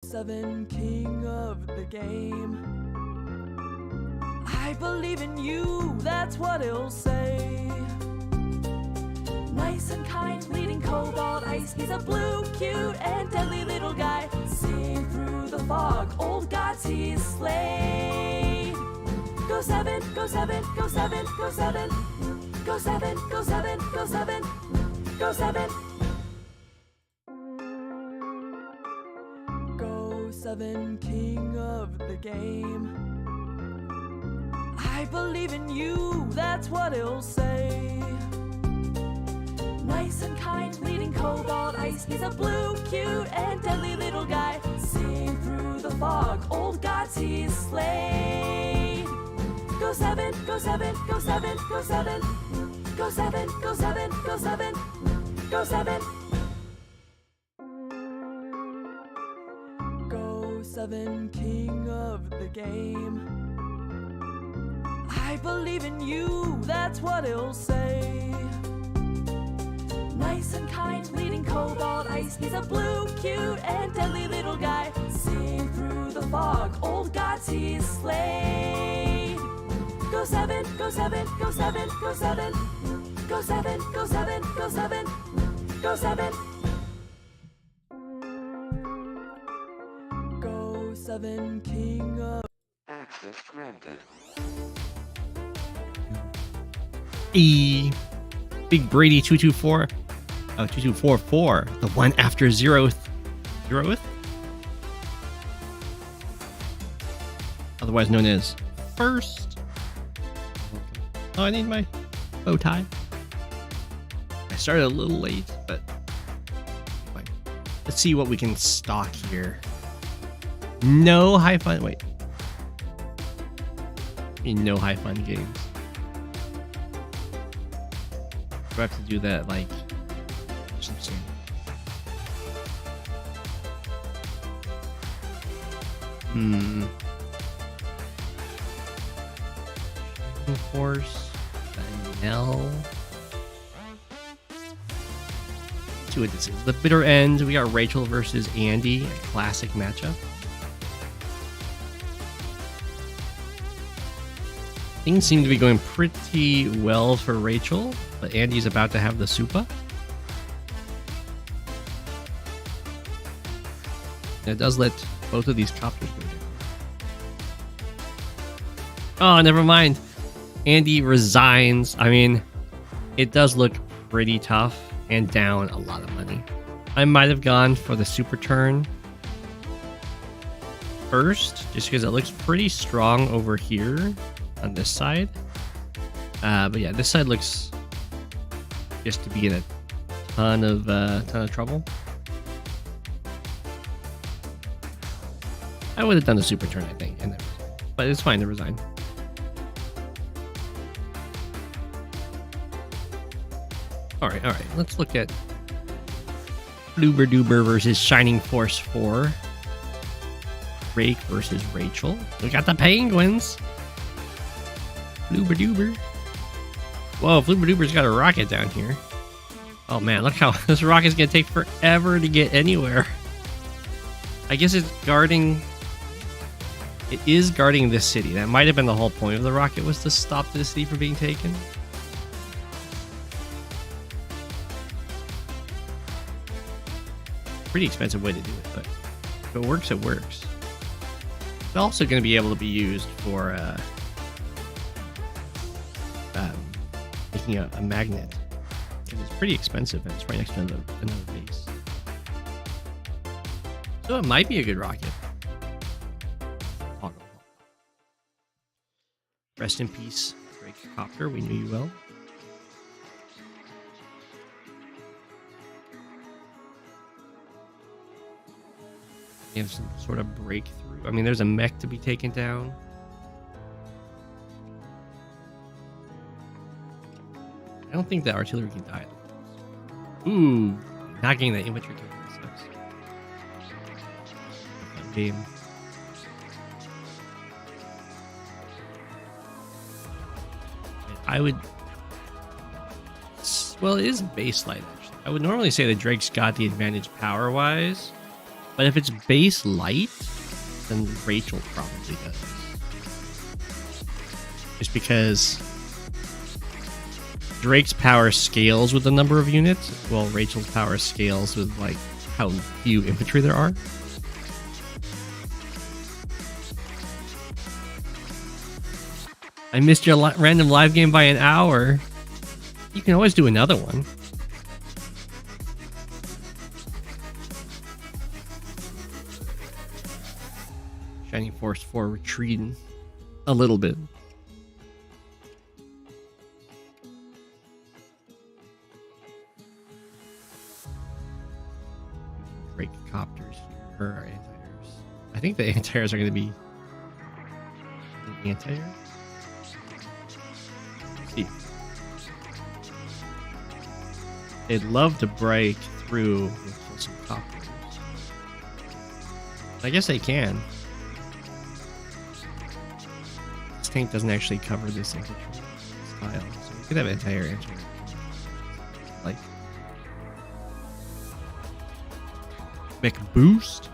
Go7 king of the game. I believe in you, that's what he'll say. Nice and kind, leading cobalt ice. He's a blue, cute, and deadly little guy. Seeing through the fog, old gods he's slain. Go7, Go7, Go7, Go7. Go7, Go7, Go7, Go7. Go7 king of the game. I believe in you, that's what he'll say. Nice and kind, leading cobalt ice. He's a blue, cute, and deadly little guy. Seeing through the fog, old gods he's slain. Go7, Go7, Go7, Go7. Go7, Go7, Go7, Go7. Go7 king of the game. I believe in you, that's what he'll say. Nice and kind, leading cobalt ice. He's a blue, cute, and deadly little guy. Seeing through the fog, old gods he's slain. Go7, Go7, Go7, Go7. Go7, Go7, Go7, Go7. Go7 king of... Access granted. E. Big Brady 224. Oh, 2244. The one after zeroth. Zeroth? Otherwise known as first. Oh, I need my bow tie. I started a little late, but fine. Let's see what we can stock here. No high fun. Wait. I mean, no high fun games. Do I have to do that like something? Horse. Naval. See what this is. The bitter end. We got Rachel versus Andy. A classic matchup. Things seem to be going pretty well for Rachel, but Andy's about to have the Supa. And it does let both of these copters go down. Oh, never mind. Andy resigns. I mean, it does look pretty tough and down a lot of money. I might have gone for the super turn first, just because it looks pretty strong over here on this side. But yeah, this side looks just to be in a ton of trouble. I would have done a super turn, I think, and then, but it's fine to resign. All right. Let's look at Flubber Doober versus Shining Force 4. Rake versus Rachel. We got the Penguins. Flubber Doober. Whoa, Flubber Doober's got a rocket down here. Oh man, look how this rocket's gonna take forever to get anywhere. I guess it's guarding. It is guarding this city. That might have been the whole point of the rocket, was to stop this city from being taken. Pretty expensive way to do it, but if it works, it works. It's also going to be able to be used for making a magnet, because it's pretty expensive and it's right next to another base. So it might be a good rocket. Rest in peace, Drake Copter. We knew you well. You have some sort of breakthrough. I mean, there's a mech to be taken down. I don't think that artillery can die. Ooh, not getting that infantry kill sucks. Fun game. I would... Well, it is base light, actually. I would normally say the Drake's got the advantage power-wise, But if it's base light, then Rachel probably does. Just because Drake's power scales with the number of units, while Rachel's power scales with like how few infantry there are. I missed your random live game by an hour. You can always do another one. Shining Force 4 retreating a little bit. Drake copters here, or anti-airs. I think the anti-airs are going to be anti-airs. See, they'd love to break through and kill some copters. I guess they can. This tank doesn't actually cover this infantry style, so we could have anti-air answer. Like mech boost.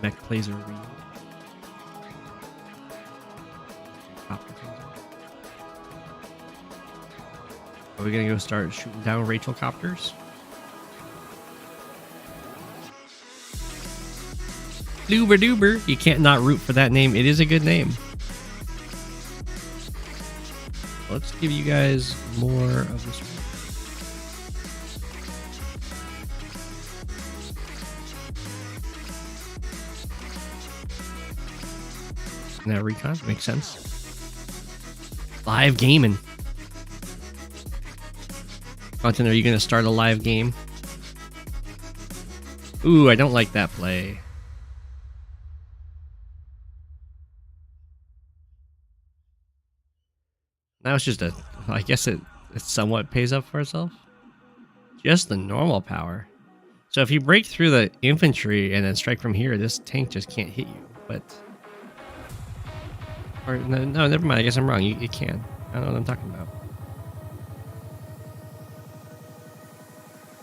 Mech plays a real. Copter comes out. Are we gonna go start shooting down Rachel copters? Flubber Duber. You can't not root for that name. It is a good name. Let's give you guys more of this one. Now recon makes sense. Live gaming. Conton, are you gonna start a live game? Ooh, I don't like that play. Now it's just I guess it somewhat pays up for itself. Just the normal power. So if you break through the infantry and then strike from here, this tank just can't hit you. But or no, never mind. I guess I'm wrong. It can. I don't know what I'm talking about.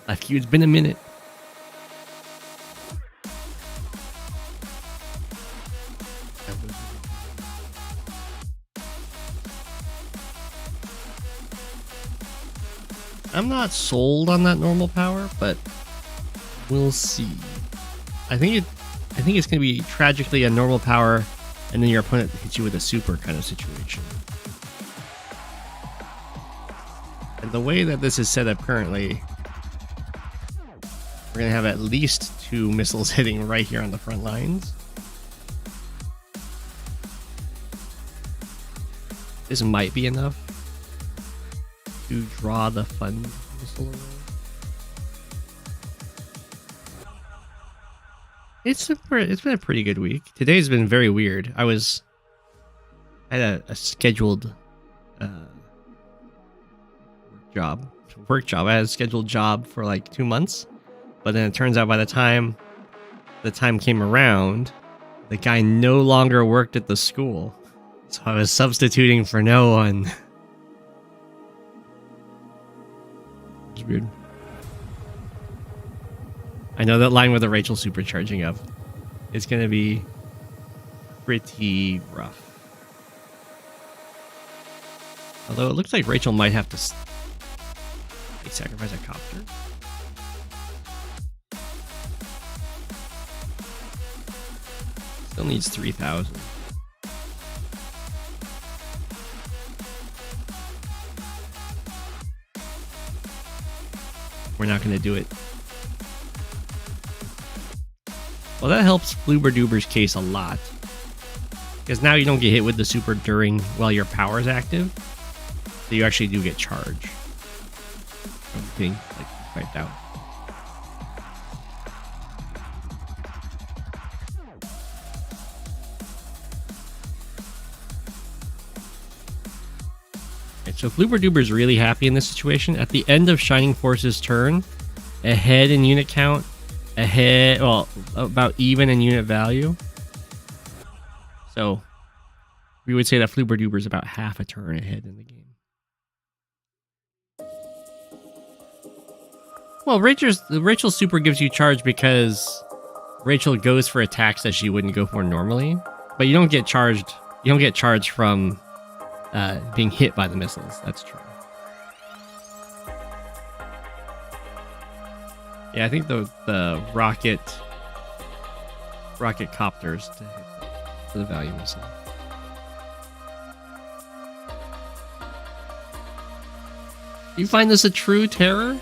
Life queue, it's been a minute. I'm not sold on that normal power, but we'll see. I think it's gonna be tragically a normal power, and then your opponent hits you with a super kind of situation. And the way that this is set up currently, we're gonna have at least 2 missiles hitting right here on the front lines. This might be enough to draw the fun missile away. It's been a pretty good week. Today's been very weird. I had a scheduled work job. I had a scheduled job for like 2 months, but then it turns out by the time came around, the guy no longer worked at the school, so I was substituting for no one. It's weird. I know that line with the Rachel supercharging up is going to be pretty rough. Although it looks like Rachel might have to sacrifice a copter. Still needs 3,000. We're not going to do it. Well, that helps Flubber Duber's case a lot. Because now you don't get hit with the super while your power is active. So you actually do get charge. From being like wiped out. Right, so Flubber Duber's really happy in this situation. At the end of Shining Force's turn, ahead in unit count, ahead, well, about even in unit value. So we would say that Flubber Duber is about half a turn ahead in the game. Well, Rachel's super gives you charge because Rachel goes for attacks that she wouldn't go for normally, but you don't get charged. You don't get charged from being hit by the missiles. That's true. Yeah, I think the rocket copters to hit for the value missile. You find this a true terror?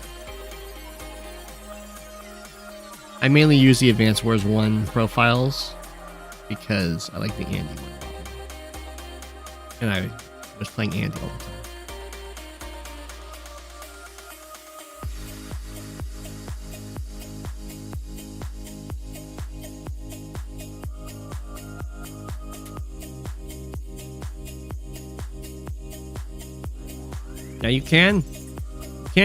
I mainly use the Advanced Wars 1 profiles because I like the Andy one. And I was playing Andy all the time. Now you can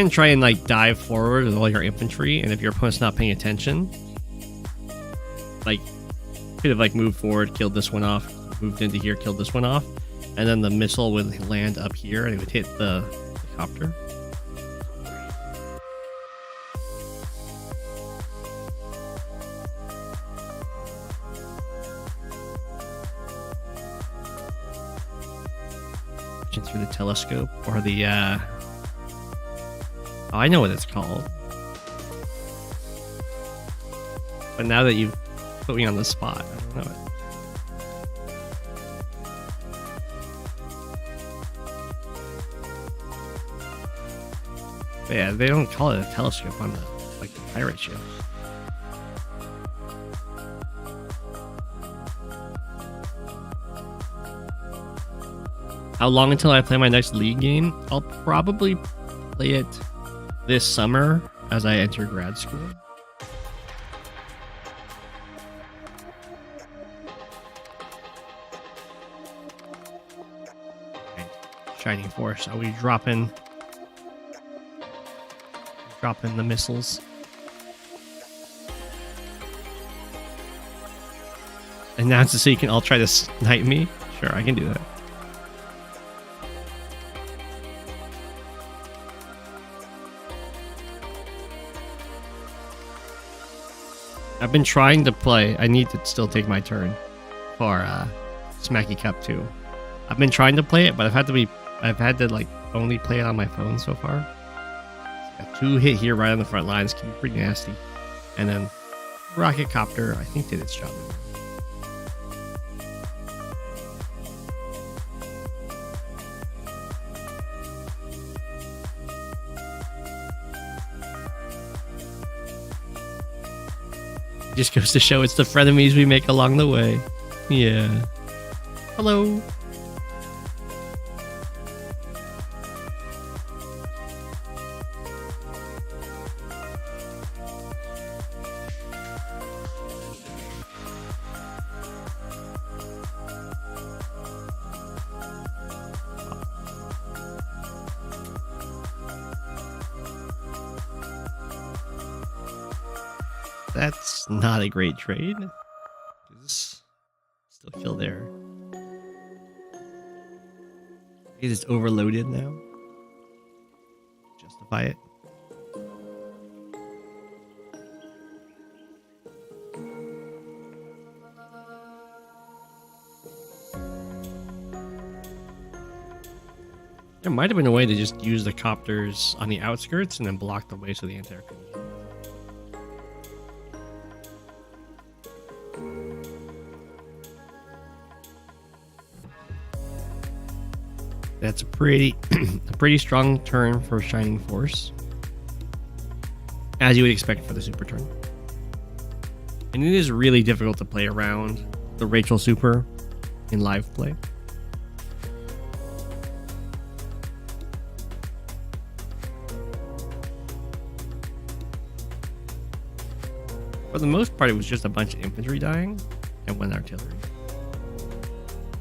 try and like dive forward with all your infantry, and if your opponent's not paying attention, like could have like moved forward, killed this one off, moved into here, killed this one off, and then the missile would land up here and it would hit the copter. Through the telescope or the oh, I know what it's called, but now that you've put me on the spot, I don't know it. But yeah, they don't call it a telescope on the like the pirate ship. How long until I play my next League game? I'll probably play it this summer as I enter grad school. Okay. Shining Force. Are we dropping the missiles? Announce it so you can all try to snipe me? Sure, I can do that. I've been trying to play. I need to still take my turn for Smacky Cup 2. I've been trying to play it, but I've had to like only play it on my phone so far. So got 2 hit here right on the front lines, can be pretty nasty. And then Rocket Copter, I think, did its job. Just goes to show it's the frenemies we make along the way. Yeah. Hello. That's not a great trade. Still kill there. It is overloaded now. Justify it. There might have been a way to just use the copters on the outskirts and then block the way so the anti-air can. That's a pretty strong turn for Shining Force, as you would expect for the super turn. And it is really difficult to play around the Rachel super in live play. For the most part, it was just a bunch of infantry dying and 1 artillery.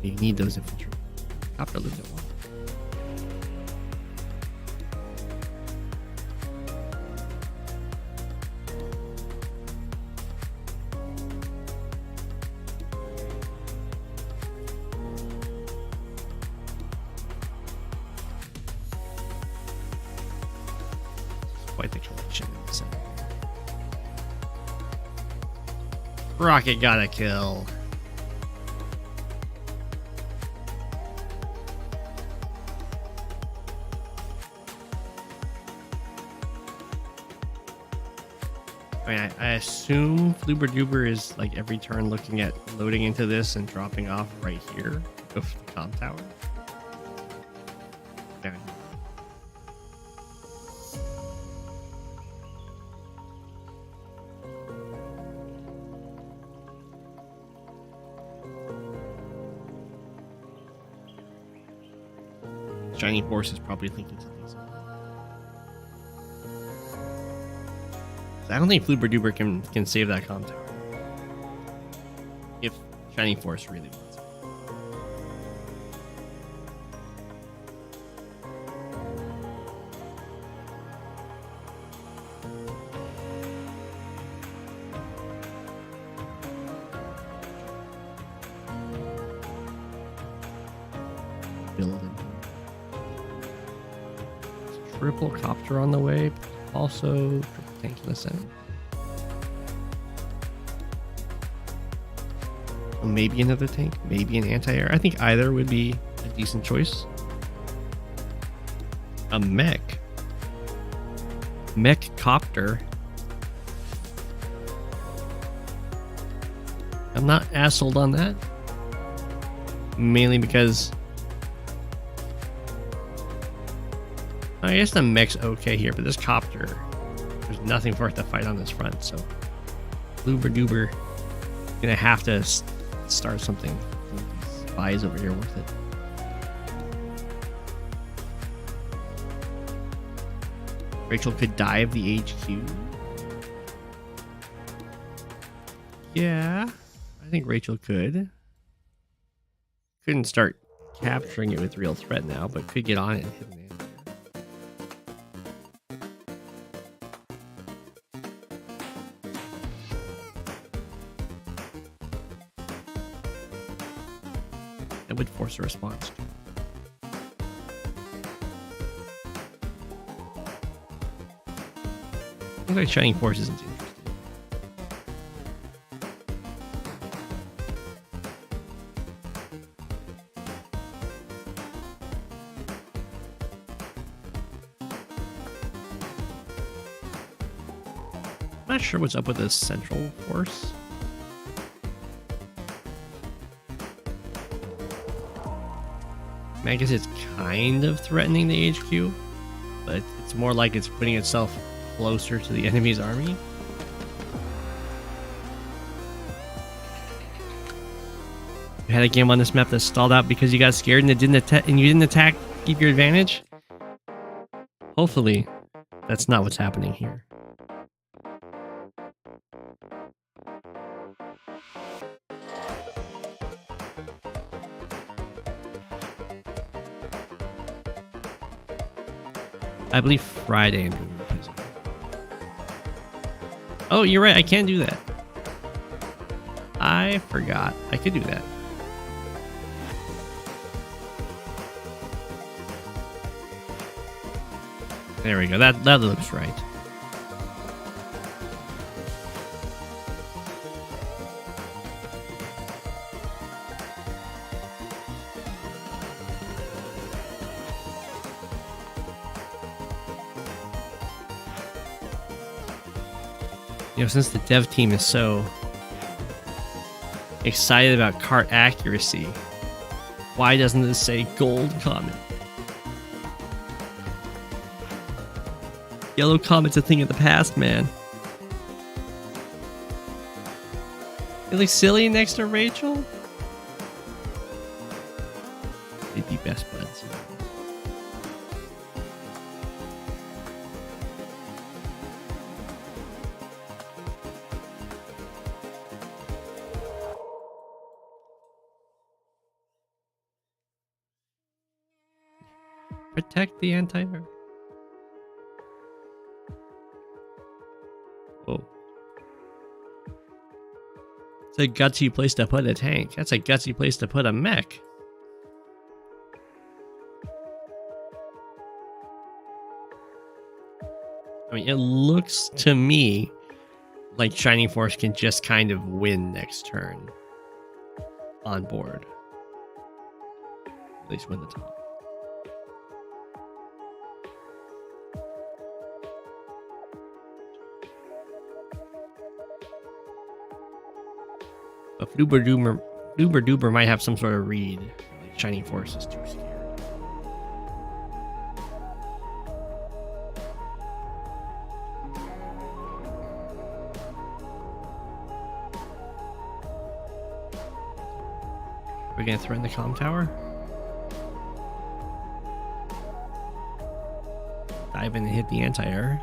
You need those infantry. Copter lived at 1. quite the collection in the center. Rocket got a kill. I mean, I assume Flubber Duber is like every turn looking at loading into this and dropping off right here. Go for the comm tower. Okay. Shining Force is probably thinking something similar. I don't think Flubber Duber can save that comm tower. If Shining Force really wants it. Building. Triple copter on the way, also triple tank in the center. Maybe another tank, maybe an anti-air. I think either would be a decent choice. A mech copter. I'm not as sold on that. Mainly because I guess the mech's okay here, but this copter, there's nothing for it to fight on this front, so Flubber Duber gonna have to start something. Spies over here worth it. Rachel could dive the HQ. Yeah, I think Rachel could. Couldn't start capturing it with real threat now, but could get on it and hit an anti-air. That would force a response. Looks like Shining Force isn't interested. I'm not sure what's up with this central force. I mean, I guess it's kind of threatening the HQ, but it's more like it's putting itself closer to the enemy's army. You had a game on this map that stalled out because you got scared and it didn't you didn't attack, keep your advantage. Hopefully, that's not what's happening here. I believe Friday I'm doing the. Oh, you're right. I can do that. I forgot. I could do that. There we go. That looks right. You know, since the dev team is so excited about cart accuracy, why doesn't this say gold comet? Yellow comet's a thing of the past, man. It looks silly next to Rachel. They'd be best buds. Protect the anti-air. Whoa. It's a gutsy place to put a tank. That's a gutsy place to put a mech. I mean, It looks to me like Shining Force can just kind of win next turn on board. At least win the top. But Flubber Duber might have some sort of read. Like Shining Force is too scared. We're gonna threaten the comm tower. Dive in and hit the anti-air.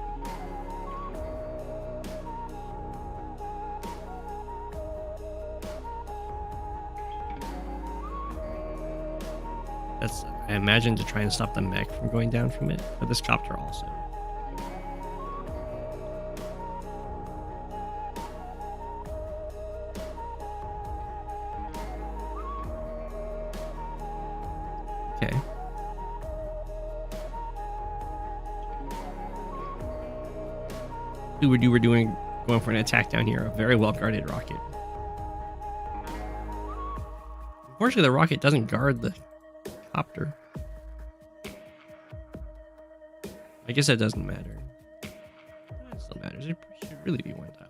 That's, I imagine, to try and stop the mech from going down from it, but this copter also. Okay. We're going for an attack down here. A very well guarded rocket. Unfortunately, the rocket doesn't guard the copter. I guess that doesn't matter. It still matters. It should really be one tile.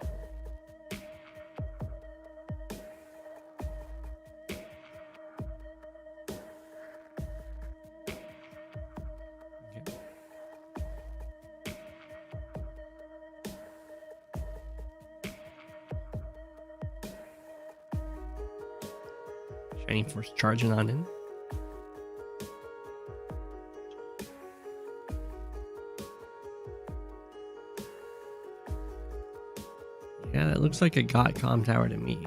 Shining Force charging on in. Yeah, that looks like a got comm tower to me.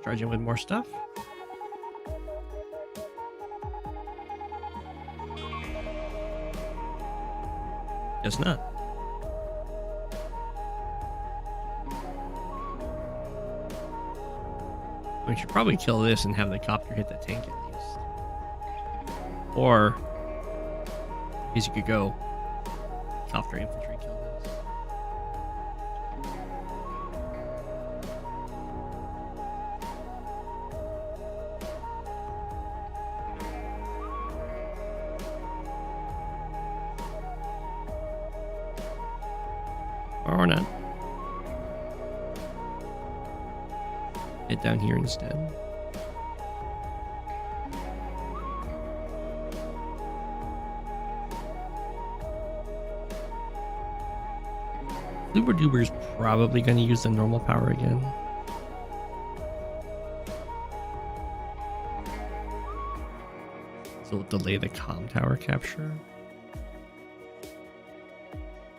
Charging with more stuff. Guess not. We should probably kill this and have the copter hit the tank at least. Or, as you could go, copter infantry kill this. Or not. Hit down here instead. Flubber Duber's probably going to use the normal power again. So we'll delay the comm tower capture.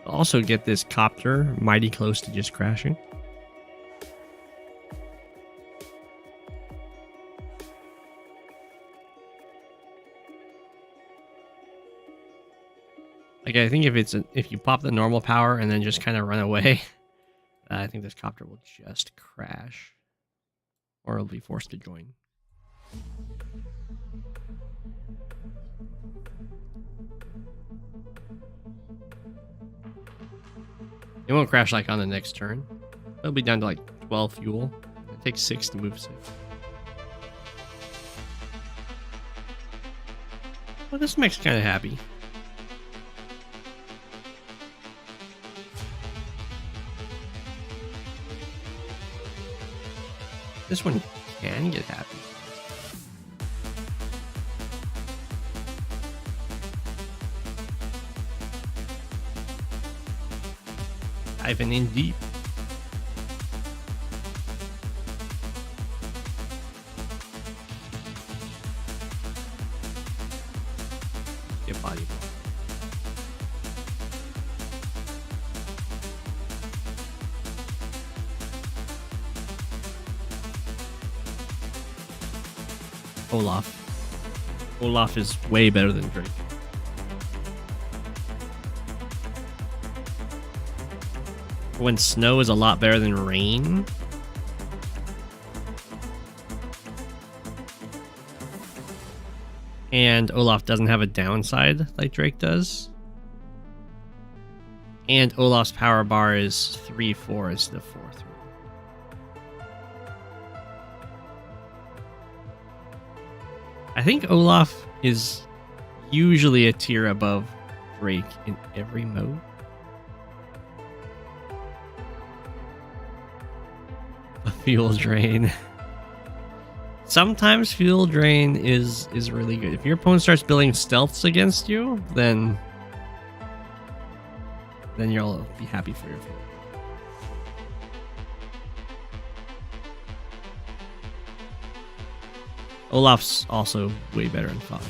Also get this copter mighty close to just crashing. Like, I think if you pop the normal power and then just kind of run away, I think this copter will just crash, or it'll be forced to join. It won't crash like on the next turn. It'll be down to like 12 fuel. It takes 6 to move 6. Well, this mech's kind of happy. This one can get happy. Diving in deep. Get body block. Olaf is way better than Drake. When snow is a lot better than rain. And Olaf doesn't have a downside like Drake does. And Olaf's power bar is 3-4 instead of 4-3. I think Olaf is usually a tier above Drake in every mode. A fuel drain. Sometimes fuel drain is really good. If your opponent starts building stealths against you, then you'll be happy for your opponent. Olaf's also way better in fog.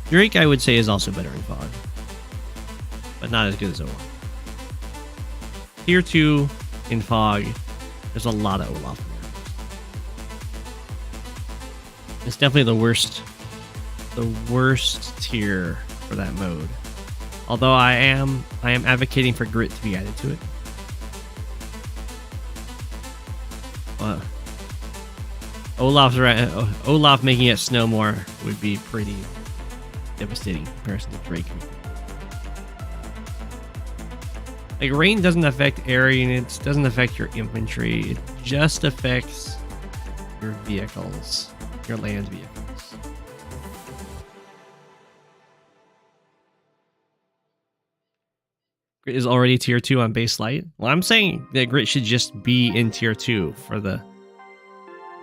Drake, I would say, is also better in fog, but not as good as Olaf. Tier 2 in fog, there's a lot of Olaf in there. It's definitely the worst tier for that mode. Although I am advocating for grit to be added to it. Olaf making it snow more would be pretty devastating in comparison to Drake. Like, rain doesn't affect air units, doesn't affect your infantry, it just affects your vehicles, your land vehicles. Grit is already tier 2 on base light. Well, I'm saying that Grit should just be in tier 2 for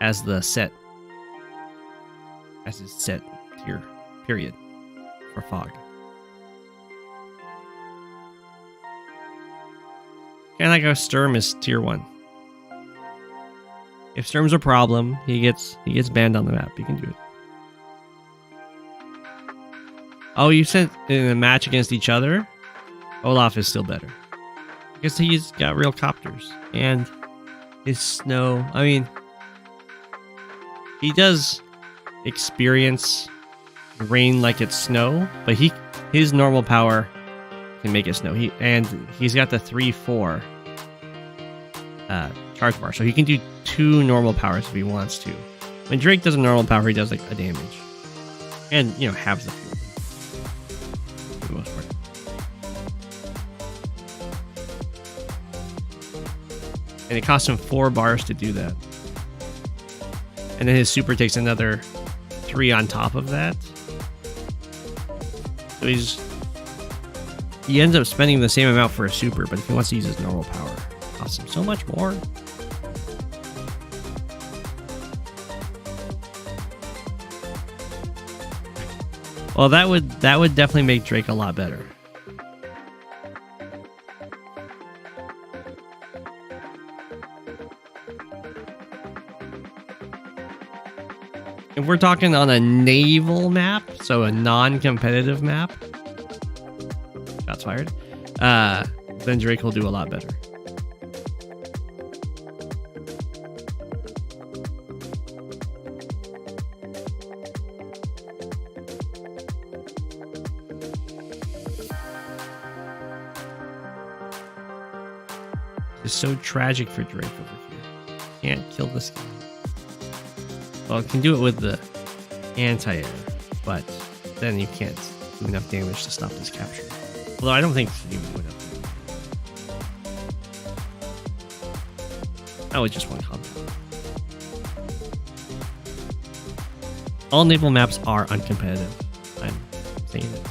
as its set tier, period, for fog. Kind of like how Sturm is tier 1. If Sturm's a problem, he gets banned on the map. You can do it. Oh, you sent in a match against each other? Olaf is still better. Because he's got real copters. And his snow... I mean... He does experience rain like it's snow, but his normal power can make it snow. He's got the 3-4 charge bar, so he can do 2 normal powers if he wants to. When Drake does a normal power, he does like a damage. And, halves the fuel. For the most part. And it costs him 4 bars to do that. And then his super takes another 3 on top of that. So he ends up spending the same amount for a super, but if he wants to use his normal power, it costs him so much more. Well, that would definitely make Drake a lot better. If we're talking on a naval map, so a non-competitive map, shots fired, then Drake will do a lot better. It's so tragic for Drake over here. Can't kill this guy. Well, it can do it with the anti-air, but then you can't do enough damage to stop this capture. Although I don't think you would have. I would just want combat. All naval maps are uncompetitive. I'm saying it.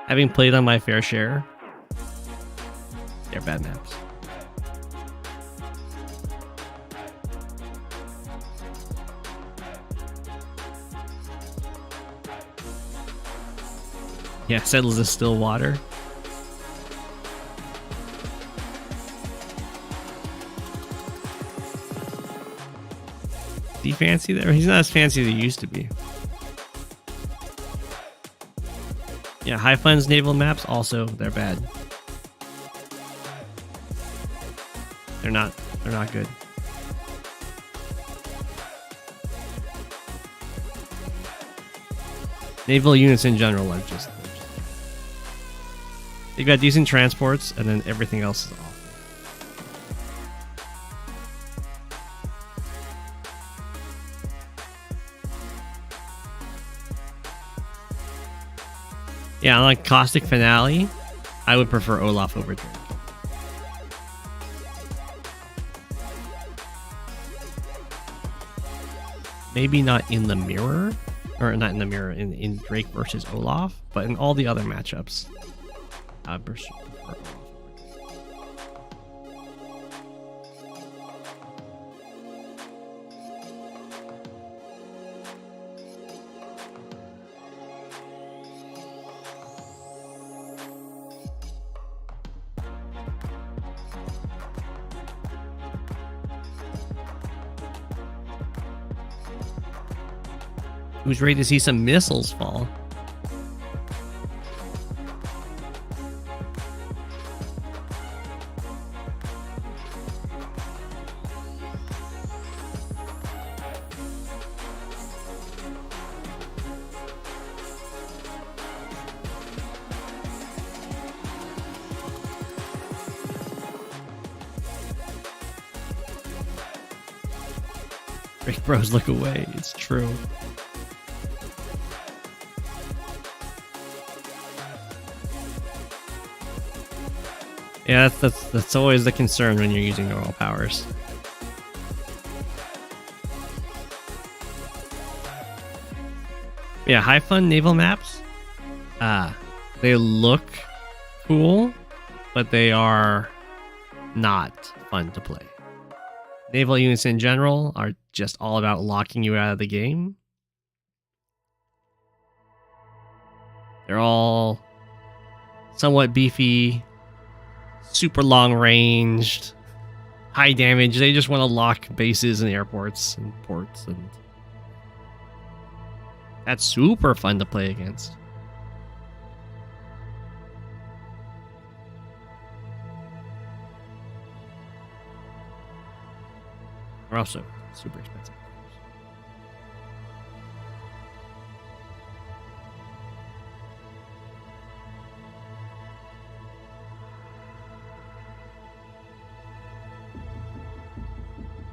Having played on my fair share, they're bad maps. Yeah, settles is still water. he fancy there? He's not as fancy as he used to be. Yeah, High Fun's naval maps also, they're bad. They're not good. Naval units in general are just they've got decent transports, and then everything else is awful. Yeah, like Caustic Finale, I would prefer Olaf over Drake. Maybe not in the mirror, or not in the mirror, in Drake versus Olaf, but in all the other matchups, I would prefer Olaf. Who's ready to see some missiles fall? Break bros, look away. It's true. Yeah, that's always the concern when you're using normal powers. Yeah, High Fun naval maps. They look cool, but they are not fun to play. Naval units in general are just all about locking you out of the game. They're all somewhat beefy, super long ranged, high damage. They just want to lock bases and airports and ports, and that's super fun to play against. They're also super expensive.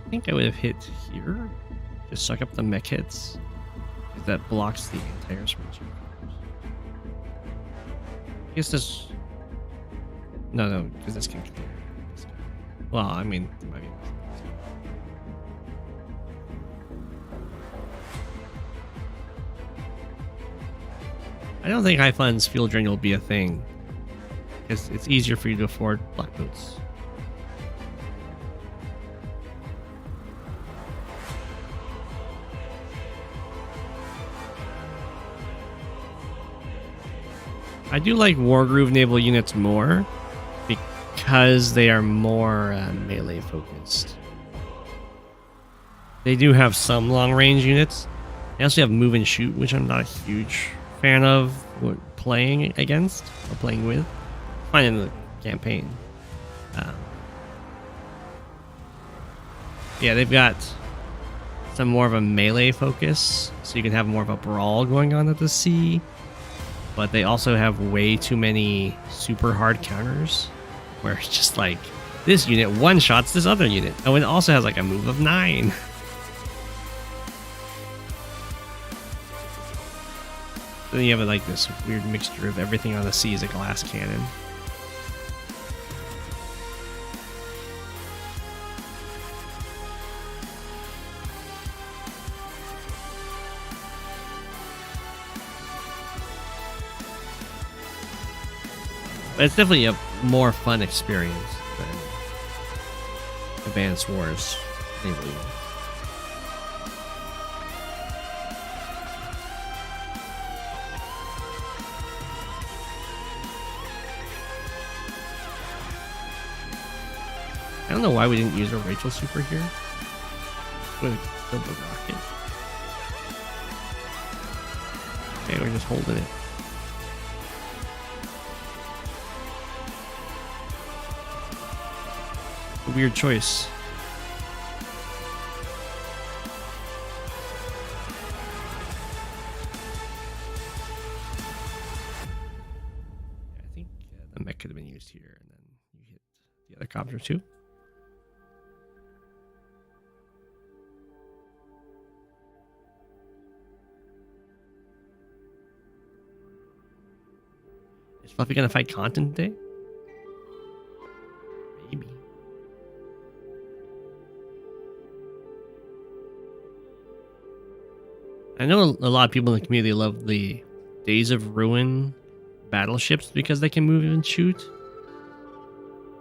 I think I would have hit here. Just suck up the mech hits. That blocks the entire switch. I guess this... No, because this can clear. Well, I mean, it might be... I don't think High Fun's fuel drain will be a thing. It's easier for you to afford black boots. I do like Wargroove naval units more because they are more melee focused. They do have some long range units. They also have move and shoot, which I'm not a huge fan of playing against or playing with. Fine in the campaign. Yeah, they've got some more of a melee focus, so you can have more of a brawl going on at the sea. But they also have way too many super hard counters where it's just like, this unit one-shots this other unit. Oh, and it also has like a move of 9. Then you have like this weird mixture of everything on the sea is a glass cannon. But it's definitely a more fun experience than Advanced Wars naval units. I don't know why we didn't use a Rachel super here. Would have Build the rocket. Okay, we're just holding it. A weird choice. I think the mech could have been used here, and then you hit the other copter too. Is Fluffy gonna fight Conton today? Maybe. I know a lot of people in the community love the Days of Ruin battleships because they can move and shoot.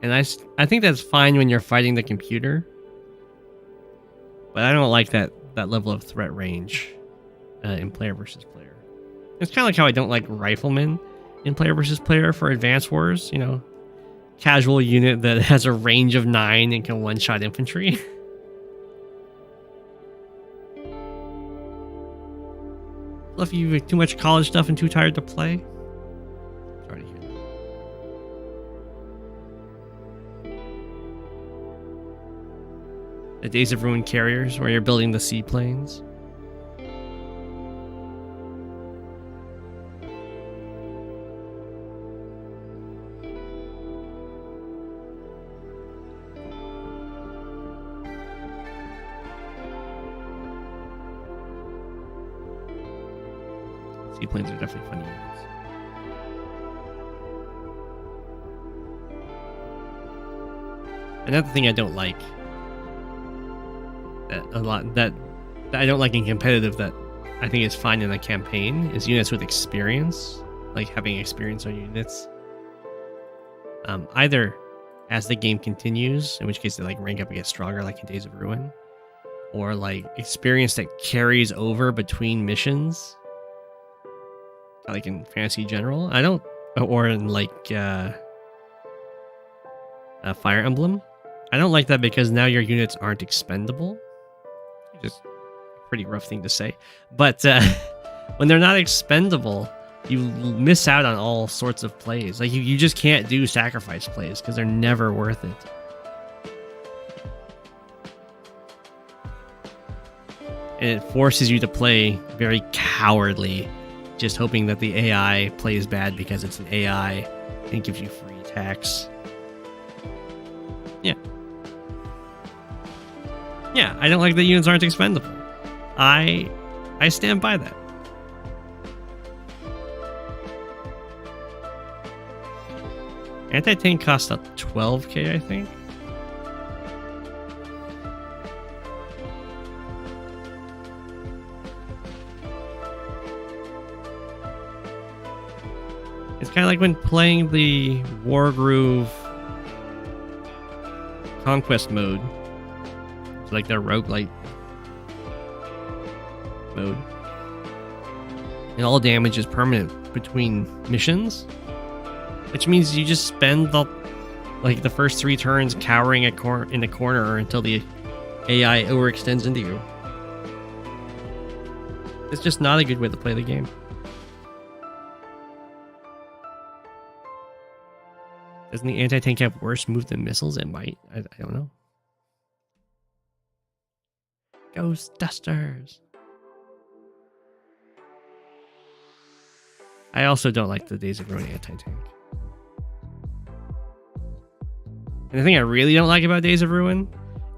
And I think that's fine when you're fighting the computer. But I don't like that level of threat range in player versus player. It's kind of like how I don't like riflemen in player versus player for Advanced Wars. You know, casual unit that has a range of 9 and can one-shot infantry. Fluffy, you have too much college stuff and too tired to play? Sorry to hear that. The Days of Ruin carriers, where you're building the seaplanes. Seaplanes are definitely funny units. Another thing I don't like that I don't like in competitive that I think is fine in a campaign is units with experience, like having experience on units. Either as the game continues, in which case they like rank up and get stronger, like in Days of Ruin, or like experience that carries over between missions. Like in Fantasy General, or in like Fire Emblem. I don't like that because now your units aren't expendable. Just a pretty rough thing to say. But when they're not expendable, you miss out on all sorts of plays. Like you just can't do sacrifice plays because they're never worth it. And it forces you to play very cowardly, just hoping that the AI plays bad because it's an AI and gives you free attacks. Yeah, I don't like that units aren't expendable. I stand by that. Anti-tank costs up 12k, I think. It's kind of like when playing the Wargroove Conquest mode. It's like their roguelite mode. And all damage is permanent between missions. Which means you just spend the first 3 turns cowering in a corner until the AI overextends into you. It's just not a good way to play the game. Doesn't the anti-tank have worse move than missiles? It might. I don't know. Ghost Dusters. I also don't like the Days of Ruin anti-tank. And the thing I really don't like about Days of Ruin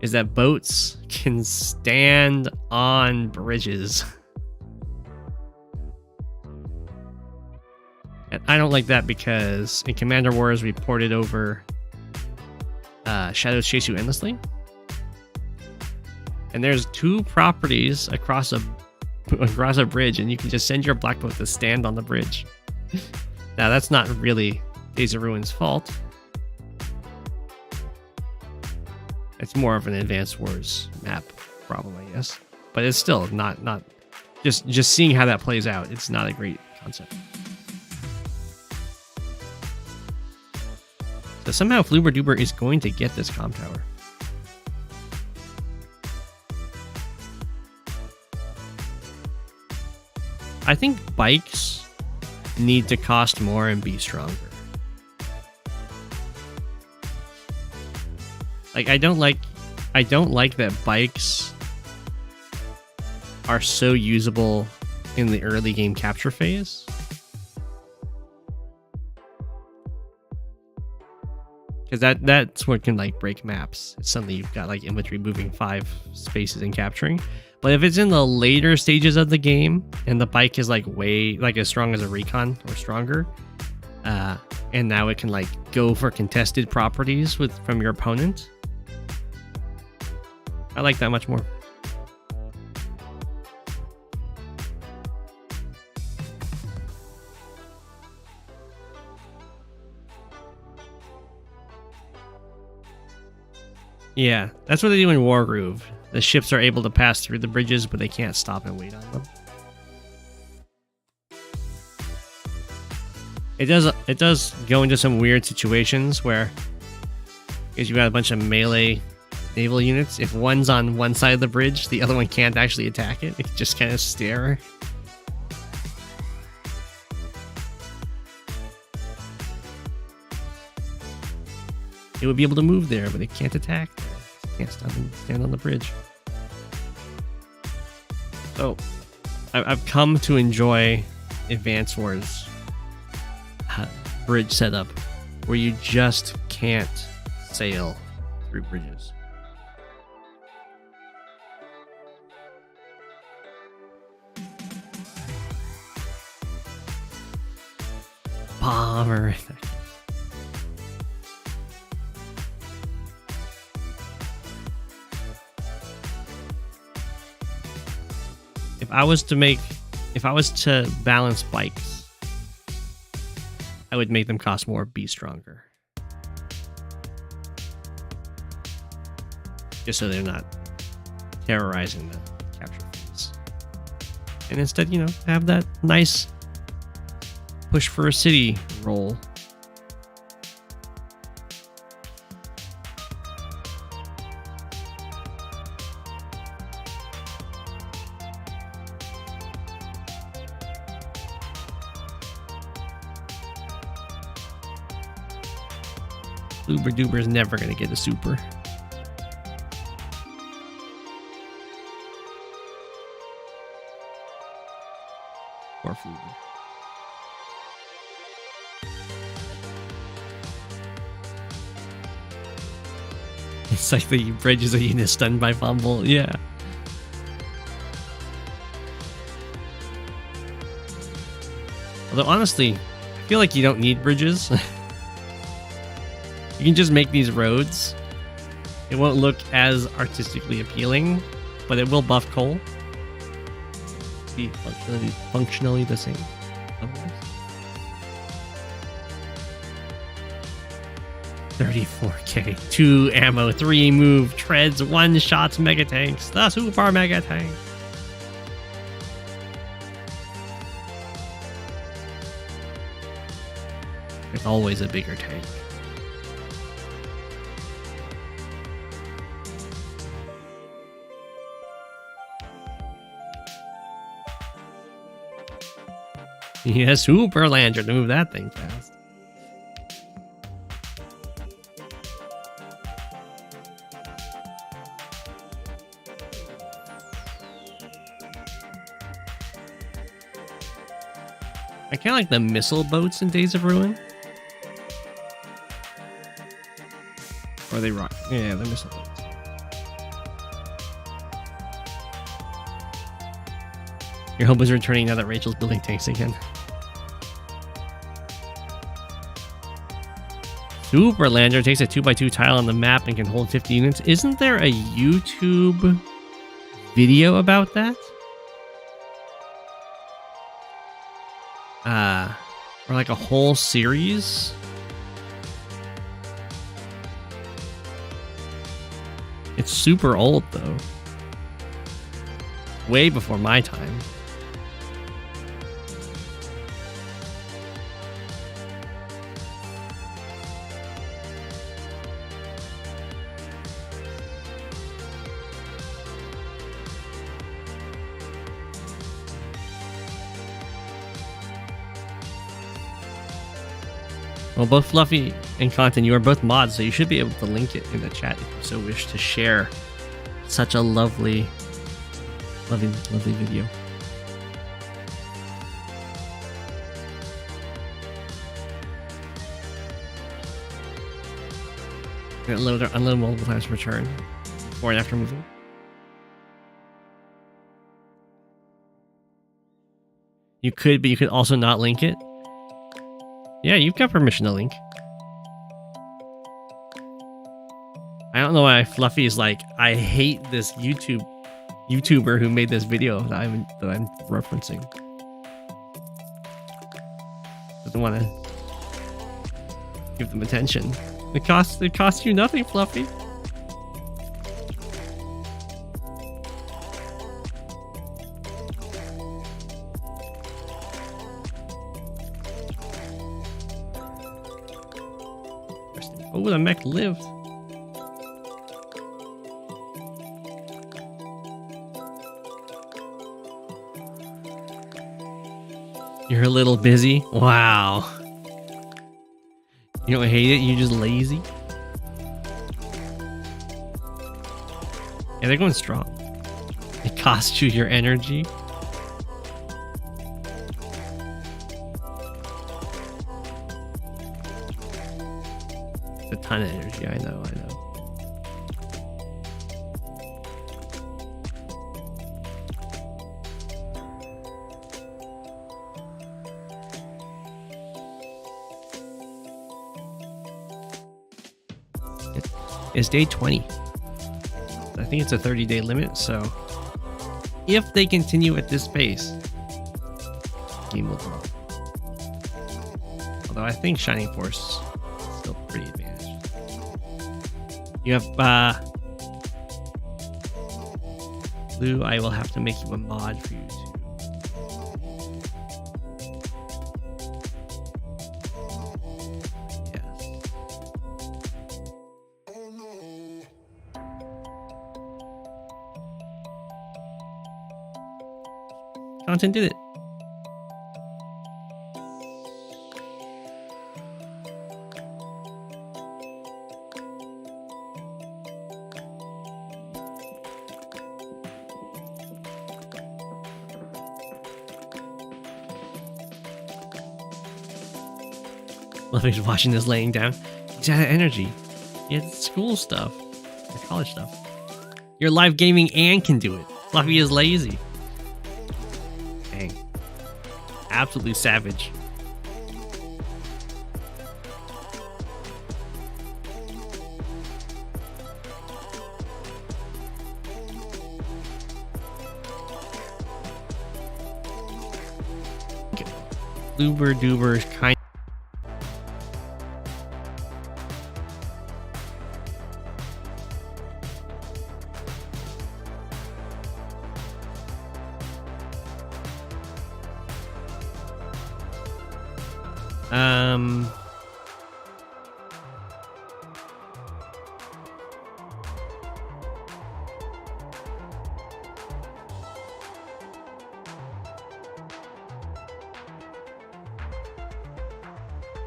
is that boats can stand on bridges. And I don't like that because in Commander Wars we ported over Shadows Chase You Endlessly. And there's 2 properties across a bridge, and you can just send your black boat to stand on the bridge. Now that's not really Days of Ruin's fault. It's more of an Advanced Wars map problem, I guess. But it's still not just seeing how that plays out. It's not a great concept. So somehow Flubber Duber is going to get this comm tower. I think bikes need to cost more and be stronger. Like I don't like that bikes are so usable in the early game capture phase. Because that's what can like break maps. It's suddenly you've got like infantry moving 5 spaces and capturing. But if it's in the later stages of the game and the bike is like way like as strong as a recon or stronger, and now it can like go for contested properties from your opponent, I like that much more. Yeah, that's what they do in Wargroove. The ships are able to pass through the bridges, but they can't stop and wait on them. It does go into some weird situations where, because you've got a bunch of melee naval units, if one's on one side of the bridge, the other one can't actually attack it. It can just kind of stare. It would be able to move there, but it can't attack. It can't stand on the bridge. So, I've come to enjoy Advance Wars bridge setup, where you just can't sail through bridges. Bomber. If I was to balance bikes, I would make them cost more, be stronger. Just so they're not terrorizing the capture phase. And instead, have that nice push for a city roll. Flubber Duber is never going to get a super. Poor Flubber. It's like the bridges are unit stunned by fumble. Yeah. Although honestly, I feel like you don't need bridges. You can just make these roads. It won't look as artistically appealing, but it will buff coal. Be functionally the same. Otherwise. 34k, 2 ammo, 3 move, treads, 1 shots, mega tanks, the super mega tank. There's always a bigger tank. Yeah, super lander to move that thing fast. I kind of like the missile boats in Days of Ruin. Or they rock. Yeah, the missile boats. Your hope is returning now that Rachel's building tanks again. Super Lander takes a 2x2 tile on the map and can hold 50 units. Isn't there a YouTube video about that? Or like a whole series? It's super old though. Way before my time. Well, both Fluffy and Conton, you are both mods, so you should be able to link it in the chat if you so wish to share such a lovely video. Unload multiple times per turn, before and after moving. You could, but you could also not link it. Yeah, you've got permission to link. I don't know why Fluffy is like, I hate this YouTuber who made this video that I'm referencing. Doesn't want to give them attention. It costs you nothing, Fluffy. Oh, the mech lived. You're a little busy? Wow. You don't hate it, you're just lazy? Yeah, they're going strong. It costs you your energy. It's a ton of energy, I know. It's day 20. I think it's a 30-day limit, so if they continue at this pace, game will grow. Although I think Shining Force is still pretty advantaged. You have Blue, I will have to make you a mod for you to. Conton did it. Fluffy's watching this laying down. He's out of energy. It's school stuff. Or college stuff. You're live gaming and can do it. Fluffy is lazy. Dang. Absolutely savage. Flubber Doober's kind.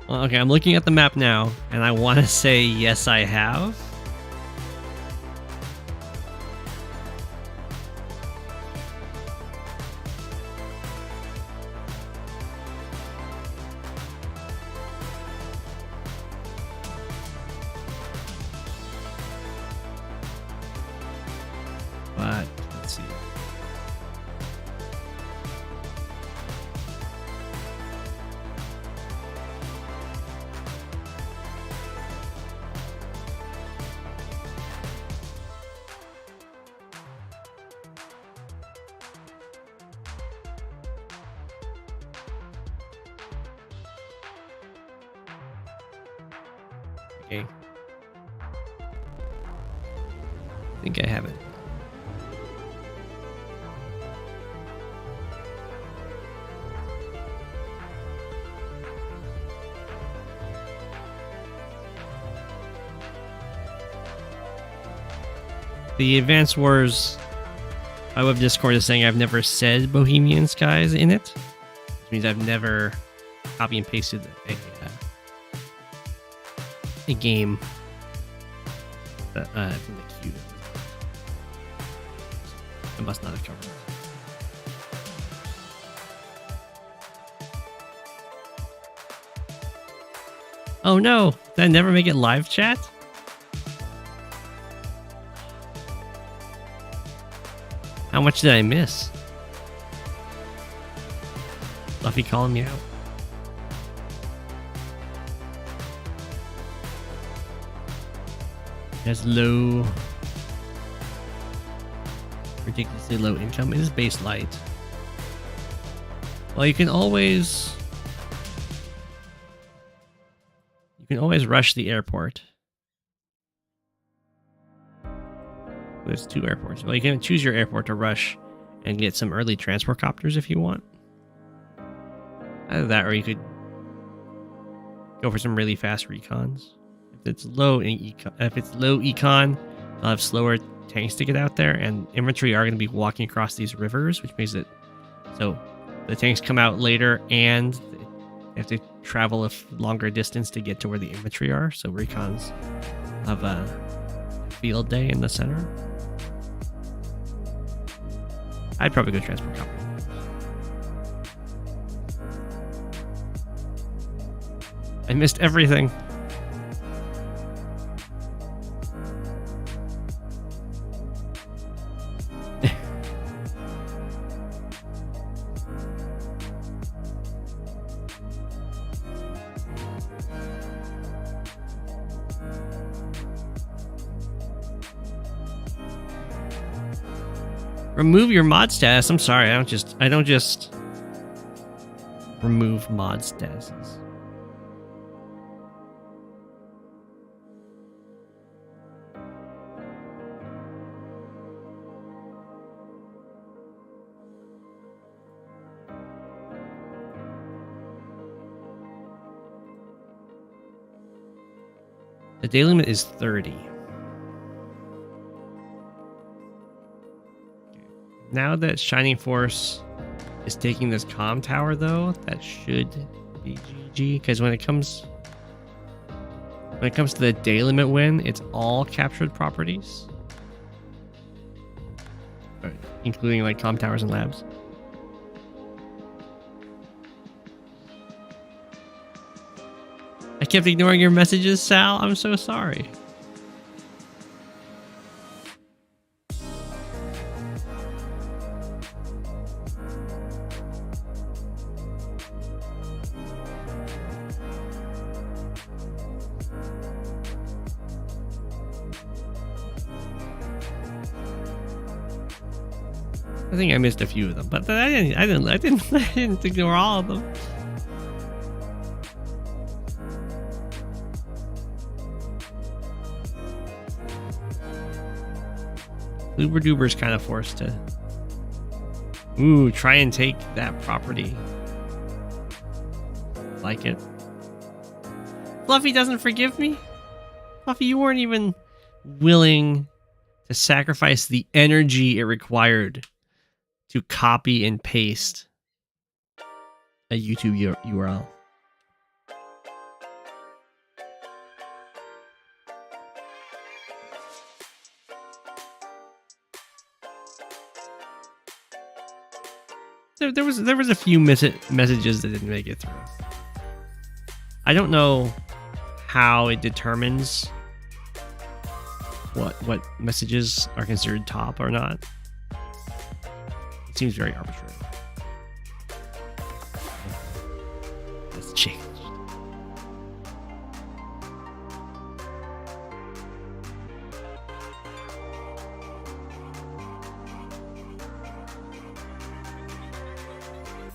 Okay, I'm looking at the map now, and I want to say yes, I have. But let's see. Okay. I think I have it. The Advance Wars Web Discord is saying I've never said Bohemian Skies in it, which means I've never copy and pasted a game that, from the queue. I must not have covered it. Oh no! Did I never make it live chat? How much did I miss? Fluffy calling me out. Has low, ridiculously low income. It is base light. Well, you can always rush the airport. There's 2 airports. Well, you can choose your airport to rush and get some early transport copters if you want. Either that, or you could go for some really fast recons. If it's low econ, they'll have slower tanks to get out there, and infantry are going to be walking across these rivers, which makes it so the tanks come out later, and they have to travel a longer distance to get to where the infantry are. So recons have a field day in the center. I'd probably go transport copter. I missed everything. Remove your mod status. I'm sorry, I don't just remove mod statuses. The day limit is 30. Now that Shining Force is taking this comm tower, though, that should be GG. Because when it comes to the day limit win, it's all captured properties, including like comm towers and labs. I kept ignoring your messages, Sal. I'm so sorry. I think I missed a few of them, but I didn't ignore all of them. Flubber Duber's kind of forced to try and take that property. Like it. Fluffy doesn't forgive me? Fluffy, you weren't even willing to sacrifice the energy it required to copy and paste a YouTube URL. There was a few messages that didn't make it through. I don't know how it determines what messages are considered top or not. It seems very arbitrary. That's changed.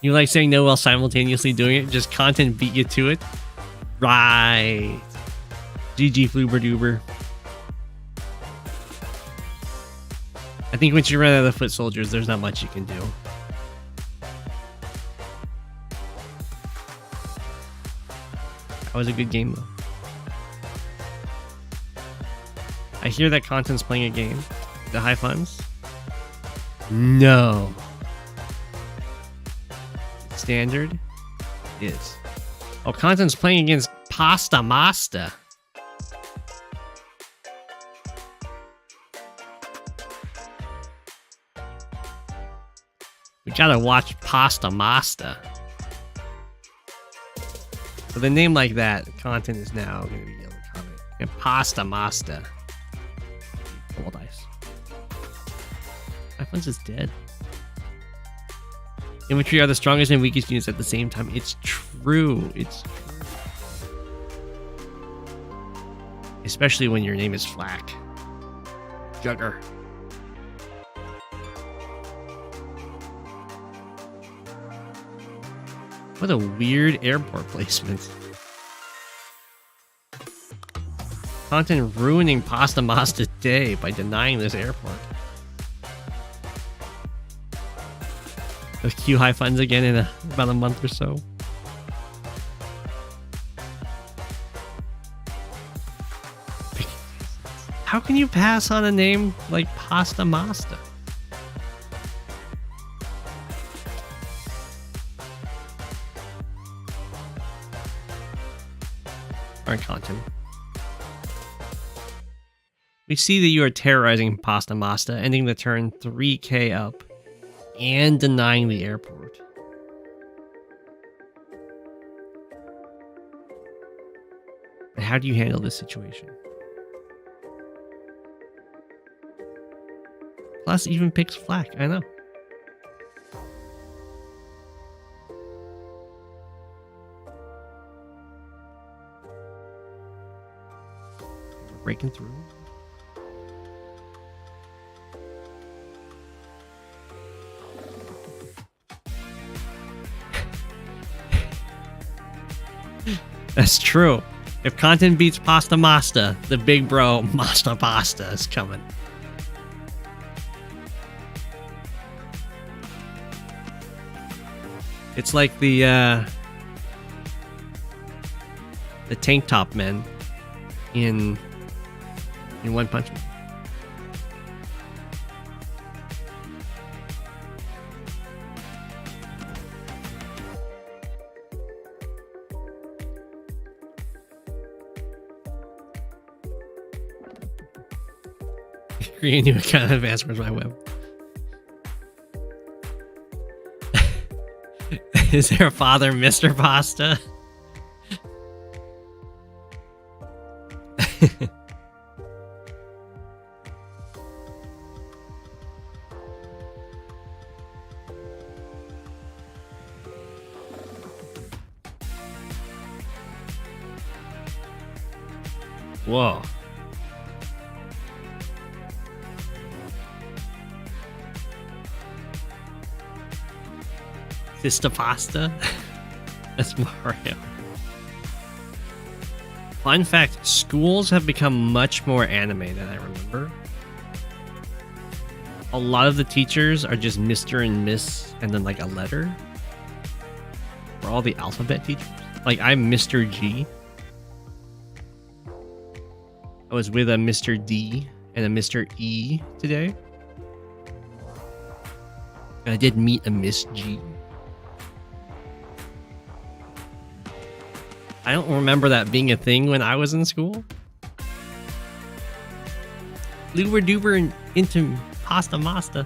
You like saying no while simultaneously doing it? Just content beat you to it? Right. GG Flubber Duber. I think once you run out of the foot soldiers, there's not much you can do. That was a good game, though. I hear that Conton's playing a game. The high funds? No. Standard is. Oh, Conton's playing against Pasta Master. We gotta watch Pasta Master. With a name like that, Conton is now going to be able to comment. And Pasta Master. Roll dice. My phone's just dead. Infantry are the strongest and weakest units at the same time. It's true. It's true. Especially when your name is Flak. Jugger. What a weird airport placement. Content ruining Pasta Masta's day by denying this airport. Those Q high funds again in about a month or so. How can you pass on a name like Pasta Masta? Alright, Conton. We see that you are terrorizing Pasta Masta, ending the turn 3k up and denying the airport. But how do you handle this situation? Plus, even picks Flak, I know. We're breaking through. That's true. If Content beats Pasta Masta, the big bro Masta Pasta is coming. It's like the tank top men in One Punch Man. Create a new account advancements my web. Is there a father, Mr. Pasta? Whoa. Sister Pasta? That's Mario. Fun fact, schools have become much more anime than I remember. A lot of the teachers are just Mr. and Miss and then like a letter. For all the alphabet teachers. Like I'm Mr. G. I was with a Mr. D and a Mr. E today. And I did meet a Miss G. I don't remember that being a thing when I was in school. Luber duber into Pasta Masta.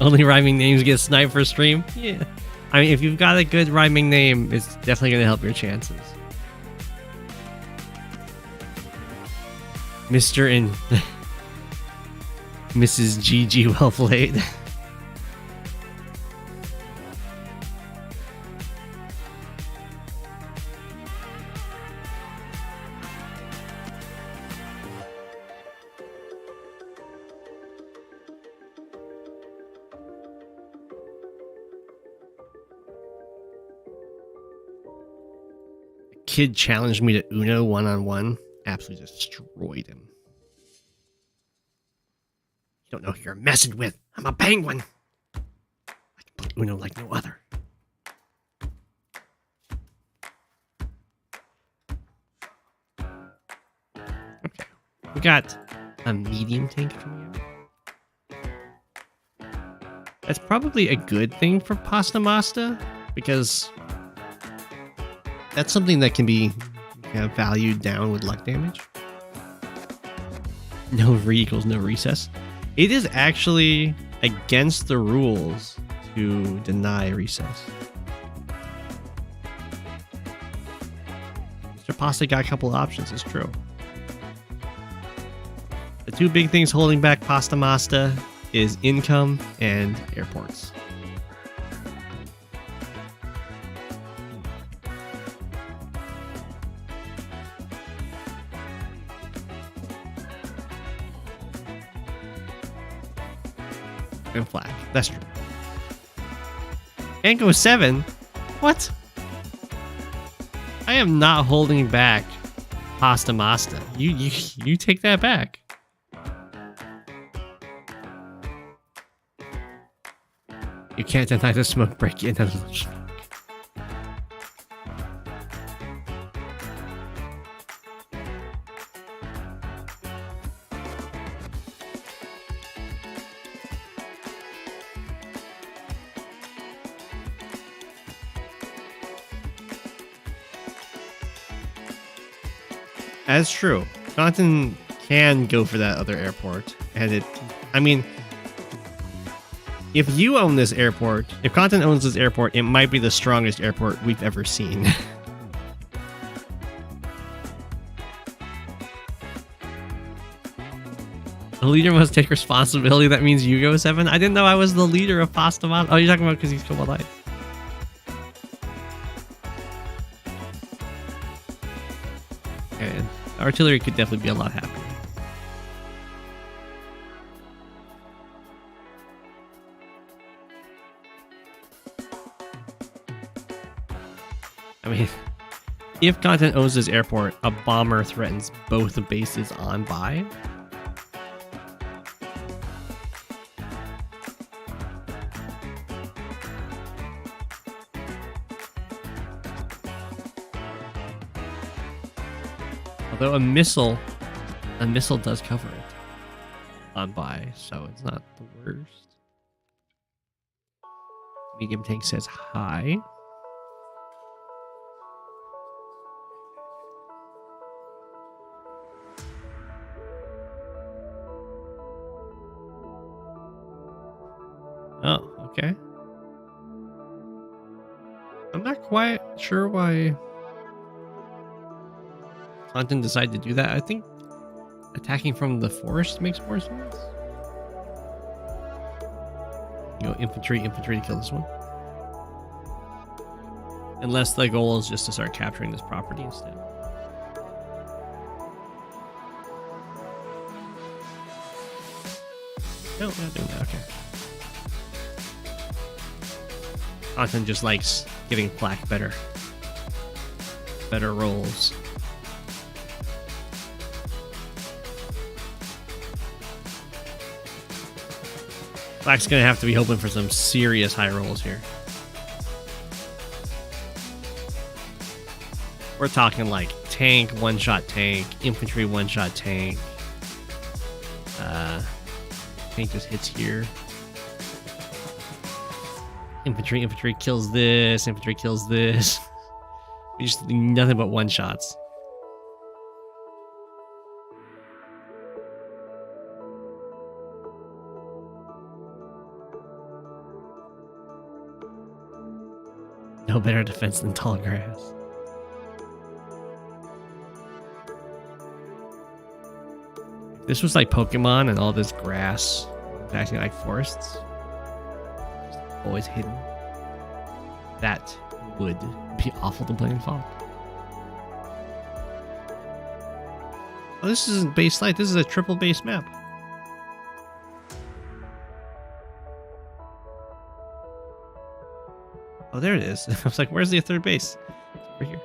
Only rhyming names get sniped for stream? Yeah. I mean, if you've got a good rhyming name, it's definitely going to help your chances. Mr. and Mrs. GG, well played. Kid challenged me to Uno one-on-one. Absolutely destroyed him. You don't know who you're messing with. I'm a penguin. I can play Uno like no other. Okay. We got a medium tank coming out. That's probably a good thing for Pasta Masta, because that's something that can be valued down with luck damage. No re equals no recess. It is actually against the rules to deny recess. Mr. Pasta got a couple of options, it's true. The two big things holding back Pasta Masta is income and airports. And flag. That's true. And Go7? What? I am not holding back Pasta Masta. You take that back. You can't deny the smoke break in. That's true. Conton can go for that other airport, and it. I mean, if you own this airport, if Conton owns this airport, it might be the strongest airport we've ever seen. The leader must take responsibility. That means you Go7. I didn't know I was the leader of Pasta Masta. Oh, you're talking about because he's Cobalt Light. And artillery could definitely be a lot happier. I mean, if Conton owns this airport, a bomber threatens both the bases on by. Although a missile does cover it on by, so it's not the worst. Medium tank says hi. Oh, okay. I'm not quite sure why Conton decided to do that. I think attacking from the forest makes more sense. You know, infantry to kill this one. Unless the goal is just to start capturing this property instead. No, we're not doing that. Okay. Conton just likes giving Black better rolls. Black's gonna have to be hoping for some serious high rolls here. We're talking like tank, one-shot tank, infantry, one-shot tank. Tank just hits here. Infantry kills this. Infantry kills this. We just do nothing but one-shots. No better defense than tall grass. If this was like Pokemon and all this grass was acting like forests, always hidden, that would be awful to play in fog. Oh, this isn't base light. This is a triple base map. Oh, there it is. I was like, where's the third base? It's over here.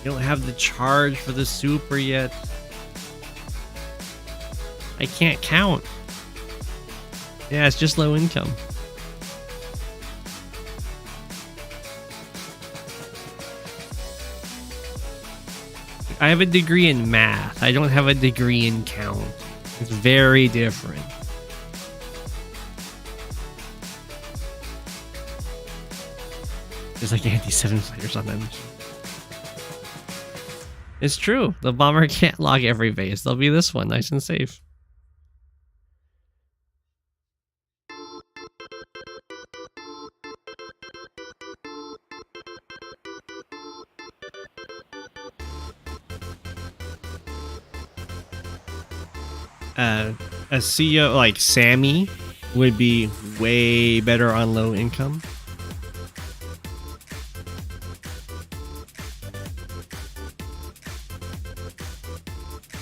You don't have the charge for the super yet. I can't count. Yeah, it's just low income. I have a degree in math. I don't have a degree in count. It's very different. There's like anti-7 players on them. It's true. The bomber can't log every base. They'll be this one, nice and safe. A CEO like Sammy would be way better on low income.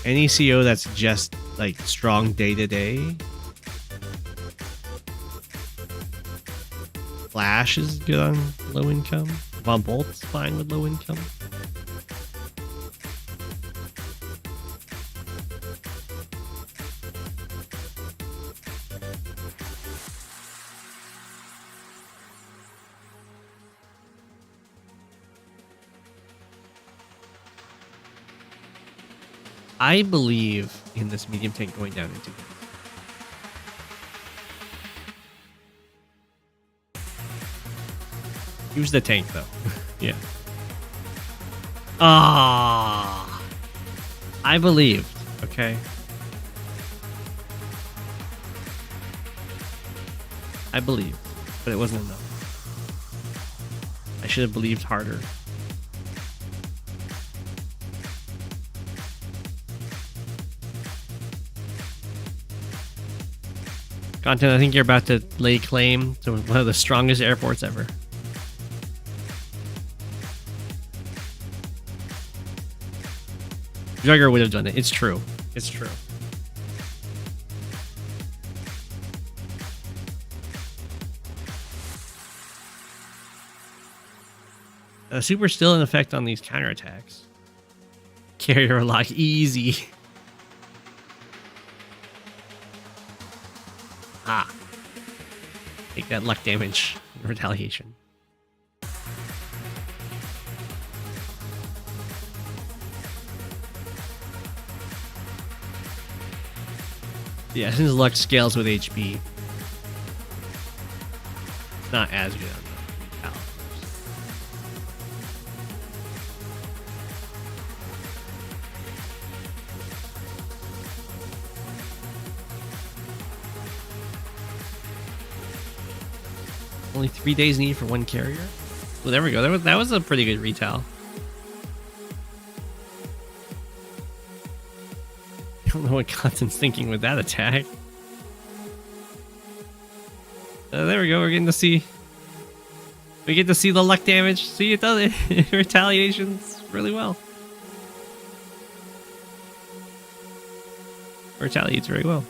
Any CEO that's just like strong day to day. Flash is good on low income. Von Bolt's fine with low income. I believe in this medium tank going down into it. Use the tank though. Yeah. Ah, I believed. Okay. I believed, but it wasn't enough. I should have believed harder. Conton, I think you're about to lay claim to one of the strongest airports ever. Jugger would have done it. It's true. It's true. Super still in effect on these counterattacks. Carrier lock easy. Ah. Take that luck damage in retaliation. Yeah, since luck scales with HP, it's not as good on the calibers. Only 3 days needed for one carrier. Well, there we go. That was a pretty good retail. I don't know what Conton's thinking with that attack. There we go. We're getting to see. We get to see the luck damage. See, it does it. Retaliations really well. Retaliates very well.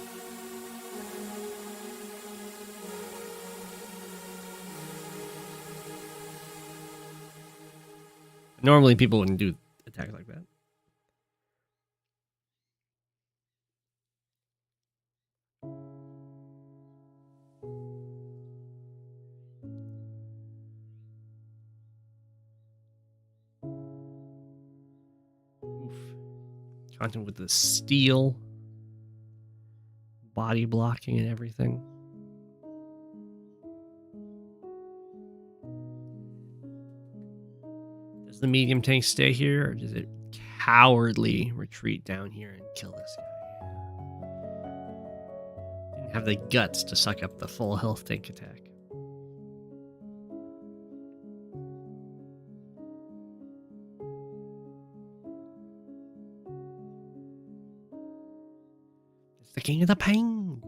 Normally, people wouldn't do attacks like that. Content with the steel, body blocking and everything. Does the medium tank stay here, or does it cowardly retreat down here and kill this guy? Didn't have the guts to suck up the full health tank attack. The king of the penguins.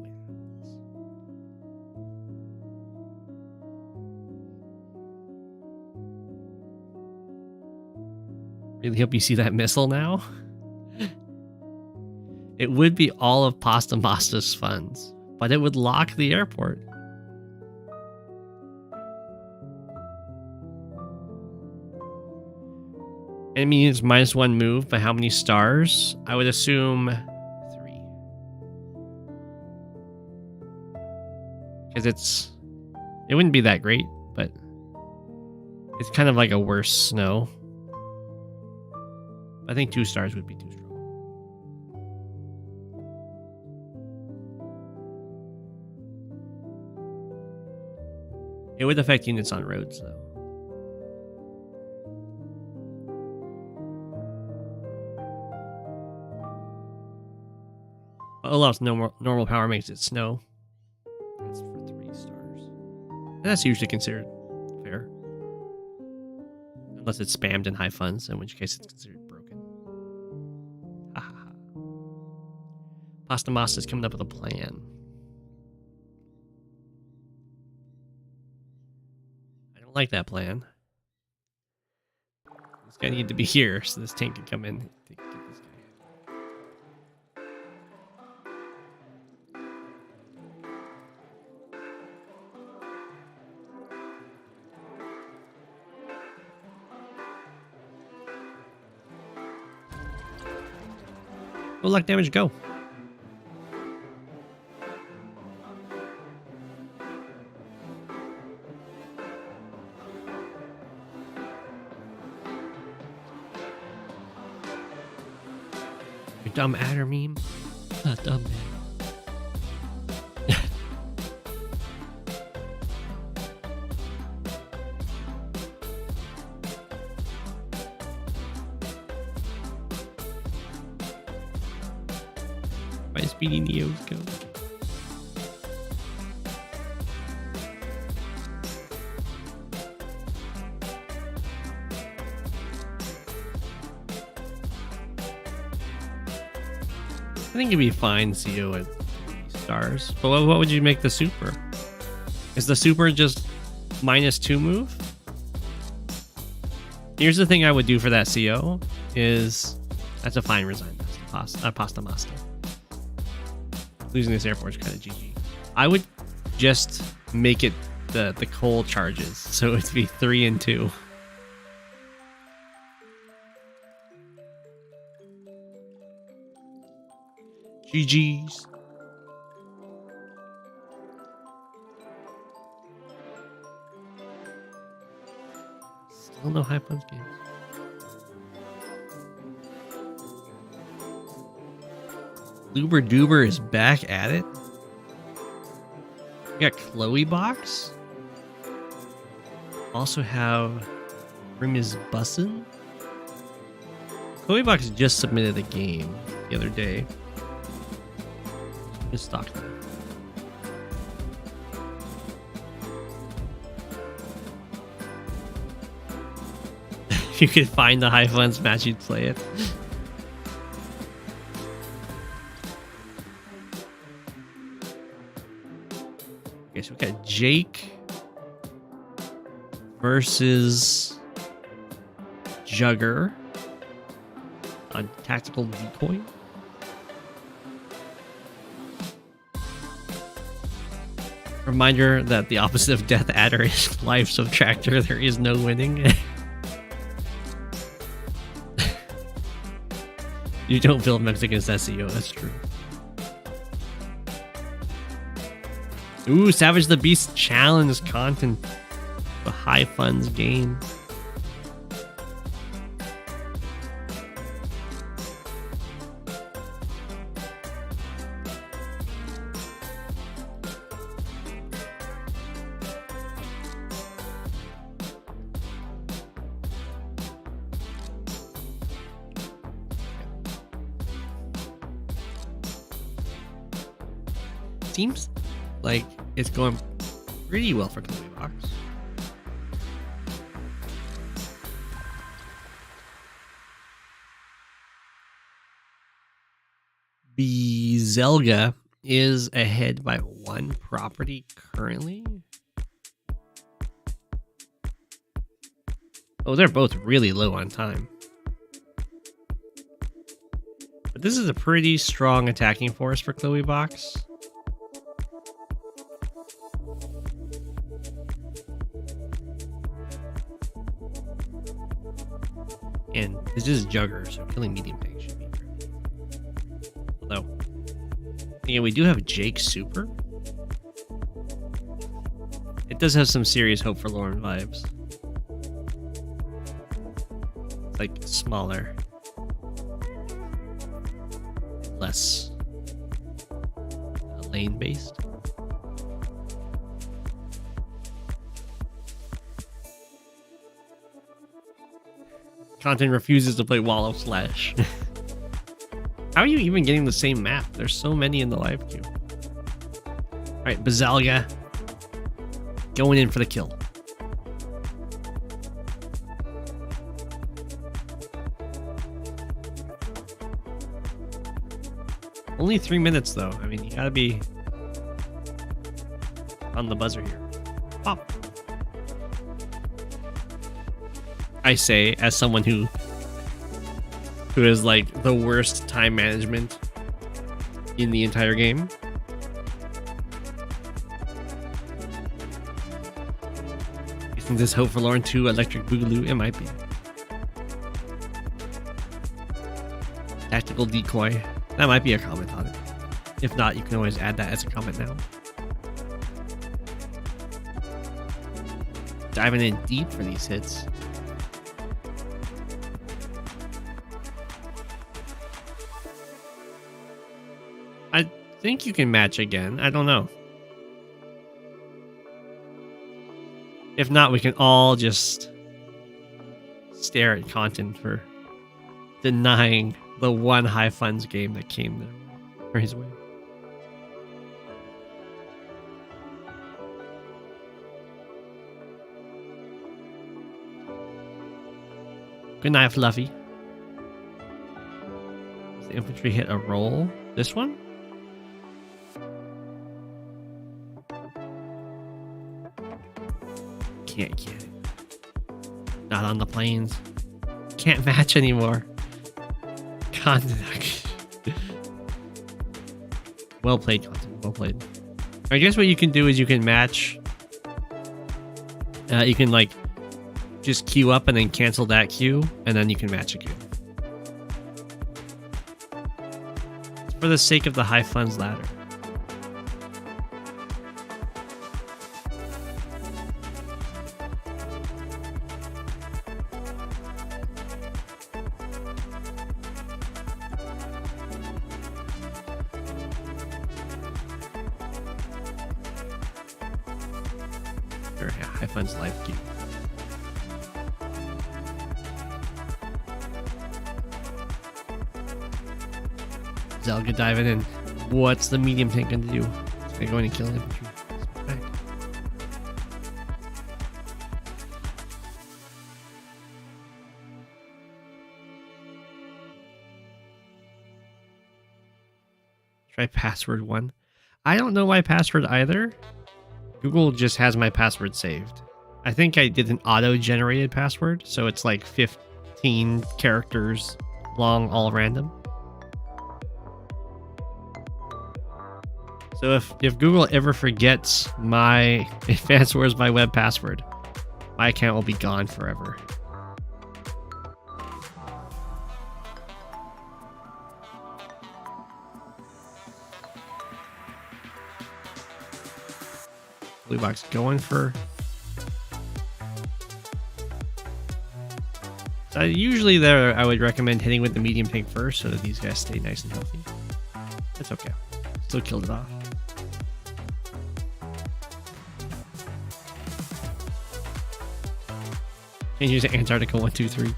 Really hope you see that missile now. It would be all of Pasta Masta's funds, but it would lock the airport. Enemy is -1 move, but how many stars? I would assume 3. Because it wouldn't be that great, but it's kind of like a worse snow. I think 2 stars would be too strong. It would affect units on roads, though. Olaf's normal power makes it snow. That's for 3 stars. And that's usually considered fair. Unless it's spammed in high funds, in which case it's considered broken. Ha ha ha. Pasta Masta's coming up with a plan. I don't like that plan. This guy needed to be here so this tank can come in. Get this guy. Good luck damage, go. Your dumb adder meme? Not dumb, man. My speedy Neos go. I think it'd be fine CO at 3 stars. But what would you make the super? Is the super just -2 move? Here's the thing I would do for that CO is that's a fine resign. That's the pasta master. Losing this airport is kind of GG. I would just make it the coal charges, so it'd be 3 and 2. GG's. Still no high punch games. Flubber Doober is back at it. We got Chloe Box. Also have Rimis Bussin. Chloe Box just submitted a game the other day. Just stock them. If you could find the high funds match, you'd play it. Okay, so we got Jake versus Jugger on Tactical Decoy. Reminder that the opposite of Death Adder is Life Subtractor. There is no winning. You don't build mechs against SEO, that's true. Ooh, Savage the Beast challenge Conton. The high funds game. Seems like it's going pretty well for Chloe Box. The Zelga is ahead by 1 property currently. Oh, they're both really low on time. But this is a pretty strong attacking force for Chloe Box. And this is Jugger, so killing medium tanks should be great. Although, yeah, we do have Jake Super. It does have some serious Hope for Lauren vibes. It's like smaller, less lane based. Conton refuses to play Wall of Slash. How are you even getting the same map? There's so many in the live queue. All right, Zelga going in for the kill. Only 3 minutes though. I mean, you gotta be on the buzzer here. Pop. I say as someone who is like the worst time management in the entire game. Isn't this Hope Forlorn 2 Electric Boogaloo? It might be. Tactical decoy. That might be a comment on it. If not, you can always add that as a comment now. Diving in deep for these hits. I think you can match again. I don't know. If not, we can all just stare at Conton for denying the one high funds game that came there his way. Good night, Fluffy. Does the infantry hit a roll? This one? Can't get it. Not on the plains. Can't match anymore. Conton. Well played, Conton. Well played. I guess what you can do is you can match. You can like just queue up and then cancel that queue, and then you can match again. It's for the sake of the high funds ladder. Or high funds life queue. Zelga diving in. What's the medium tank going to do? It's going to go in and kill infantry. Try password 1. I don't know why password either. Google just has my password saved. I think I did an auto-generated password, so it's like 15 characters long, all random. So if Google ever forgets my advanced words by web password, my account will be gone forever. Blue box going for. So usually there, I would recommend hitting with the medium tank first so that these guys stay nice and healthy. It's okay. Still killed it off. Can't use Antarctica 1, 2, 3.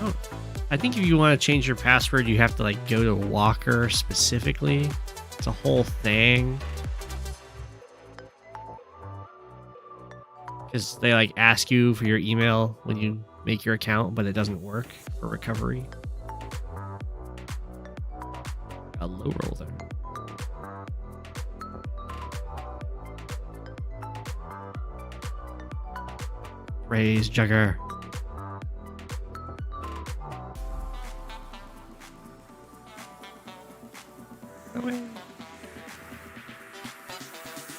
Oh, I think if you want to change your password, you have to like go to Walker specifically. It's a whole thing. Because they like ask you for your email when you make your account, but it doesn't work for recovery. A low roll there. Raise Jugger.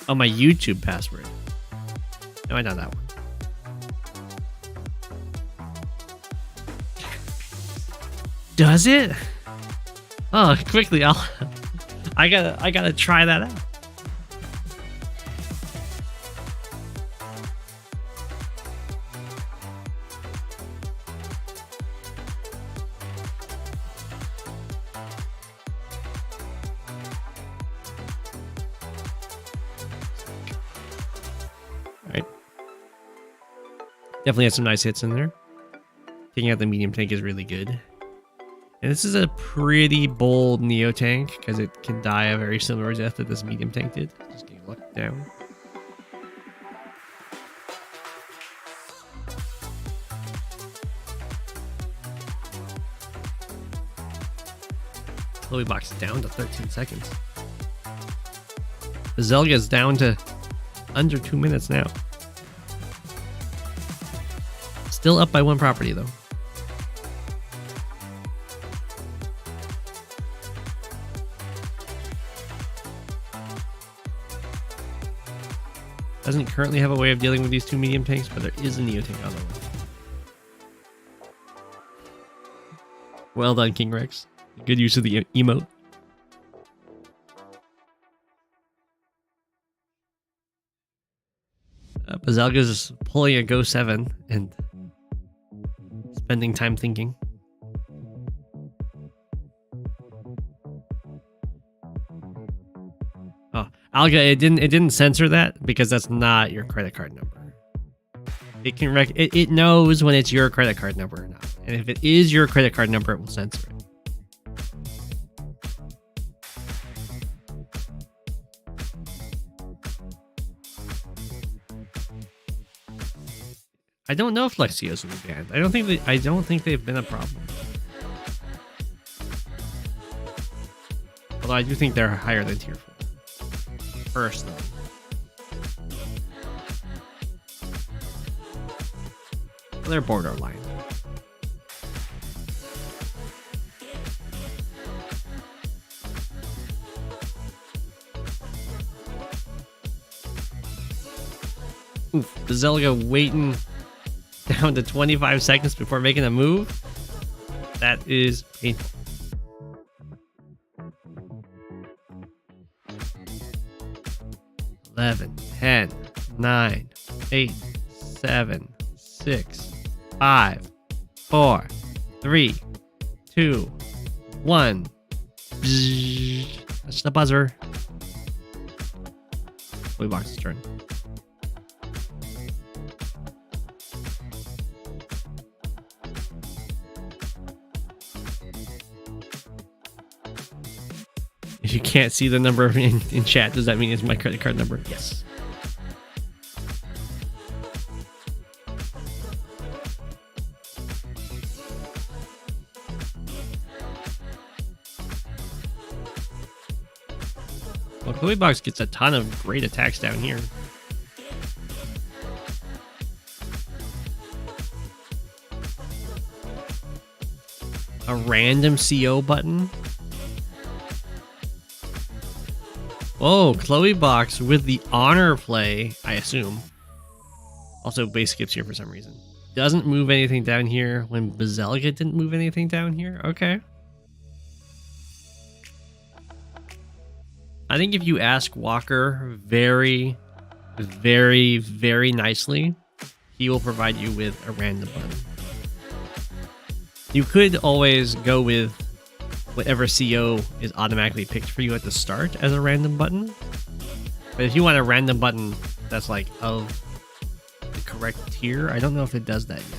Oh, my YouTube password. No, I know that one. Does it? Oh, quickly! I gotta try that out. Definitely had some nice hits in there. taking out the medium tank is really good. And this is a pretty bold Neo tank because it can die a very similar death that this medium tank did. Just getting locked down. Chloe box down to 13 seconds. The Zelga is down to under 2 minutes now. Still up by 1 property though. Doesn't currently have a way of dealing with these 2 medium tanks, but there is a Neo tank on the way. Well done, King Rex. Good use of the emote. Zelga's pulling a Go7 and spending time thinking. Oh, Alga, it didn't censor that because that's not your credit card number. It can it knows when it's your credit card number or not, and if it is your credit card number, it will censor it. I don't know if Lexios will be banned. I don't think they've been a problem. Although I do think they're higher than tier 4. Personally. They're borderline. Oof, the Zelga waiting down to 25 seconds before making a move. That is painful. Eleven, 10, 9, 8, 7, 6, 5, 4, 3, 2, 1. That's the buzzer. Blue box's turn. If you can't see the number in chat, does that mean it's my credit card number? Yes. Well, Chloe Box gets a ton of great attacks down here. A random CO button. Oh, Chloe Box with the honor play, I assume. Also, base skips here for some reason. Doesn't move anything down here when Zelga didn't move anything down here. Okay. I think if you ask Walker very, very, very nicely, he will provide you with a random button. You could always go with whatever CO is automatically picked for you at the start as a random button. But if you want a random button that's like of the correct tier, I don't know if it does that yet.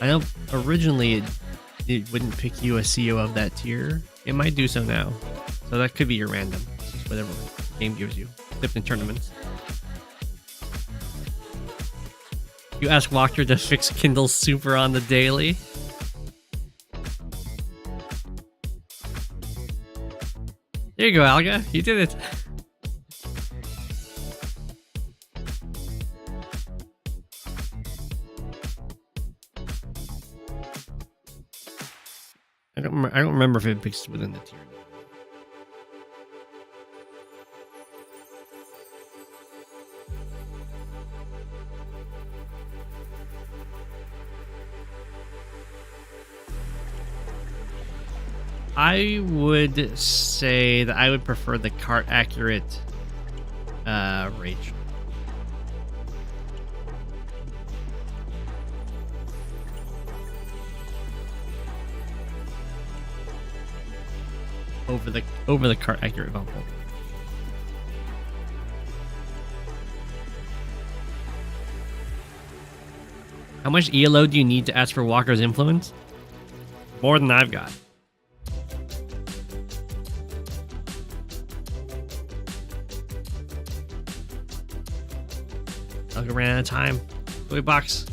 I know originally it wouldn't pick you a CO of that tier. It might do so now. So that could be your random. Just whatever the game gives you. Except in tournaments. You ask Walker to fix Kindle Super on the daily. There you go, Alga. You did it. I don't remember if it picks within the tier. I would say that I would prefer the cart accurate Rachel. Over the cart accurate Bumble. How much ELO do you need to ask for Walker's influence? More than I've got. Zelga ran out of time. Toy box.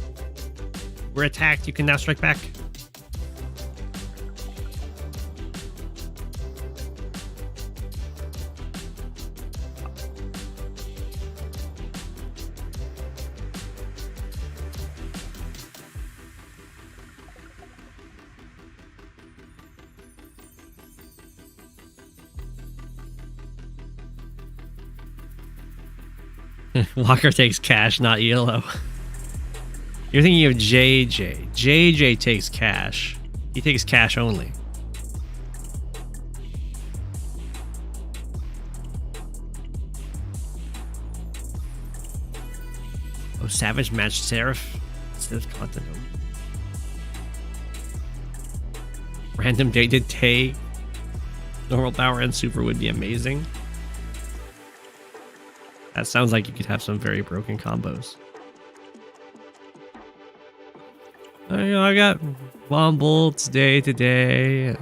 We're attacked. You can now strike back. Walker takes cash, not ELO. You're thinking of JJ. JJ takes cash. He takes cash only. Oh, Savage matched Saraph instead of Conton. Random day-to-day. Normal power and super would be amazing. That sounds like you could have some very broken combos. I got bomb bolts day to day.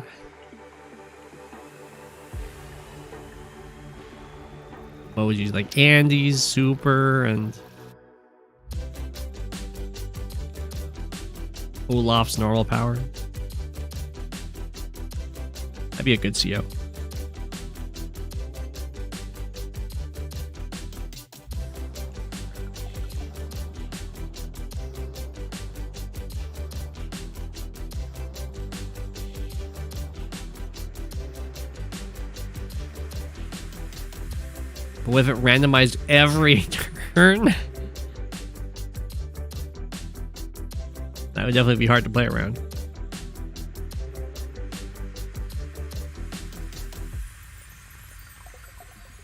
What would you use? Like Andy's super and Olaf's normal power. That'd be a good CO. But with it randomized every turn, that would definitely be hard to play around.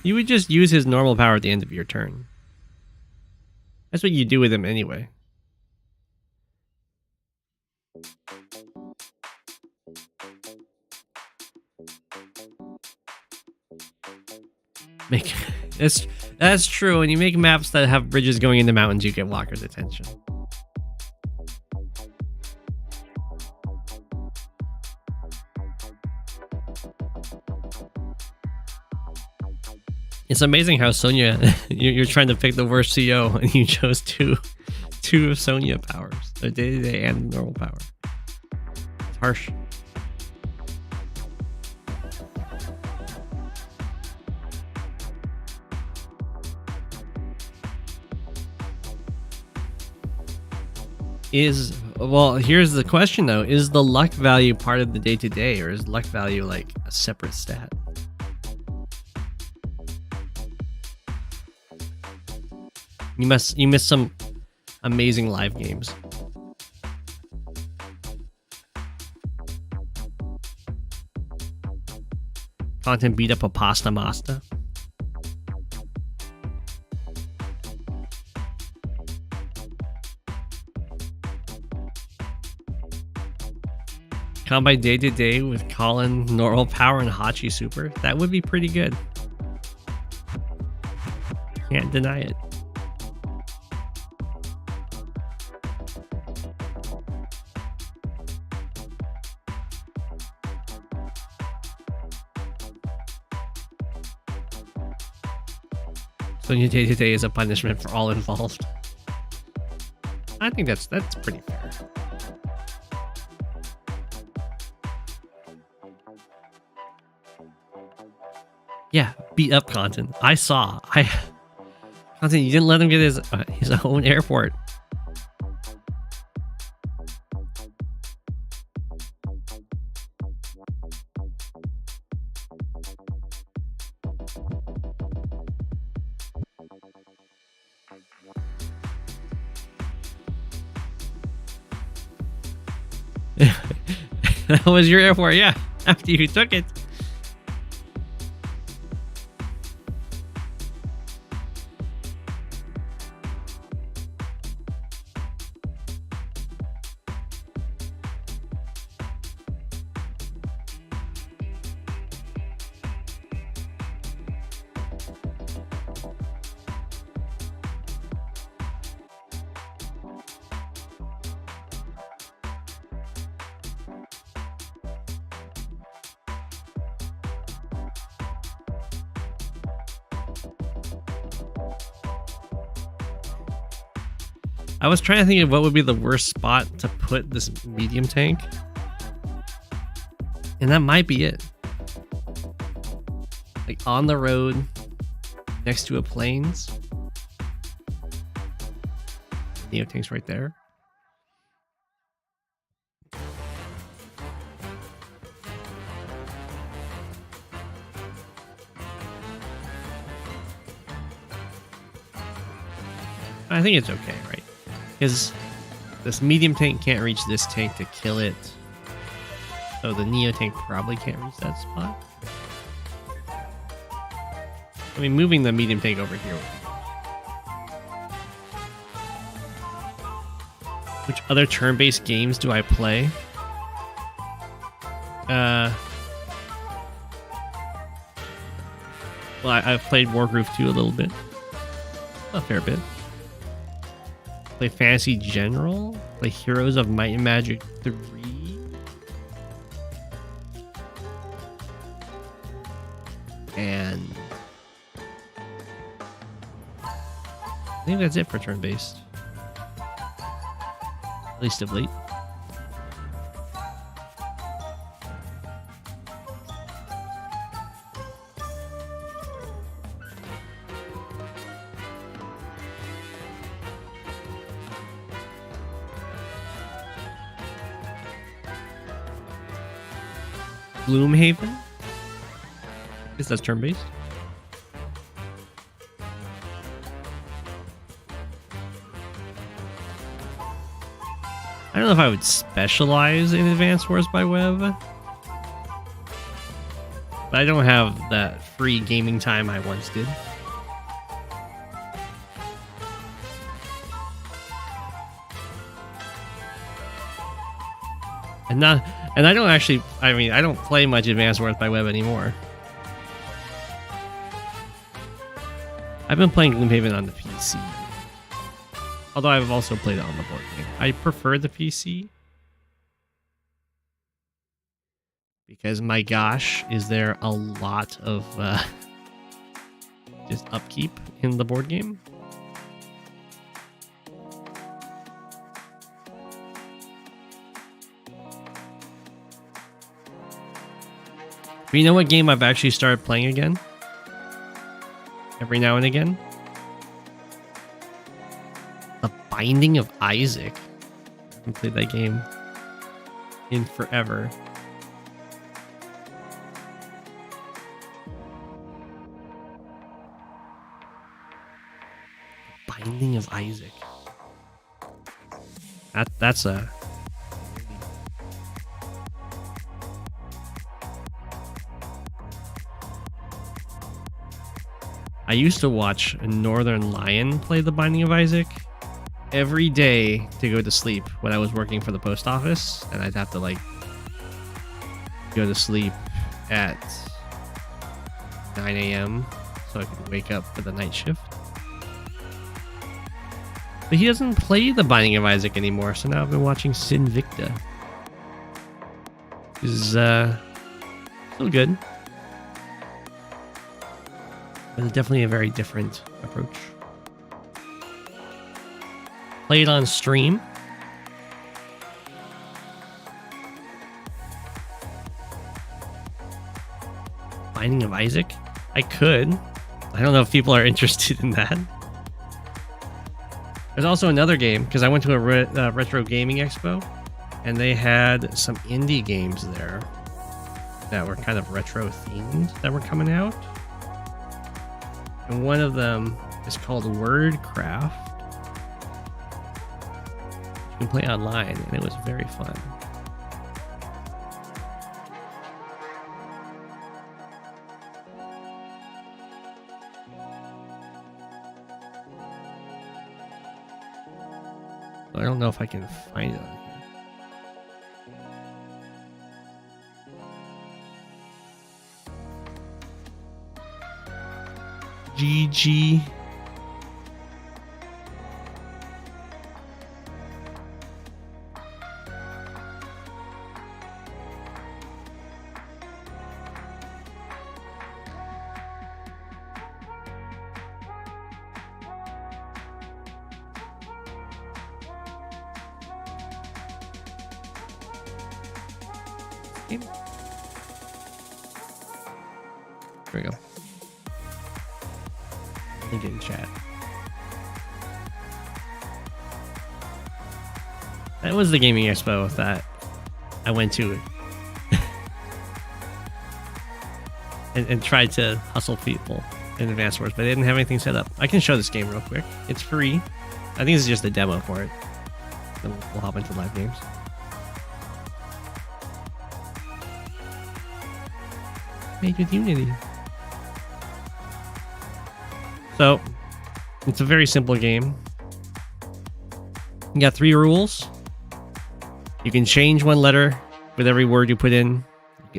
You would just use his normal power at the end of your turn. That's what you do with him anyway. That's true. When you make maps that have bridges going into mountains, you get Walker's attention. It's amazing how Sonya, you're trying to pick the worst CO and you chose two of Sonya powers, the day-to-day and normal power. It's harsh. Well, here's the question though. Is the luck value part of the day-to-day, or is luck value like a separate stat? You missed some amazing live games. Conton beat up a pasta master. Combine day to day with Colin normal power and Hachi super. That would be pretty good. Can't deny it. So your day to day is a punishment for all involved. I think that's pretty fair. Yeah, beat up Conton. I saw. Conton, you didn't let him get his own airport. That was your airport, yeah. After you took it. I was trying to think of what would be the worst spot to put this medium tank. And that might be it. Like on the road, next to a plains. Neo tank's right there. I think it's okay, right? Because this medium tank can't reach this tank to kill it. So the Neo tank probably can't reach that spot. I mean, moving the medium tank over here. Which other turn-based games do I play? Well, I've played Wargroove 2 a little bit. A fair bit. Play Fantasy General. Play Heroes of Might and Magic 3. And I think that's it for turn-based. At least of late. Gloomhaven? I guess that's turn-based. I don't know if I would specialize in Advanced Wars by Web. But I don't have that free gaming time I once did. And I don't actually, I mean, I don't play much Advanced Wars by Web anymore. I've been playing Gloomhaven on the PC. Although I've also played it on the board game. I prefer the PC. Because my gosh, is there a lot of just upkeep in the board game. But you know what game I've actually started playing again? Every now and again? The Binding of Isaac. I haven't played that game in forever. Binding of Isaac. That's a... I used to watch Northern Lion play The Binding of Isaac every day to go to sleep when I was working for the post office, and I'd have to like go to sleep at 9 a.m. so I could wake up for the night shift. But he doesn't play The Binding of Isaac anymore, so now I've been watching Sinvicta. Which is still good. But it's definitely a very different approach. Play it on stream. Binding of Isaac? I could. I don't know if people are interested in that. There's also another game, because I went to a retro gaming expo, and they had some indie games there that were kind of retro themed that were coming out. And one of them is called Wordcraft. You can play online, and it was very fun. I don't know if I can find it on here. GG. game. There we go. Link it in chat. That was the gaming expo that I went to and tried to hustle people in Advanced Wars, but they didn't have anything set up. I can show this game real quick. It's free. I think this is just a demo for it. Then we'll hop into live games. Made with Unity. So, it's a very simple game. You got 3 rules. You can change one letter with every word you put in,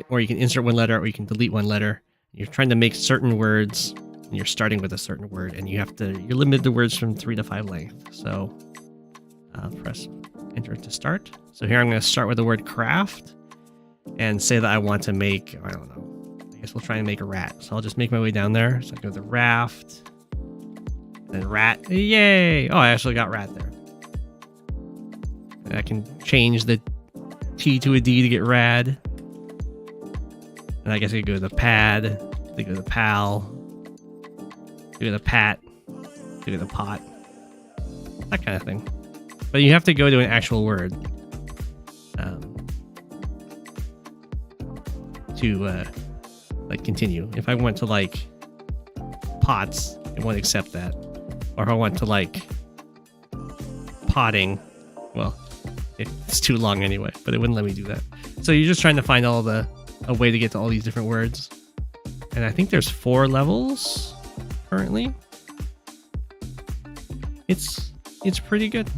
or you can insert one letter, or you can delete one letter. You're trying to make certain words, and you're starting with a certain word, and you're limited to words from 3 to 5 length. So, press enter to start. So here I'm going to start with the word craft, and say that I want to make, I don't know, I guess we'll try and make a rat. So I'll just make my way down there. So I go to raft, then rat. Yay! Oh, I actually got rat there. And I can change the T to a D to get rad. And I guess I could go to the pad, I go to the pal, go to the pat, go to the pot, that kind of thing. But you have to go to an actual word to like continue. If I went to like pots, it won't accept that. Or if I went to like potting, well, it's too long anyway, but it wouldn't let me do that. So you're just trying to find a way to get to all these different words. And I think there's 4 levels currently. It's pretty good.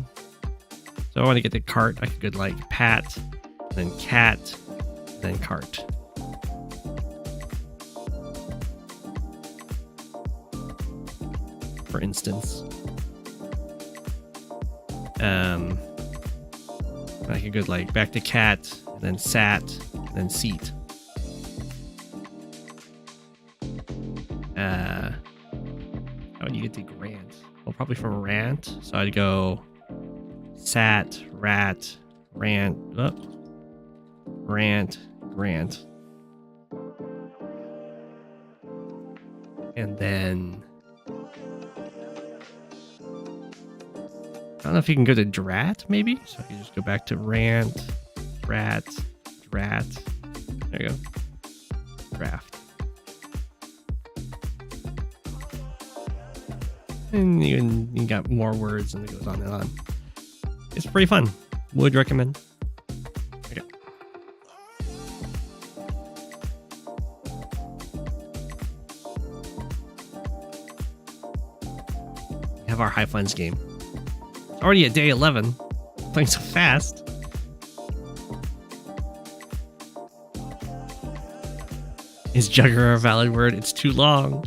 So I want to get the cart. I could go like pat, then cat, then cart. For instance. I could go like back to cat, then sat, then seat. How would you get to grant? Well, probably from rant. So I'd go sat, rat, rant, rant, grant. And then I don't know if you can go to drat, maybe? So I can just go back to rant, rat, drat. There you go. Draft. And you got more words, and it goes on and on. It's pretty fun. Would recommend. Okay. We have our High Funds game. It's already at day 11. Playing so fast. Is jugger a valid word? It's too long.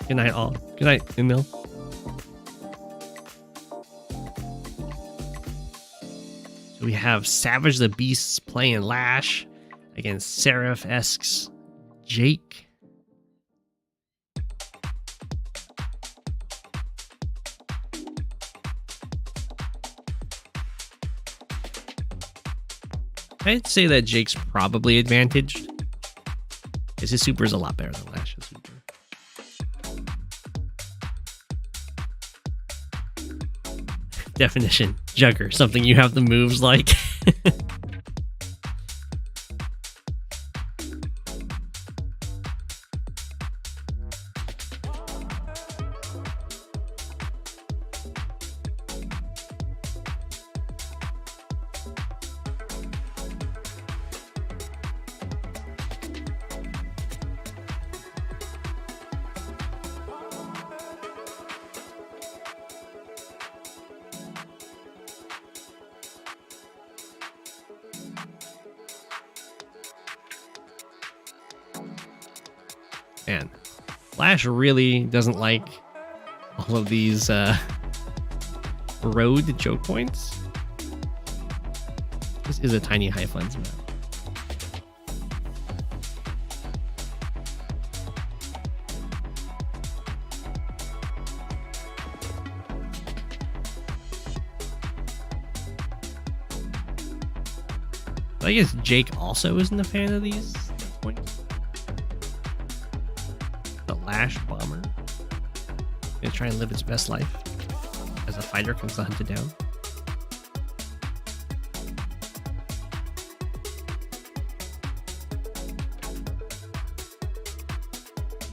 Good night, all. Good night, Emil. So we have Savage the Beasts playing Lash against Saraph-esque's Jake. I'd say that Jake's probably advantaged, because his super is a lot better than Lash's super. Definition: jugger, something you have the moves like. Man, Flash really doesn't like all of these road choke points. This is a tiny High Funds map. I guess Jake also isn't a fan of these points. The Lash Bomber. Gonna try and live its best life as a fighter comes to hunt it down.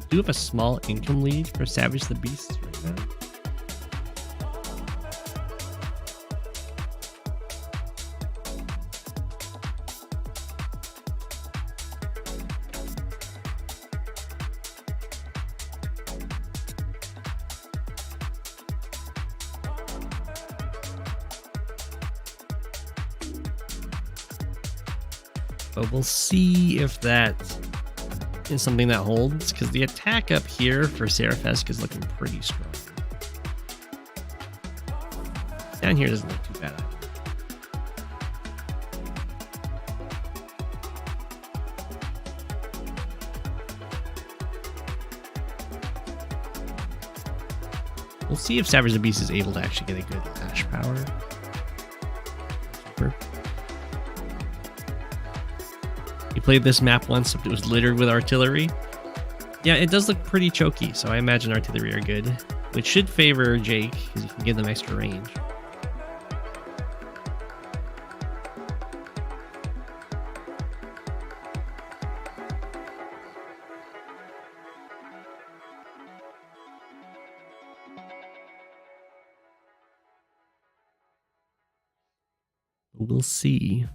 We do have a small income lead for Savage the Beasts right now. But we'll see if that is something that holds, because the attack up here for Saraph is looking pretty strong. Down here doesn't look too bad either. We'll see if Savage the Beast is able to actually get a good lash power. Super. He played this map once, it was littered with artillery. Yeah, it does look pretty choky, so I imagine artillery are good, which should favor Jake, because you can give them extra range. We'll see.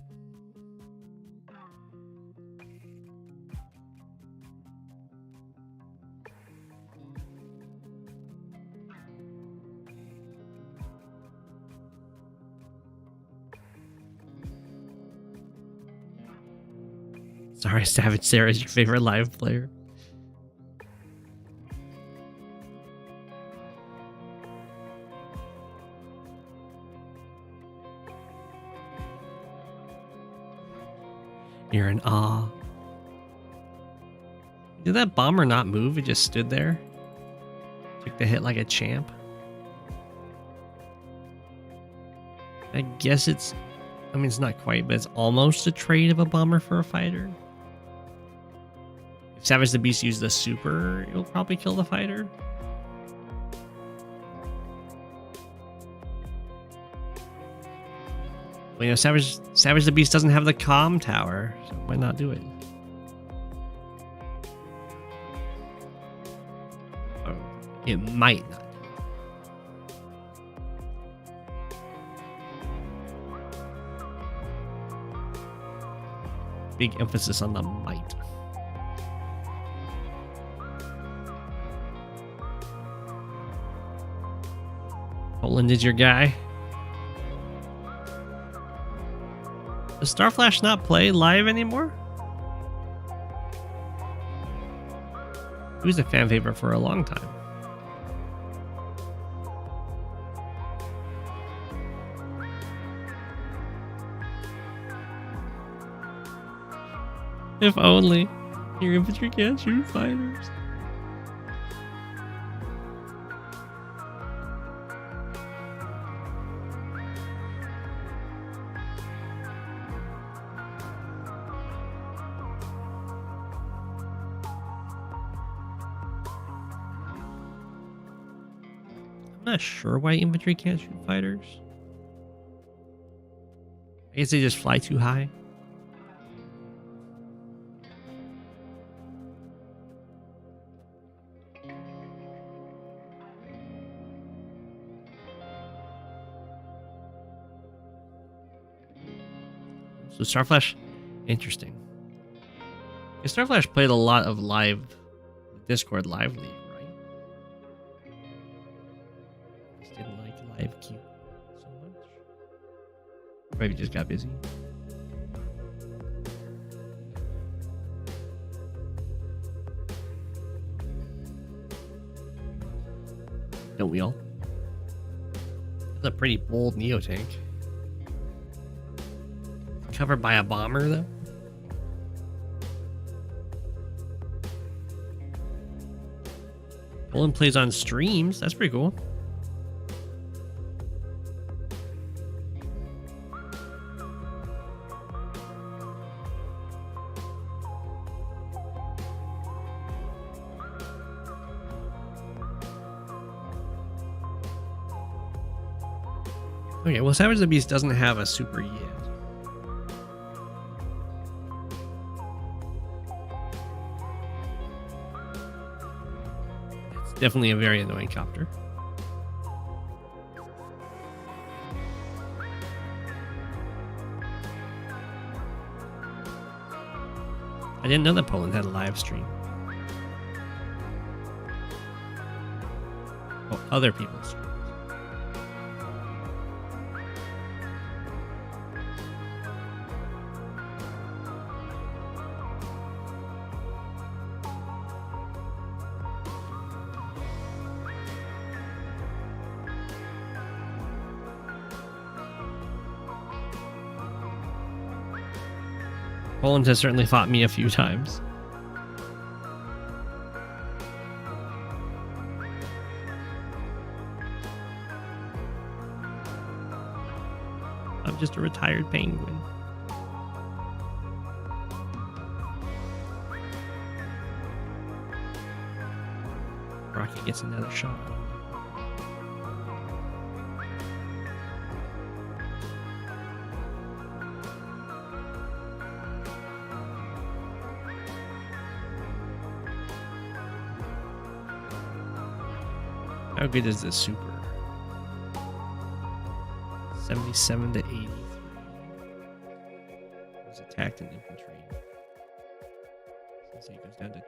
Sorry, Savage Sarah is your favorite live player. You're in awe. Did that bomber not move? It just stood there. Took the hit like a champ. I guess it's... I mean, it's not quite, but it's almost a trade of a bomber for a fighter. If Savage the Beast used the super, it'll probably kill the fighter. Well, you know, Savage the Beast doesn't have the comm tower, so why not do it? Oh, it might not. Big emphasis on the might. Poland is your guy. Does Starflash not play live anymore? He was a fan favorite for a long time. If only your infantry can't shoot fighters. I'm not sure why infantry can't shoot fighters. I guess they just fly too high. So Starflash, interesting. Starflash played a lot of live Discord live league, right? Just didn't like live queue so much. Or maybe just got busy. Don't we all? That's a pretty bold Neo tank. Covered by a bomber, though. Poland plays on streams. That's pretty cool. Okay, well, Savage the Beast doesn't have a super yet. It's definitely a very annoying copter. I didn't know that Poland had a live stream. Oh, other people's streams. Poland has certainly fought me a few times. I'm just a retired penguin. Rocky gets another shot. How good is this super? 77 to 83. He's attacked in infantry. Since he goes down to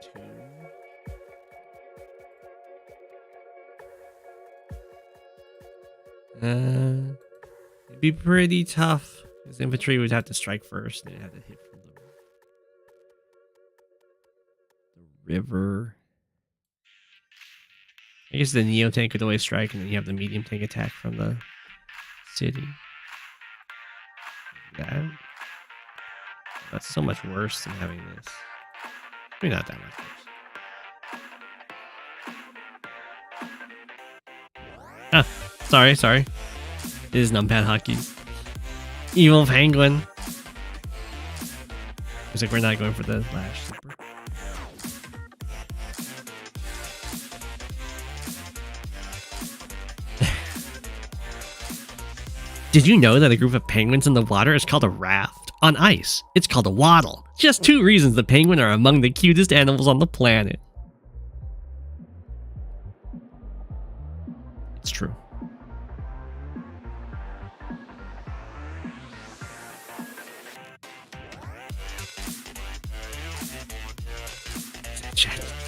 2. It'd be pretty tough. His infantry would have to strike first, and they'd have to hit from the river. I guess the Neo tank could always strike, and then you have the medium tank attack from the city. That's so much worse than having this. Maybe not that much worse. Ah, sorry. It is numpad hockey. Evil penguin. Looks like we're not going for the lash super. Did you know that a group of penguins in the water is called a raft? On ice, it's called a waddle. Just 2 reasons the penguin are among the cutest animals on the planet. It's true.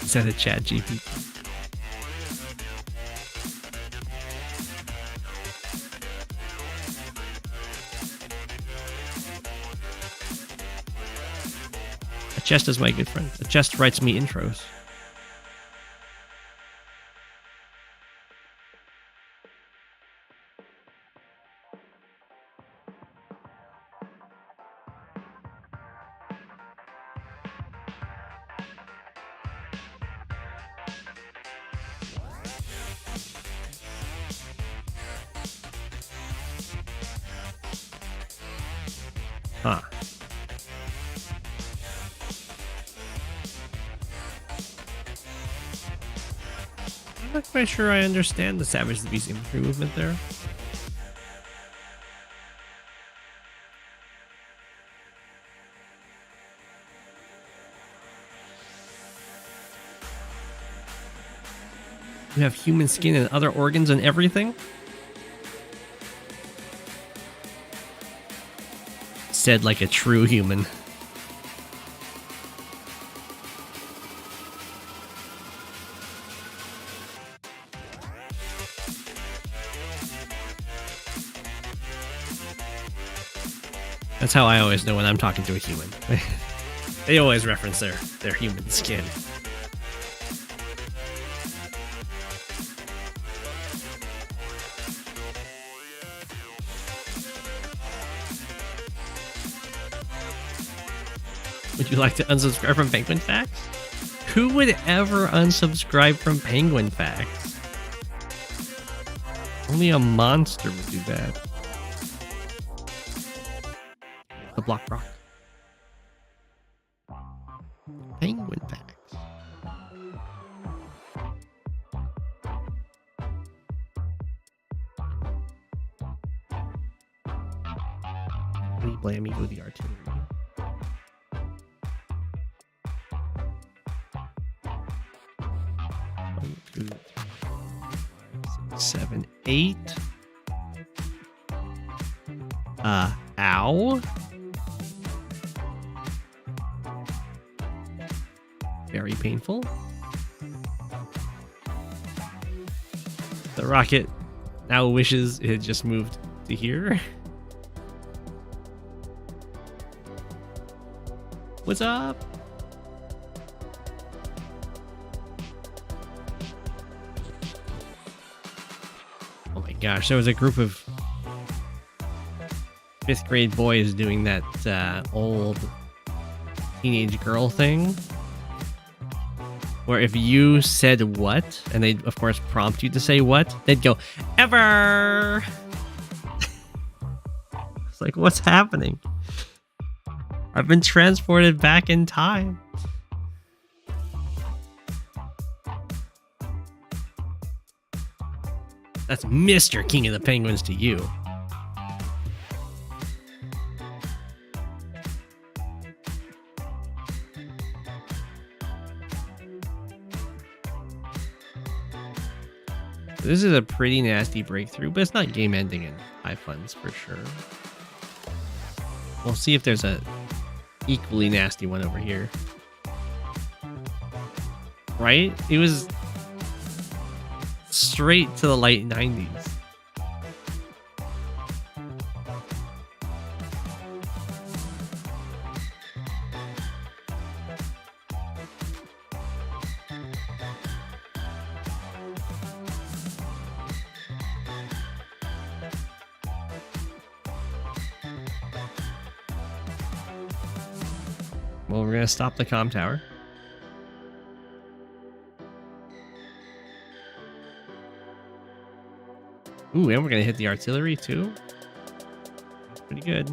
Is that a chat GPT? Chest is my good friend. The chest writes me intros. Huh. I'm not quite sure I understand the Savage the Beast infantry movement there. You have human skin and other organs and everything? Said like a true human. That's how I always know when I'm talking to a human. They always reference their human skin. Would you like to unsubscribe from Penguin Facts? Who would ever unsubscribe from Penguin Facts? Only a monster would do that. The Block Rock. Penguin Facts. Blammy with the artillery. 1, 2, 3, 4, 5, 6, 7, 8. Ow. Very painful. The rocket now wishes it had just moved to here. What's up? Oh my gosh, there was a group of 5th grade boys doing that old teenage girl thing. Where if you said what, and they'd of course prompt you to say what, they'd go, ever! It's like, what's happening? I've been transported back in time. That's Mr. King of the Penguins to you. This is a pretty nasty breakthrough, but it's not game ending in high funds for sure. We'll see if there's a equally nasty one over here. Right? It was straight to the late 90s. Well, we're gonna stop the comm tower. Ooh, and we're gonna hit the artillery too. That's pretty good.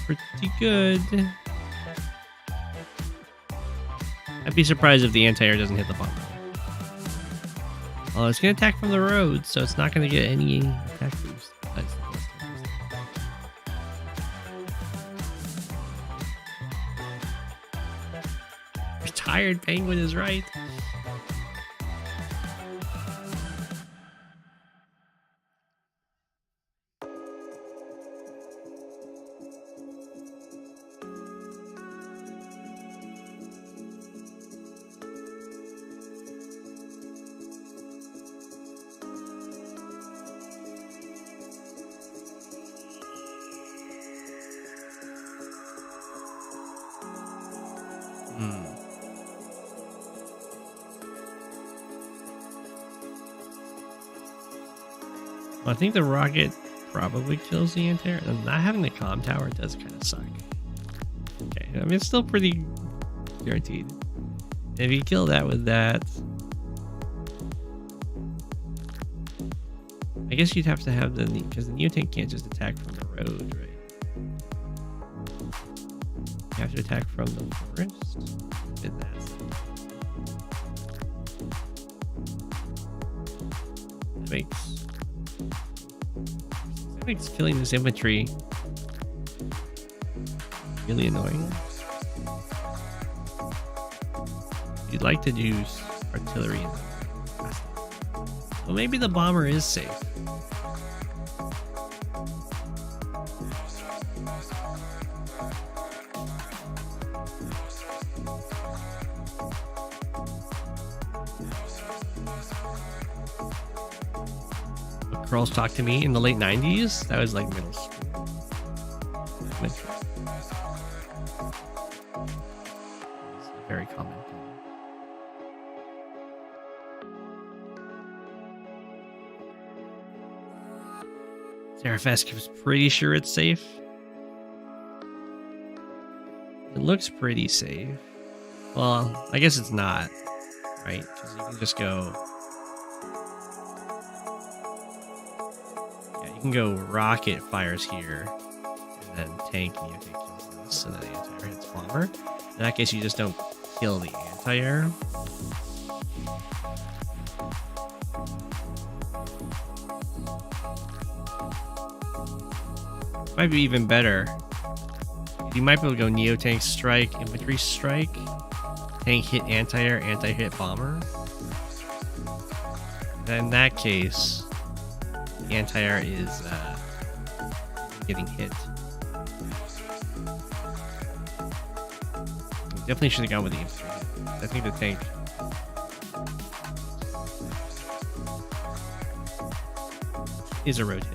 Pretty good. I'd be surprised if the anti-air doesn't hit the bomber. Well, it's going to attack from the road, so it's not going to get any attack boost. That's the best boost. Retired Penguin is right. Well, I think the rocket probably kills the anti-air. Not having the comm tower does kind of suck. Okay, I mean, it's still pretty guaranteed. If you kill that with that, I guess you'd have to have the, because the new tank can't just attack from the road, right? You have to attack from the forest. Did that. That makes killing this infantry really annoying. You'd like to use artillery. Well, maybe the bomber is safe. Girls talk to me in the late 90s. That was like middle school. It's very common. Saraph was pretty sure it's safe. It looks pretty safe. Well, I guess it's not, right? Because you can just go. You can go rocket fires here, and then tank, and you take kills this, and then the anti-air hits Flubber. In that case, you just don't kill the anti-air. Might be even better. You might be able to go Neo Tank Strike, Infantry Strike, Tank Hit Anti-Air, Anti-Hit Bomber. Then in that case, the anti-air is getting hit. Definitely should have gone with the infantry. I think the tank. Is a road hit.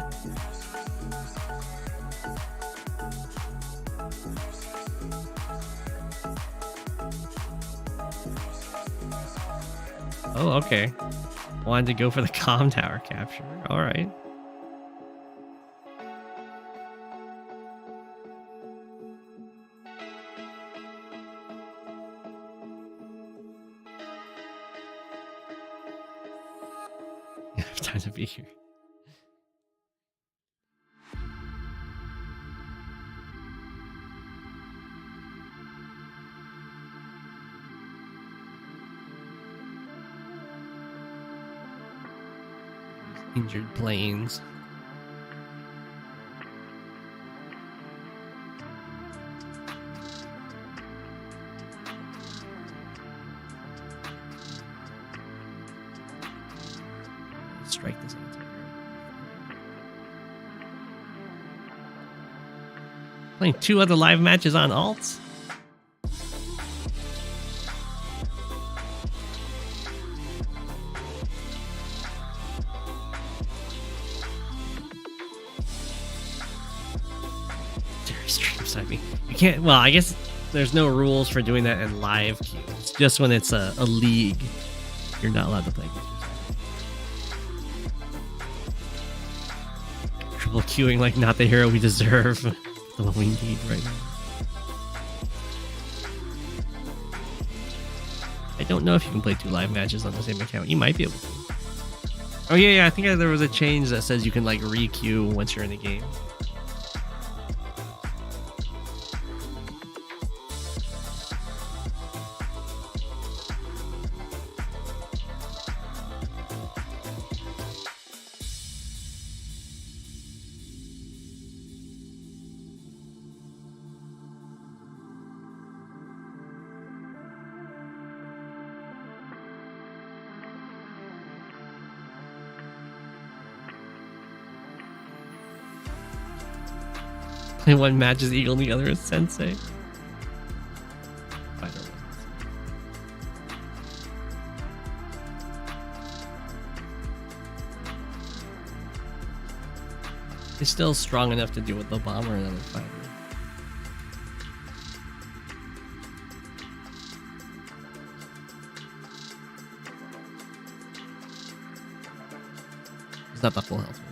Oh, okay. Wanted to go for the comm tower capture. All right. You have time to be here. Injured planes. Strike this anti-air. Playing 2 other live matches on alts. You can't, well, I guess there's no rules for doing that in live queue. It's just when it's a league, you're not allowed to play against yourself. Triple queuing like not the hero we deserve. The one we need right now. I don't know if you can play 2 live matches on the same account. You might be able to. Oh yeah, I think there was a change that says you can like re-queue once you're in the game. And one match is Eagle and the other is Sensei. He's still strong enough to deal with the bomber and other fighter. It's not the full health one.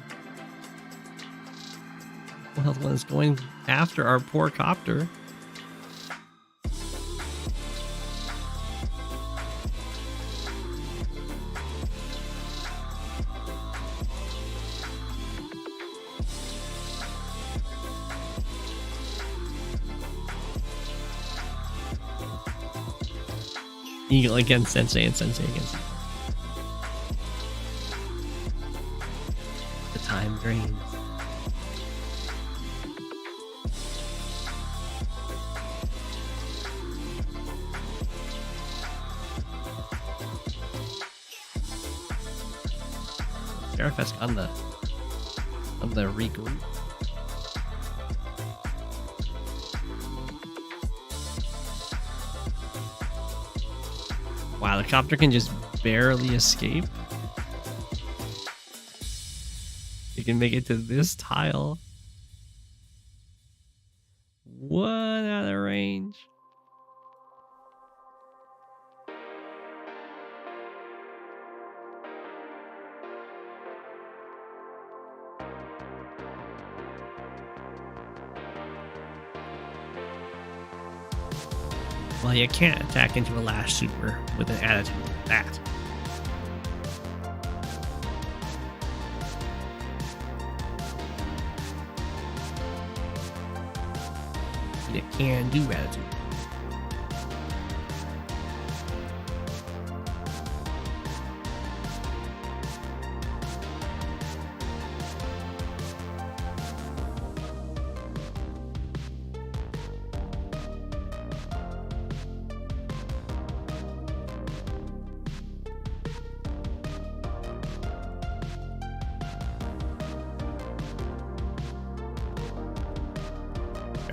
Full health one is going after our poor copter. Eagle against Sensei and Sensei against Eagle. The time drains. Saraph on the regroup. Wow, the copter can just barely escape. You can make it to this tile. One out of range. Well, you can't attack into a Lash Super with an attitude like that. You can do attitude.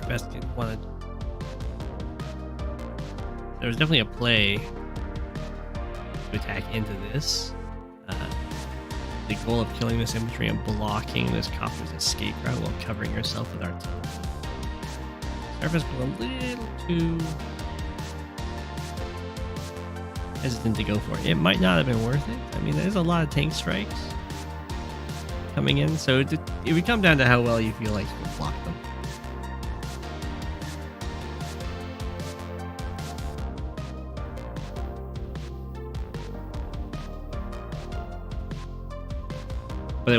best wanted. There's definitely a play to attack into this. The goal of killing this infantry and blocking this copter's escape route while covering yourself with artillery. Saraph has been a little too hesitant to go for it. It might not have been worth it. I mean, there's a lot of tank strikes coming in, so it would come down to how well you feel like you can block them. But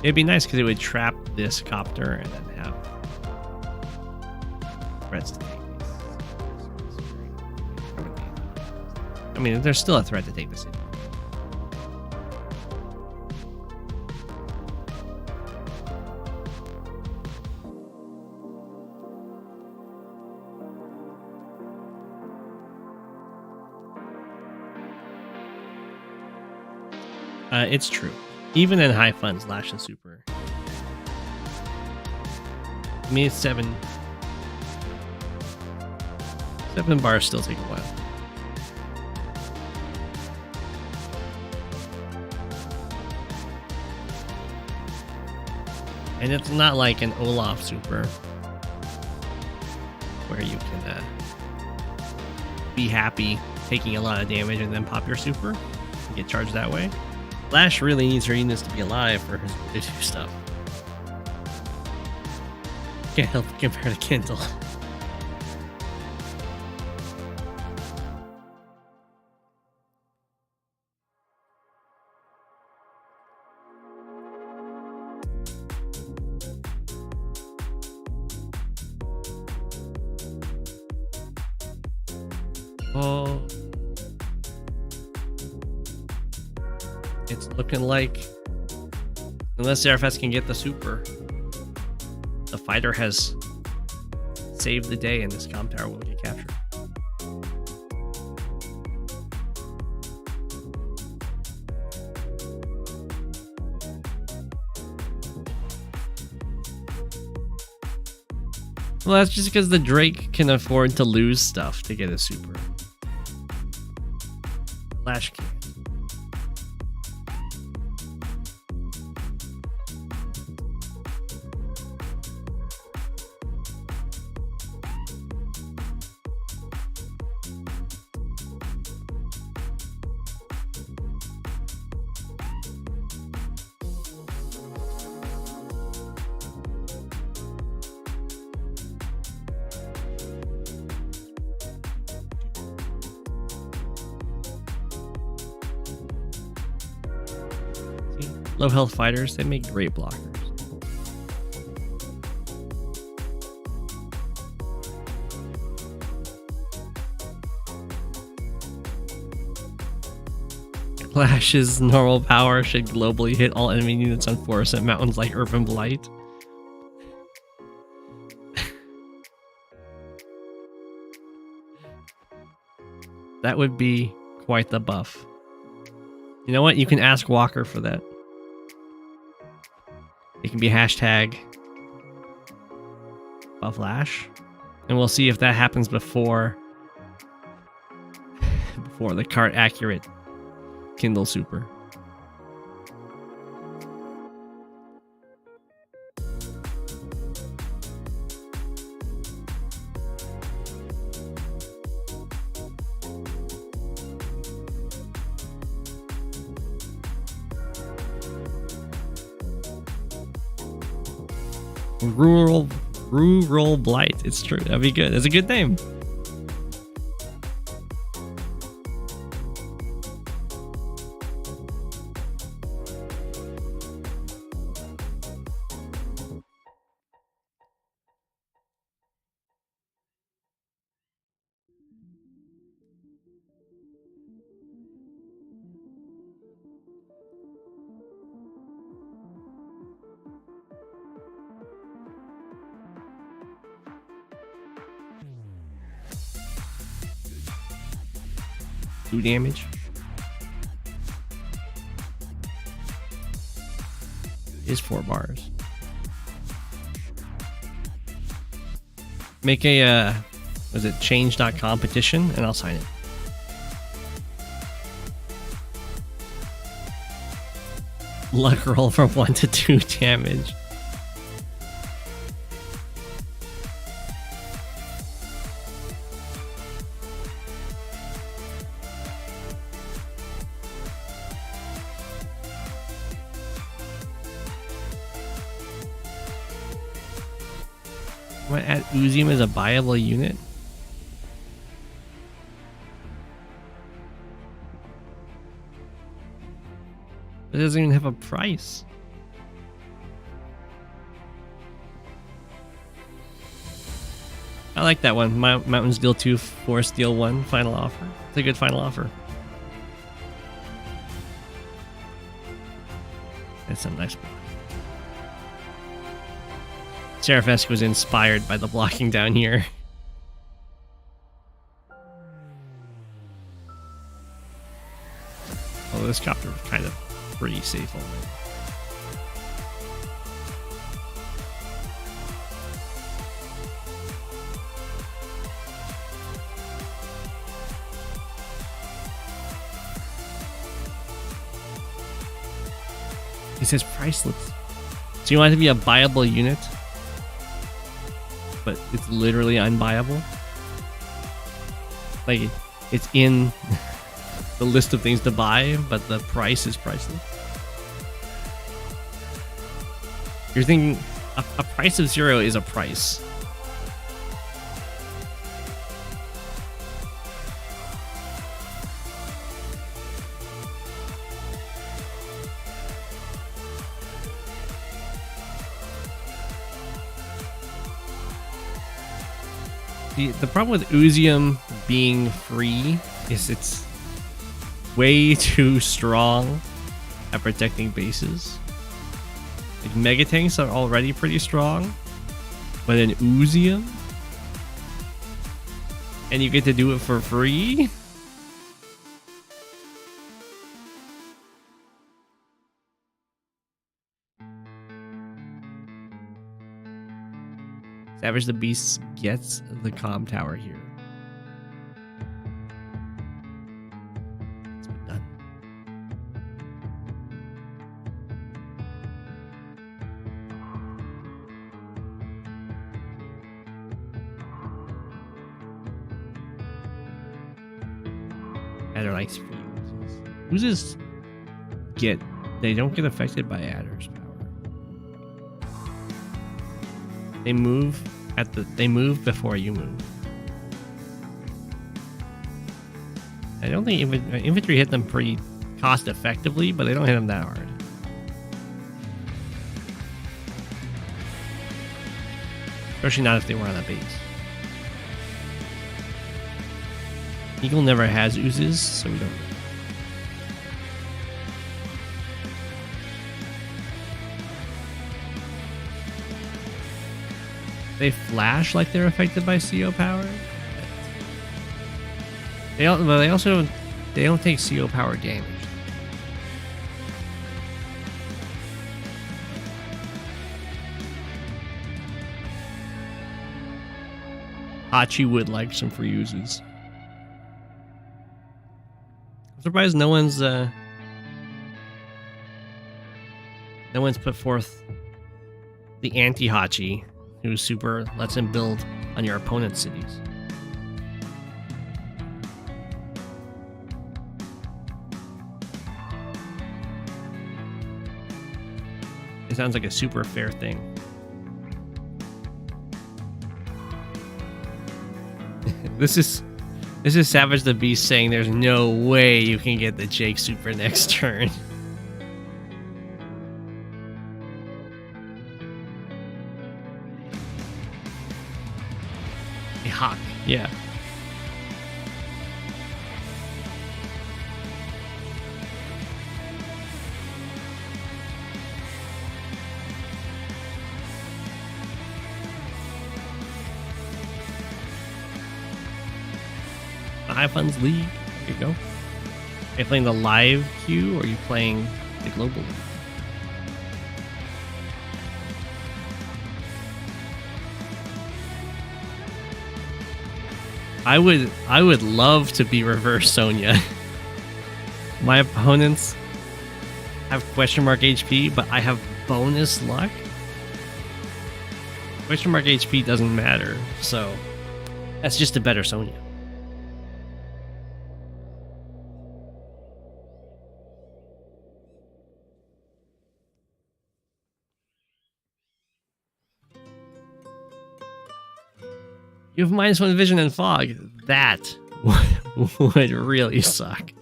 it'd be nice because it would trap this copter and then have threats to take these. I mean, there's still a threat to take the city. It's true. Even in high funds, Lash is super. I mean, it's 7 bars still take a while. And it's not like an Olaf super where you can be happy taking a lot of damage and then pop your super and get charged that way. Lash really needs her units to be alive for her to do stuff. Can't help but compare to Kindle. Oh. It's looking like, unless Saraph can get the super, the fighter has saved the day and this comm tower will get captured. Well, that's just because the Drake can afford to lose stuff to get a super. Lash can't. Low health fighters, they make great blockers. Flash's normal power should globally hit all enemy units on forests and mountains like Urban Blight. That would be quite the buff. You know what? You can ask Walker for that. It can be hashtag buff Lash. And we'll see if that happens before the cart accurate Kindle super. Rural Blight. It's true. That'd be good. That's a good name. Two damage. Is 4 bars. Make a was it change.com petition and I'll sign it. Luck roll from 1 to 2 damage. Want to add Uzium as a buyable unit? It doesn't even have a price. I like that one. Mountain Steel 2, Forest Steel 1, final offer. It's a good final offer. That's a nice block. Saraph was inspired by the blocking down here. Oh, this copter was kind of pretty safe on it. It says priceless. So you want it to be a buyable unit, but it's literally unbuyable. Like it's in the list of things to buy, but the price is priceless. You're thinking a price of 0 is a price. The problem with Uzium being free is it's way too strong at protecting bases. Like Mega Tanks are already pretty strong, but an Uzium, and you get to do it for free? Savage the Beast gets the comm tower here. It's been done. Adder likes free oozes. Oozes they don't get affected by Adder's power. They move before you move. I don't think infantry hit them pretty cost effectively, but they don't hit them that hard. Especially not if they were on a base. Eagle never has oozes, so we don't. They flash like they're affected by CO power. They don't take CO power damage. Hachi would like some free uses. I'm surprised no one's put forth the anti-Hachi, whose super lets him build on your opponent's cities. It sounds like a super fair thing. This is Savage the Beast saying there's no way you can get the Jake super next turn. A hawk, yeah. High Funds League. There you go. Are you playing the live queue or are you playing the global league? I would love to be reverse Sonya. My opponents have question mark HP, but I have bonus luck. Question mark HP doesn't matter, so that's just a better Sonya. You have -1 vision and fog. That would really suck.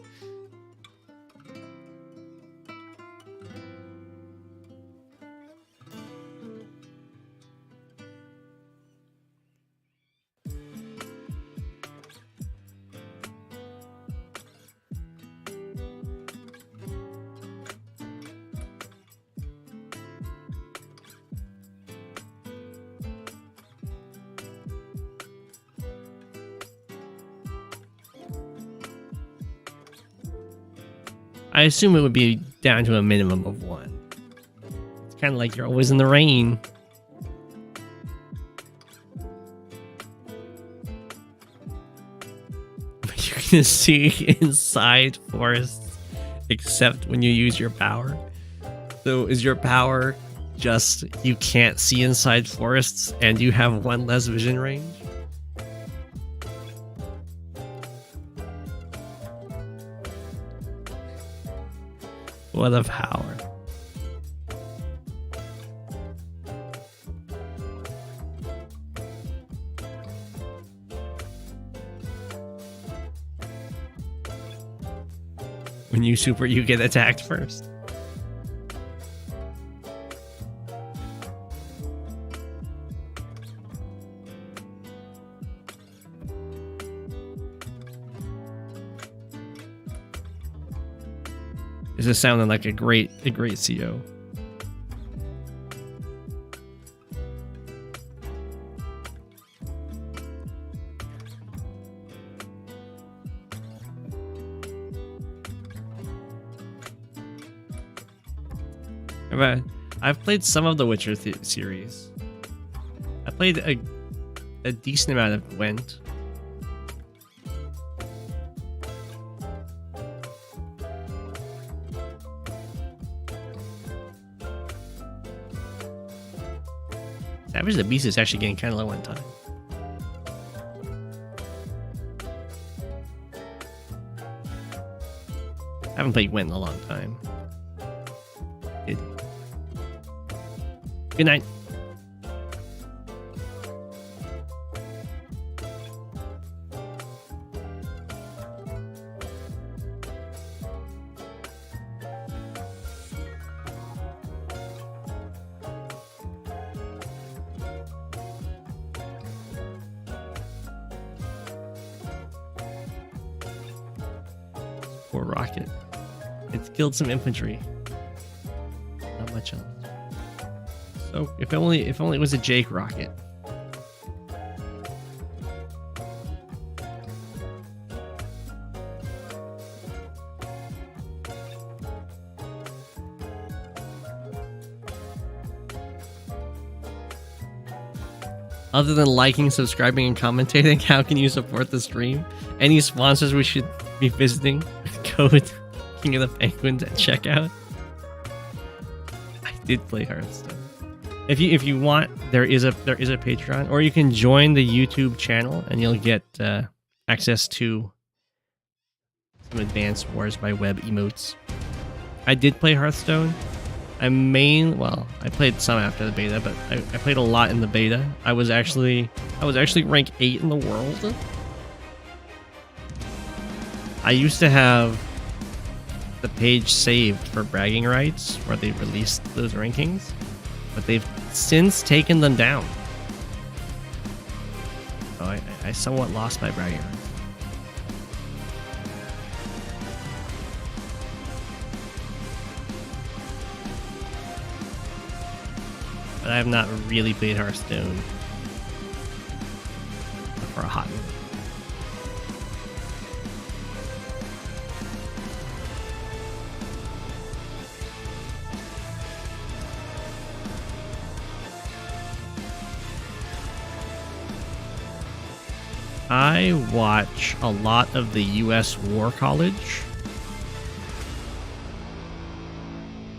I assume it would be down to a minimum of 1. It's kind of like you're always in the rain. But you can see inside forests except when you use your power. So is your power just you can't see inside forests and you have 1 less vision range? What a power. When you super, you get attacked first. This is sounding like a great CO. I've played some of the Witcher series. I played a decent amount of Gwent. Savage the Beast is actually getting kind of low on time. I haven't played Gwent in a long time. Good night. Poor Rocket. It's killed some infantry. Not much else. So if only it was a Jake rocket. Other than liking, subscribing, and commentating, how can you support the stream? Any sponsors we should be visiting? Code King of the Penguins at checkout. I did play Hearthstone. If you want, there is a Patreon, or you can join the YouTube channel and you'll get access to some advanced Wars by Web emotes. I did play Hearthstone. I played some after the beta, but I played a lot in the beta. I was actually rank 8 in the world. I used to have the page saved for bragging rights where they released those rankings, but they've since taken them down. So I somewhat lost my bragging rights. But I have not really played Hearthstone for a hot minute. I watch a lot of the US War College.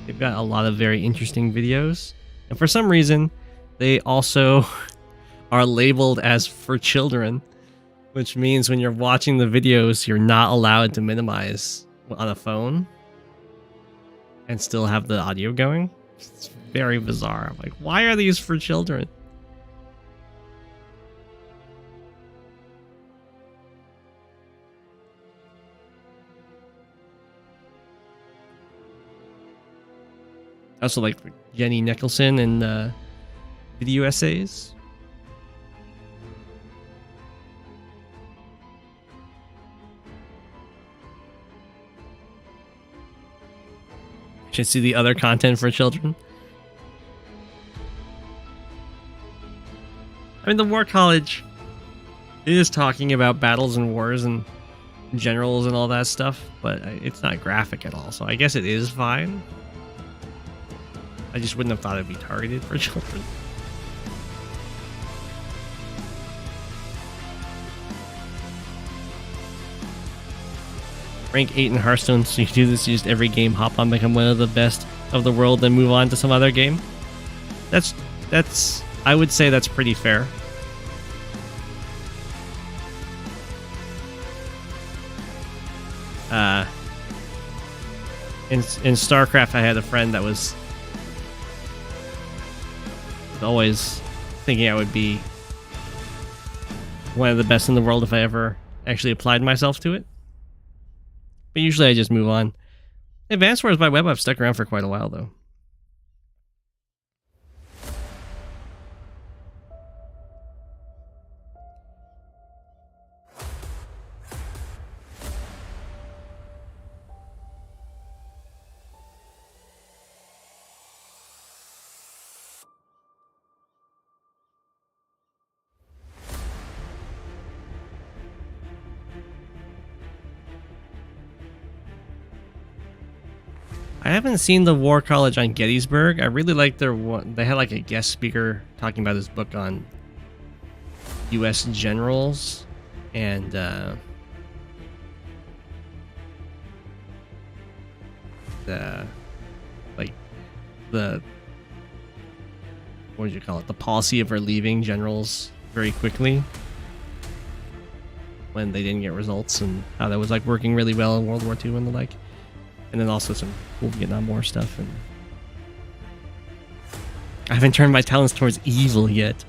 They've got a lot of very interesting videos. And for some reason, they also are labeled as for children, which means when you're watching the videos, you're not allowed to minimize on a phone and still have the audio going. It's very bizarre. I'm like, why are these for children? I also like Jenny Nicholson and video essays. Should see the other content for children. I mean, the War College is talking about battles and wars and generals and all that stuff, but it's not graphic at all, so I guess it is fine. I just wouldn't have thought it'd be targeted for children. Rank 8 in Hearthstone, so you do this, just every game, hop on, become one of the best of the world, then move on to some other game. That's I would say that's pretty fair. In StarCraft, I had a friend that was always thinking I would be one of the best in the world if I ever actually applied myself to it. But usually I just move on. Advanced Wars by Web I've stuck around for quite a while, though. I haven't seen the War College on Gettysburg. I really like their one. They had like a guest speaker talking about his book on U.S. generals and the what would you call it? The policy of relieving generals very quickly when they didn't get results, and how that was like working really well in World War II and the like. And then also some cool Vietnam War stuff. And I haven't turned my talents towards evil yet.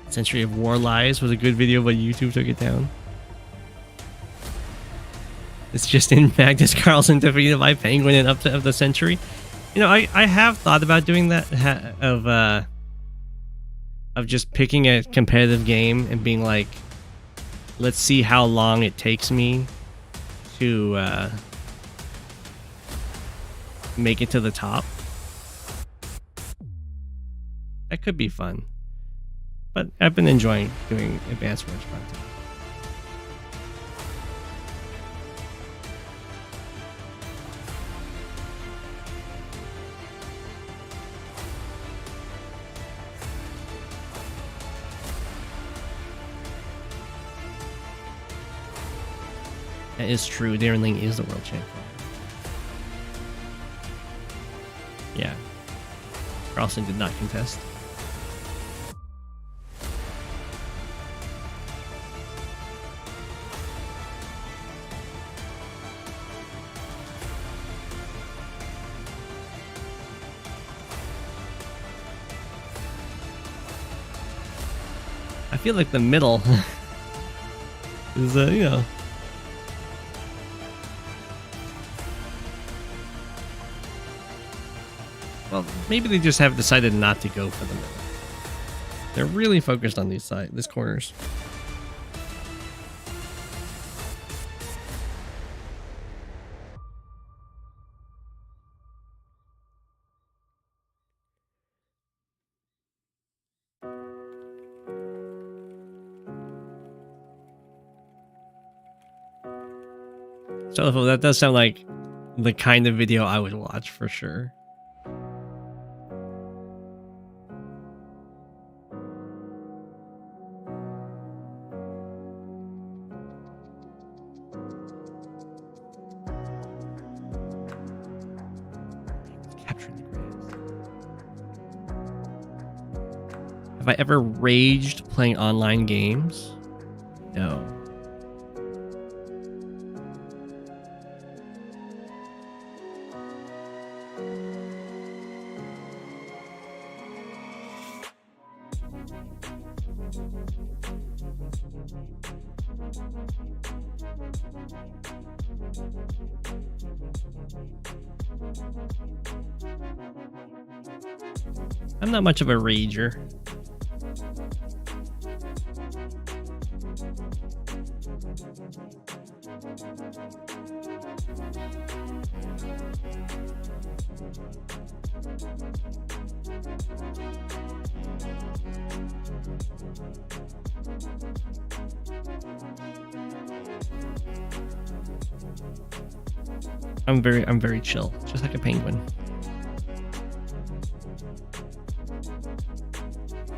Century of War Lies was a good video, but YouTube took it down. It's just in Magnus Carlsen defeated by Penguin and up to of the century. You know, I have thought about doing that of just picking a competitive game and being like, let's see how long it takes me to make it to the top. That could be fun. But I've been enjoying doing Advanced Wars content. That is true. Darren Ling is the world champion. Yeah. Carlsen did not contest. I feel like the middle is, you know. Well, maybe they just have decided not to go for the middle. They're really focused on these corners. So that does sound like the kind of video I would watch for sure. Have I ever raged playing online games? No. I'm not much of a rager. I'm very chill, just like a penguin.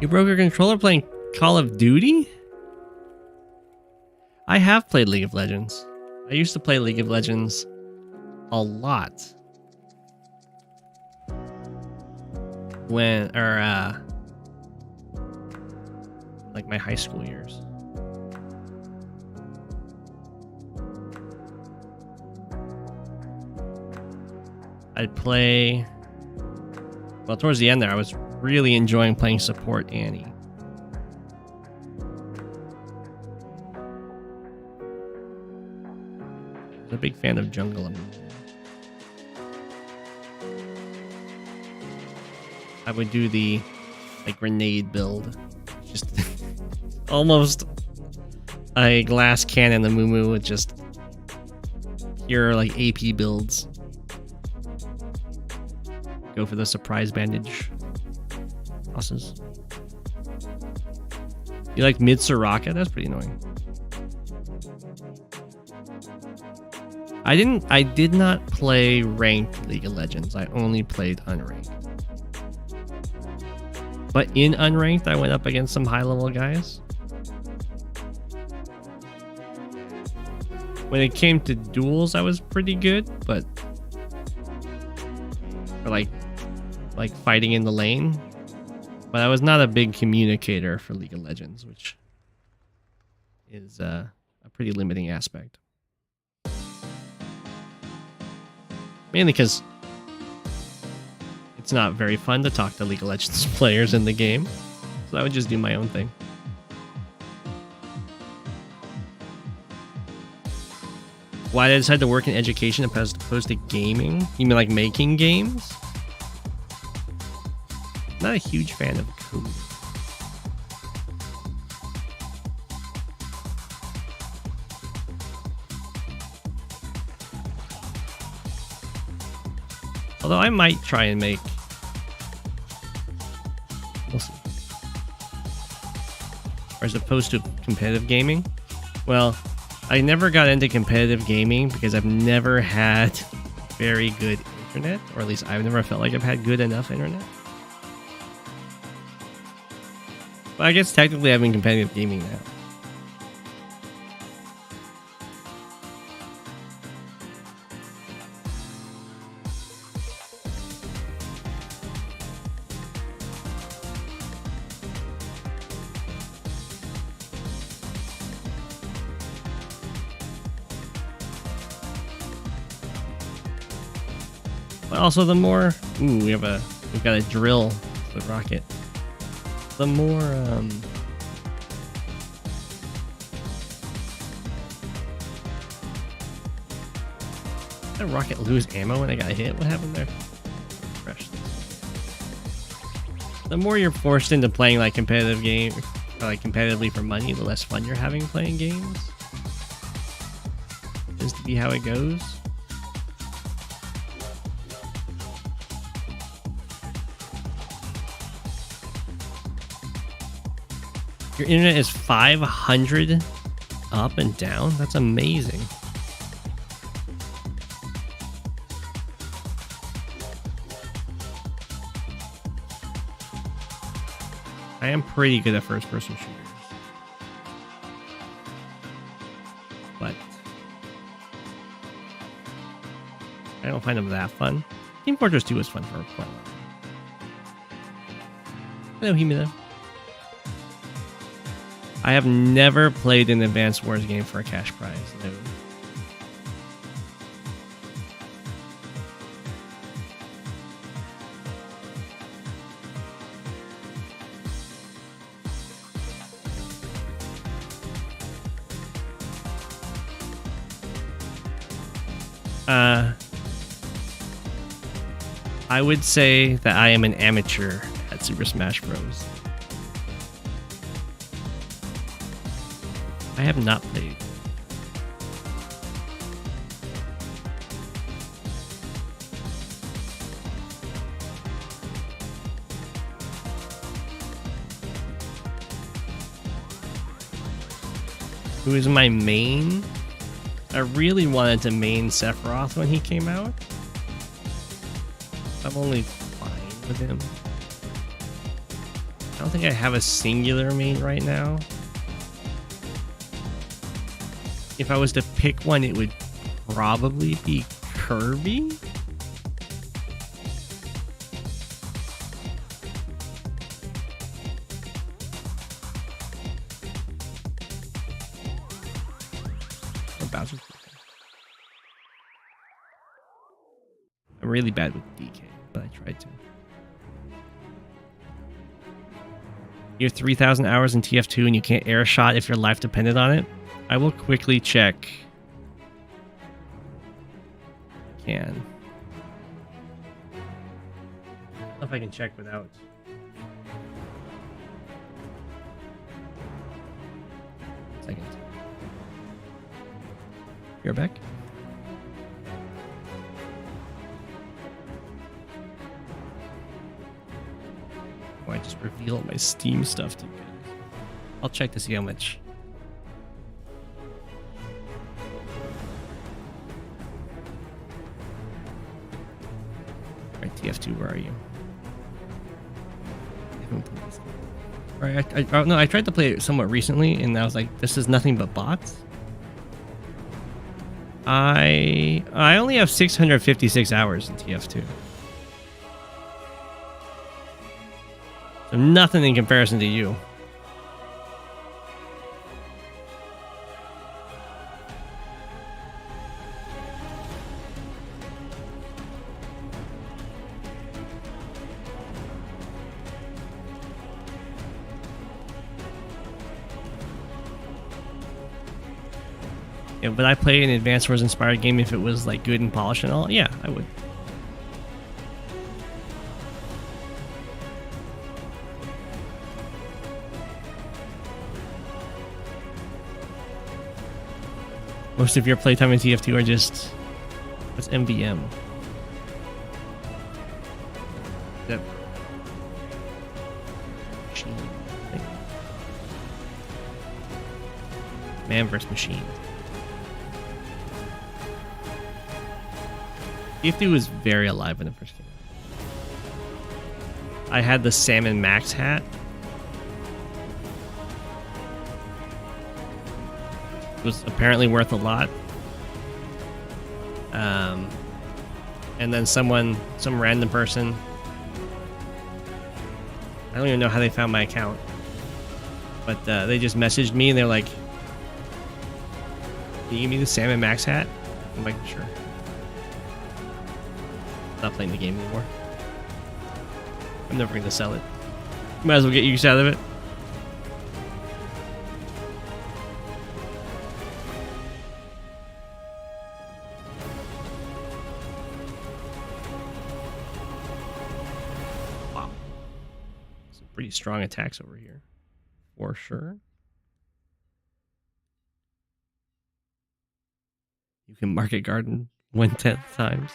You broke your controller playing Call of Duty? I have played League of Legends. I used to play League of Legends a lot. Like my high school years. I'd play... Well, towards the end there, I was really enjoying playing support Annie. I was a big fan of jungle. I would do the like grenade build. Just almost a glass cannon, the Moo with just pure like AP builds. Go for the surprise bandage. Tosses. You like mid Soraka? That's pretty annoying. I did not play ranked League of Legends. I only played unranked. But in unranked, I went up against some high level guys. When it came to duels, I was pretty good, but for like fighting in the lane. But I was not a big communicator for League of Legends, which is a pretty limiting aspect. Mainly because it's not very fun to talk to League of Legends players in the game. So I would just do my own thing. Why did I decide to work in education as opposed to gaming? You mean like making games? Not a huge fan of code. Although I might try and make... We'll see. Or as opposed to competitive gaming? Well, I never got into competitive gaming because I've never had very good internet. Or at least I've never felt like I've had good enough internet. But I guess technically I've been competitive gaming now. But also the more... Ooh, we've got a drill the rocket. The more, did the rocket lose ammo when I got hit? What happened there? Refresh this. The more you're forced into playing like competitive game, or like competitively for money, the less fun you're having playing games. Tends to be how it goes. Your internet is 500 up and down? That's amazing. I am pretty good at first-person shooters. But I don't find them that fun. Team Fortress 2 was fun for quite a while. Hello, Himina. I have never played an Advanced Wars game for a cash prize. No. I would say that I am an amateur at Super Smash Bros. I have not played. Who is my main? I really wanted to main Sephiroth when he came out. I'm only fine with him. I don't think I have a singular main right now. If I was to pick one, it would probably be Kirby. Or Bowser. I'm really bad with DK, but I tried to. You have 3,000 hours in TF2 and you can't air a shot if your life depended on it. I will quickly check. I can. I don't know if I can check without. Second. You're back. I just reveal my Steam stuff to you guys. I'll check to see how much. Alright, TF2, where are you? Alright, no, I tried to play it somewhat recently, and I was like, this is nothing but bots. I only have 656 hours in TF2. So nothing in comparison to you. Yeah, but I play an Advanced Wars inspired game if it was like good and polished and all. Yeah, I would. Most of your playtime in TF2 are just... What's MVM? That... Machine, I think. Man vs. Machine. TF2 was very alive when it first came out. I had the Salmon Max hat. Was apparently worth a lot. And then some random person, I don't even know how they found my account, but they just messaged me and they're like, can you give me the Salmon Max hat? I'm like, sure. Not playing the game anymore. I'm never going to sell it. Might as well get use out of it. Pretty strong attacks over here, for sure. You can Market Garden 1/10 times.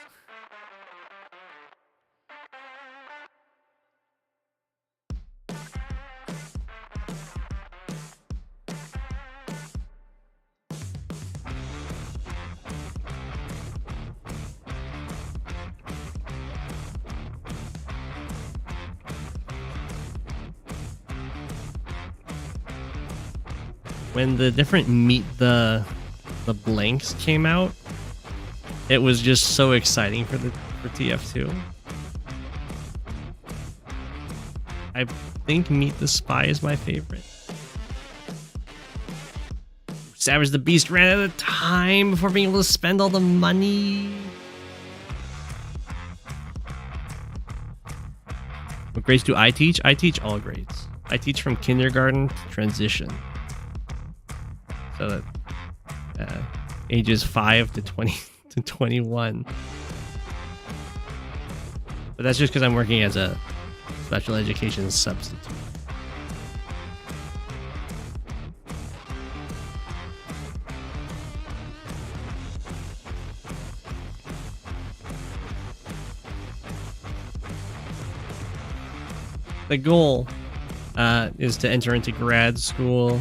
When the different Meet the Blanks came out, it was just so exciting for TF2. I think Meet the Spy is my favorite. Savage the Beast ran out of time before being able to spend all the money. What grades do I teach? I teach all grades. I teach from kindergarten to transition. So that ages 5 to 20 to 21. But that's just because I'm working as a special education substitute. The goal is to enter into grad school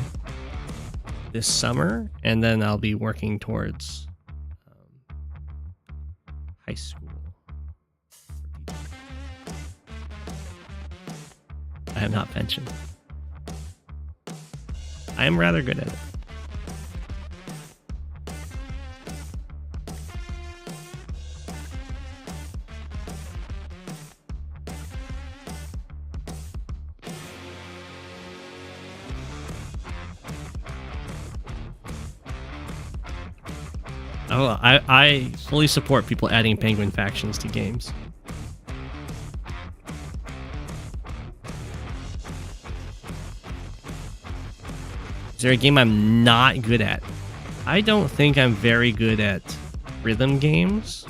this summer, and then I'll be working towards high school. I am not pensioned. I am rather good at it. Oh, I fully support people adding penguin factions to games. Is there a game I'm not good at? I don't think I'm very good at rhythm games.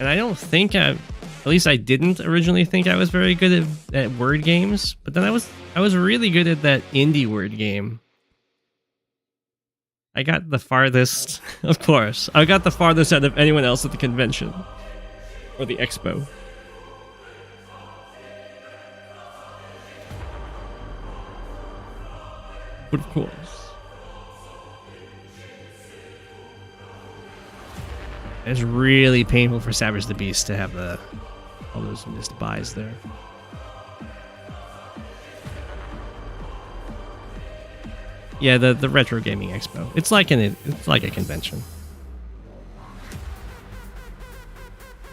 And I don't think at least I didn't originally think I was very good at word games, but then I was really good at that indie word game. I got the farthest, of course. I got the farthest out of anyone else at the convention. Or the expo. But of course. It's really painful for Savage the Beast to have all those missed buys there. Yeah, the Retro Gaming Expo. It's like a convention.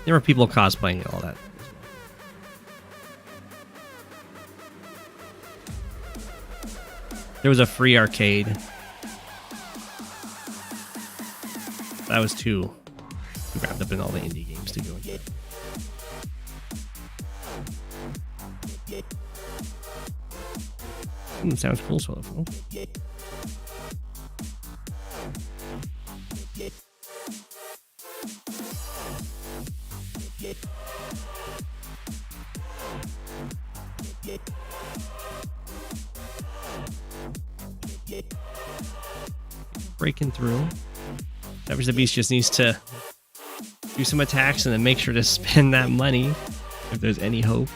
There were people cosplaying and all that. There was a free arcade. That was too wrapped up in all the indie games to go into. Sounds cool, solo phone. Breaking through. Savage the Beast just needs to do some attacks and then make sure to spend that money if there's any hope.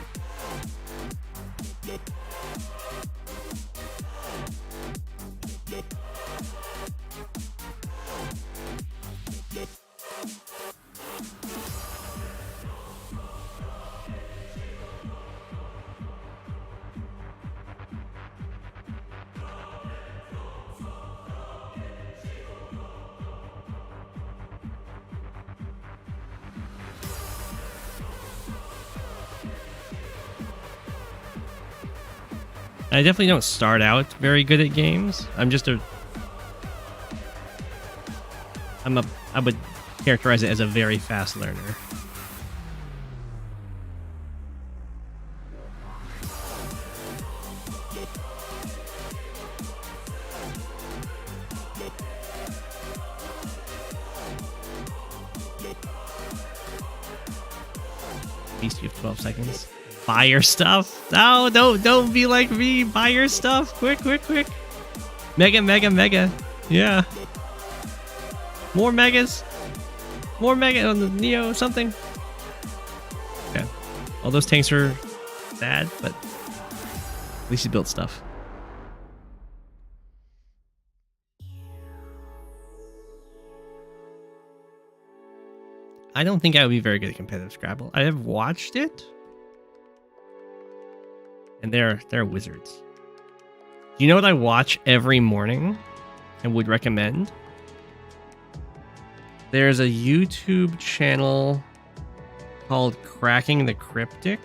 I definitely don't start out very good at games. I would characterize it as a very fast learner. At least you have 12 seconds. Buy your stuff. No, don't be like me. Buy your stuff. Quick. Mega. Yeah. More megas. More mega on the Neo something. Okay. All those tanks are bad, but at least you built stuff. I don't think I would be very good at competitive Scrabble. I have watched it. And they're wizards. Do you know what I watch every morning and would recommend? There's a YouTube channel called Cracking the Cryptic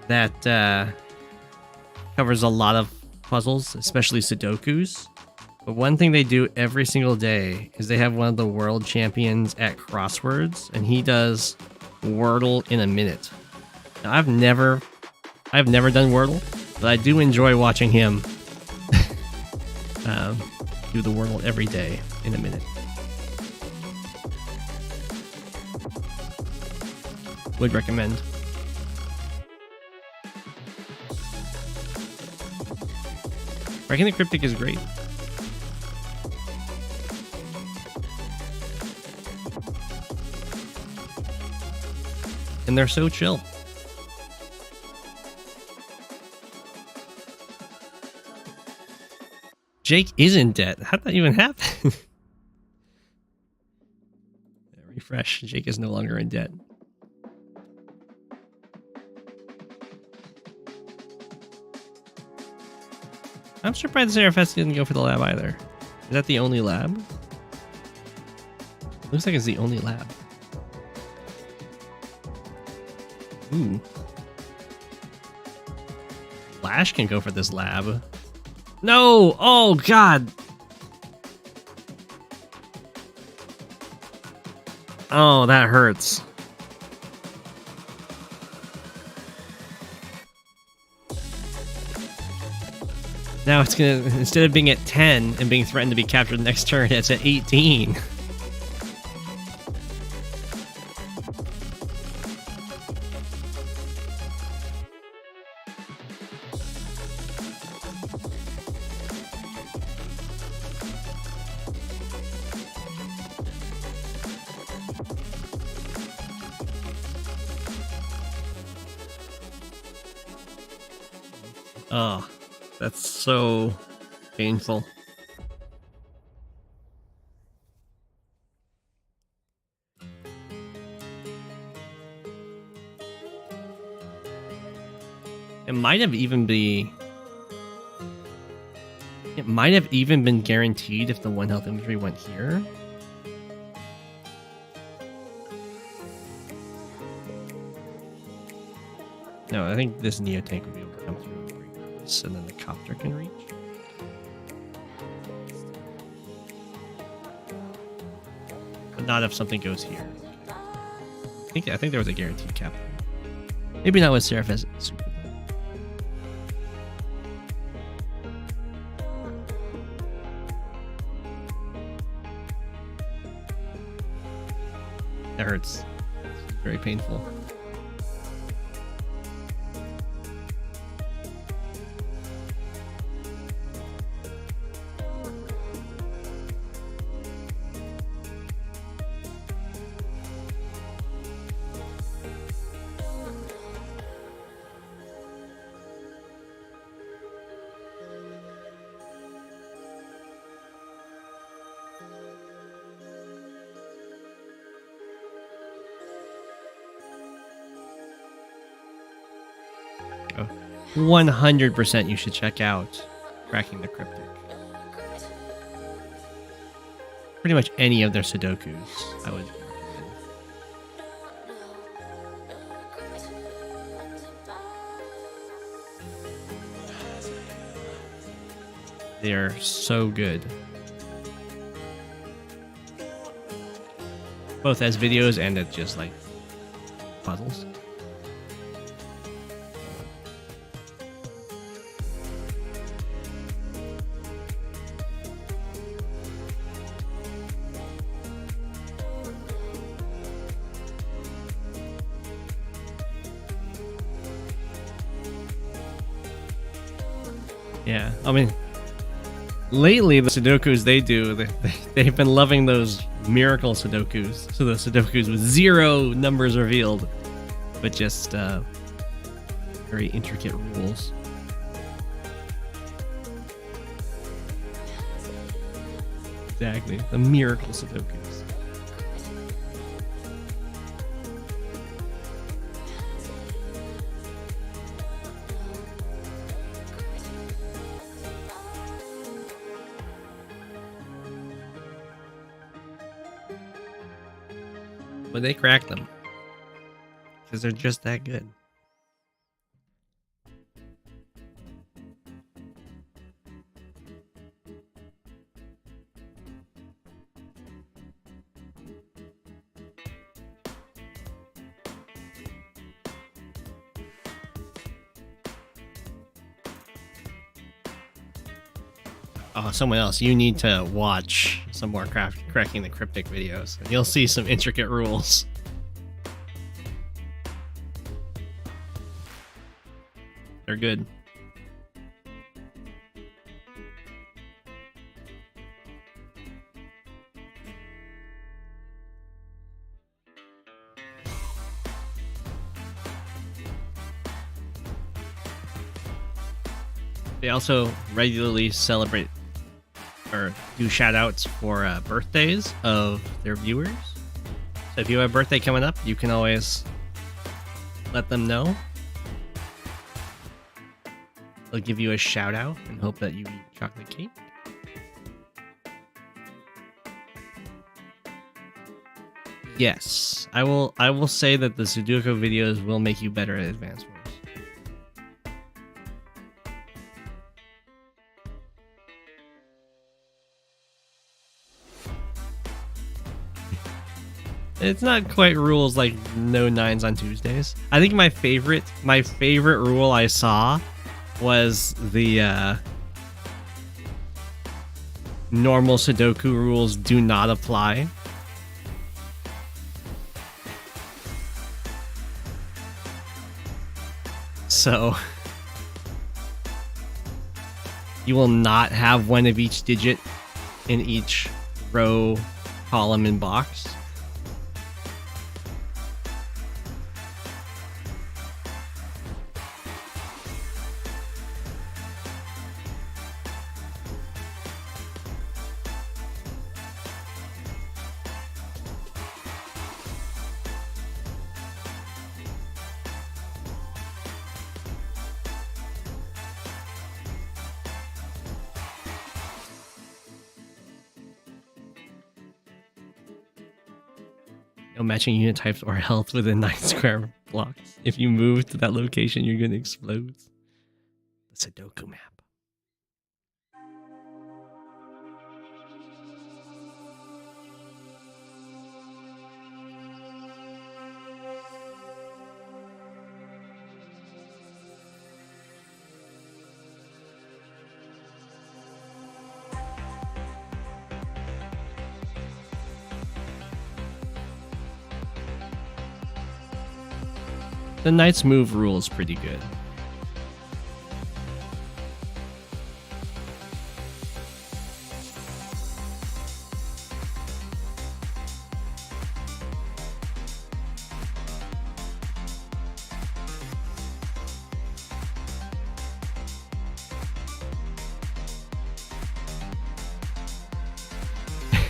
that covers a lot of puzzles, especially Sudokus. But one thing they do every single day is they have one of the world champions at crosswords, and he does Wordle in a minute. Now, I've never done Wordle, but I do enjoy watching him do the Wordle every day in a minute. Would recommend. Cracking the Cryptic is great. And they're so chill. Jake is in debt. How'd that even happen? Refresh. Jake is no longer in debt. I'm surprised Saraph didn't go for the lab either. Is that the only lab? Looks like it's the only lab. Ooh. Flash can go for this lab. No! Oh, God! Oh, that hurts. Now it's gonna, instead of being at 10 and being threatened to be captured the next turn, it's at 18. Oh, that's so painful. It might have even been guaranteed if the 1 health inventory went here. No, I think this Neo tank would be able to come through and break this, and then the copter can reach. But not if something goes here. I think there was a guaranteed cap. Maybe not with Saraph as super. That hurts. It's very painful. Oh, 100% you should check out Cracking the Cryptic. Pretty much any of their Sudokus, I would recommend. They are so good. Both as videos and as just like puzzles. Yeah, I mean, lately the Sudokus they do, they've been loving those miracle Sudokus. So the Sudokus with 0 numbers revealed, but just very intricate rules. Exactly, the miracle Sudokus. But they crack them because they're just that good. Oh, someone else. You need to watch some more cracking the cryptic videos. And you'll see some intricate rules. They're good. They also regularly celebrate or do shout outs for birthdays of their viewers. So if you have a birthday coming up, you can always let them know. They'll give you a shout out and hope that you eat chocolate cake. Yes, I will say that the Sudoku videos will make you better at Advanced Wars. It's not quite rules like no nines on Tuesdays. I think my favorite rule I saw was the normal Sudoku rules do not apply. So you will not have one of each digit in each row, column, and box. No matching unit types or health within 9 square blocks. If you move to that location, you're gonna explode. The Sudoku map. The Knight's move rule is pretty good.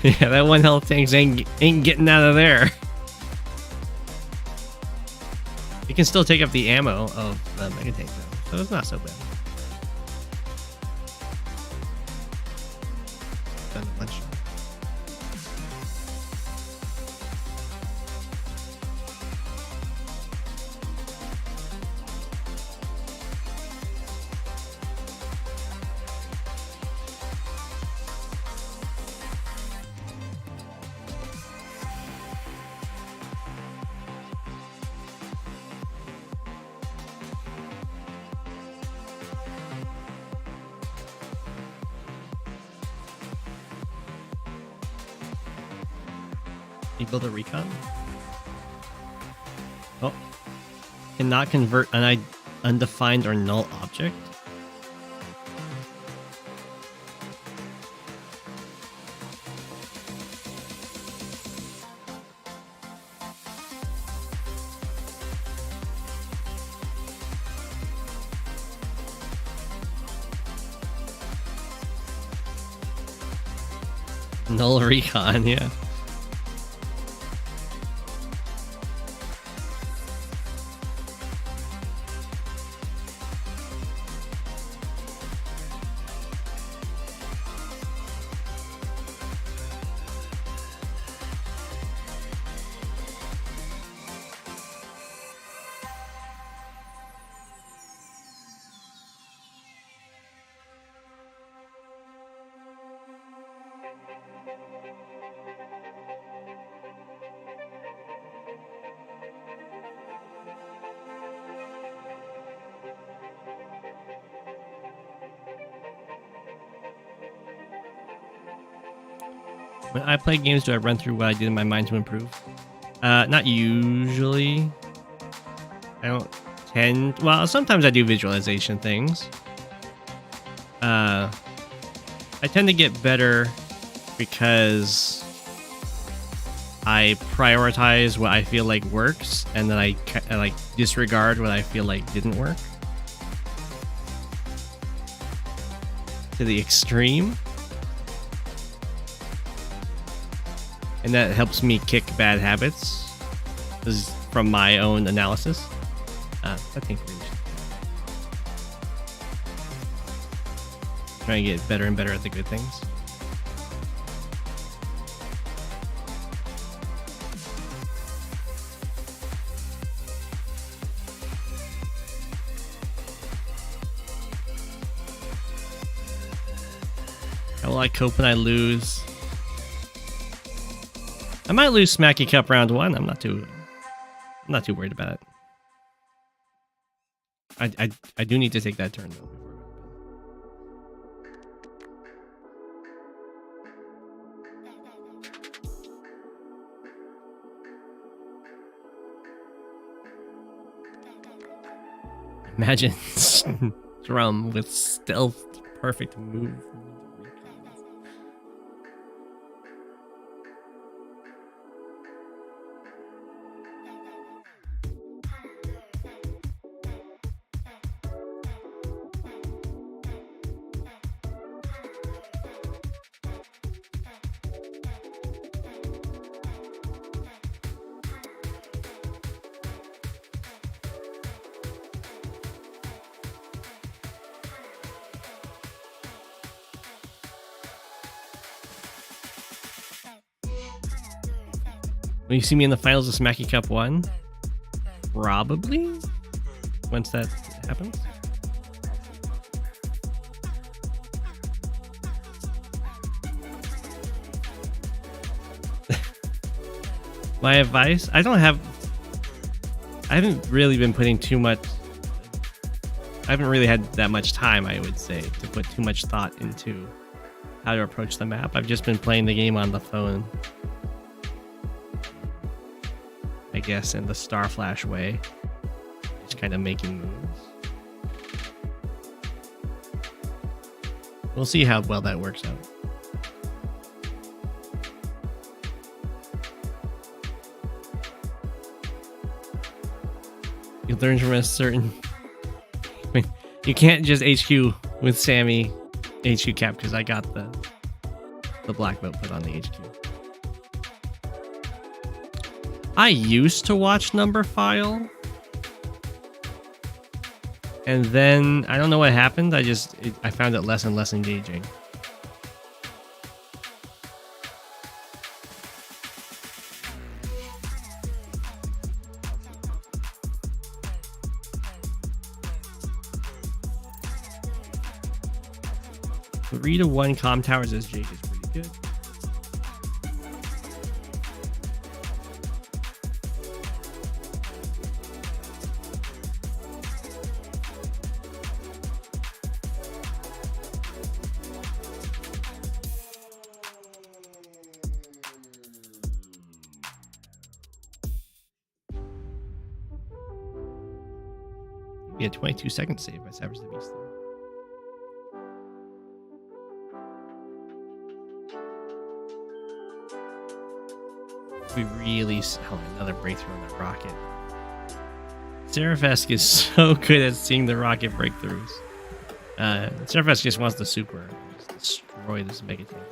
Yeah, that one health tanks ain't getting out of there. You can still take up the ammo of the Mega Tank though, so it's not so bad. Done a bunch. You build a recon? Oh. Cannot convert an undefined or null object? Null recon, yeah. When I play games, do I run through what I did in my mind to improve? Not usually. I don't tend... Well, sometimes I do visualization things. I tend to get better because I prioritize what I feel like works, and then I like disregard what I feel like didn't work. To the extreme. And that helps me kick bad habits. This is from my own analysis. I think we should try and get better and better at the good things. How will I cope when I lose? I might lose Smacky Cup round 1. I'm not too worried about it. I do need to take that turn though. Imagine Drum with stealth, perfect move. Will you see me in the finals of Smacky Cup 1? Probably. Once that happens. My advice? I haven't really been putting too much... I haven't really had that much time, I would say, to put too much thought into how to approach the map. I've just been playing the game on the phone. I guess in the Star Flash way. Just kind of making moves. We'll see how well that works out. You learn from a certain... You can't just HQ with Sammy HQ cap because I got the black belt put on the HQ. I used to watch Number File, and then I don't know what happened. I found it less and less engaging. The 3-1 comm towers as Jake is pretty good. Be a 22-second save by Savage the Beast. We really... Oh, another breakthrough on that rocket. Saraph is so good at seeing the rocket breakthroughs. Saraph just wants the super. Just destroy this mega tank.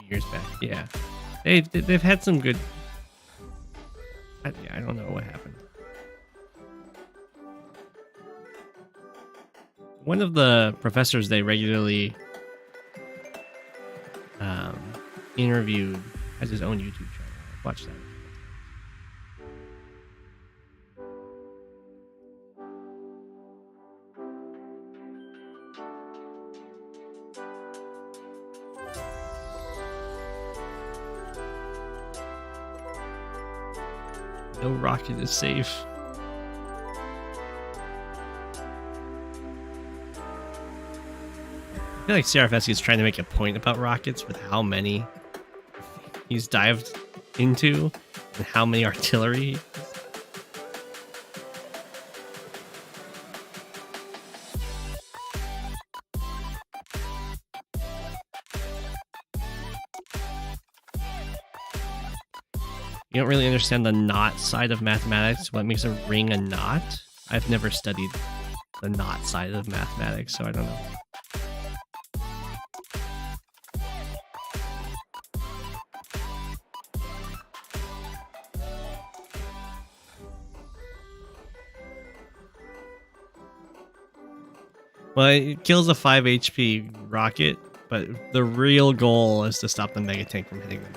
Years back, yeah, they've had some good. I don't know what happened. One of the professors they regularly interviewed has his own YouTube channel. Watch that. No rocket is safe. I feel like Saraph is trying to make a point about rockets with how many he's dived into and how many artillery. You don't really understand the knot side of mathematics. What makes a ring a knot? I've never studied the knot side of mathematics, so I don't know. Well, it kills a 5 HP rocket, but the real goal is to stop the mega tank from hitting them.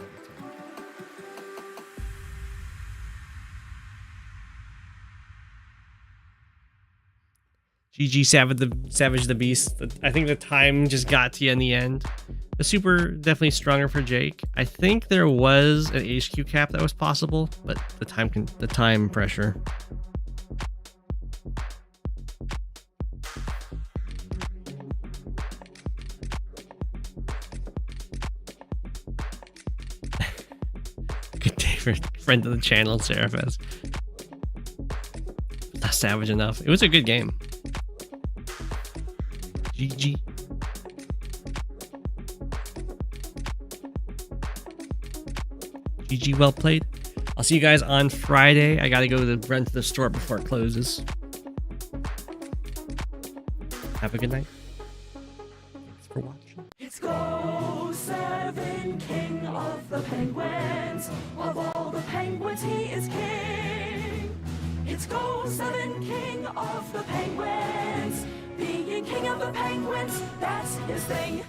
GG Savage the Beast. I think the time just got to you in the end. The super definitely stronger for Jake. I think there was an HQ cap that was possible, but the time pressure. Good day for friend of the channel, Saraph. Not savage enough. It was a good game. GG. GG, well played. I'll see you guys on Friday. I gotta go run to the store before it closes. Have a good night. Thanks for watching. It's Go7, king of the penguins. Of all the penguins, he is king. It's Go7, king of the penguins. Being king of the penguins, that's his thing.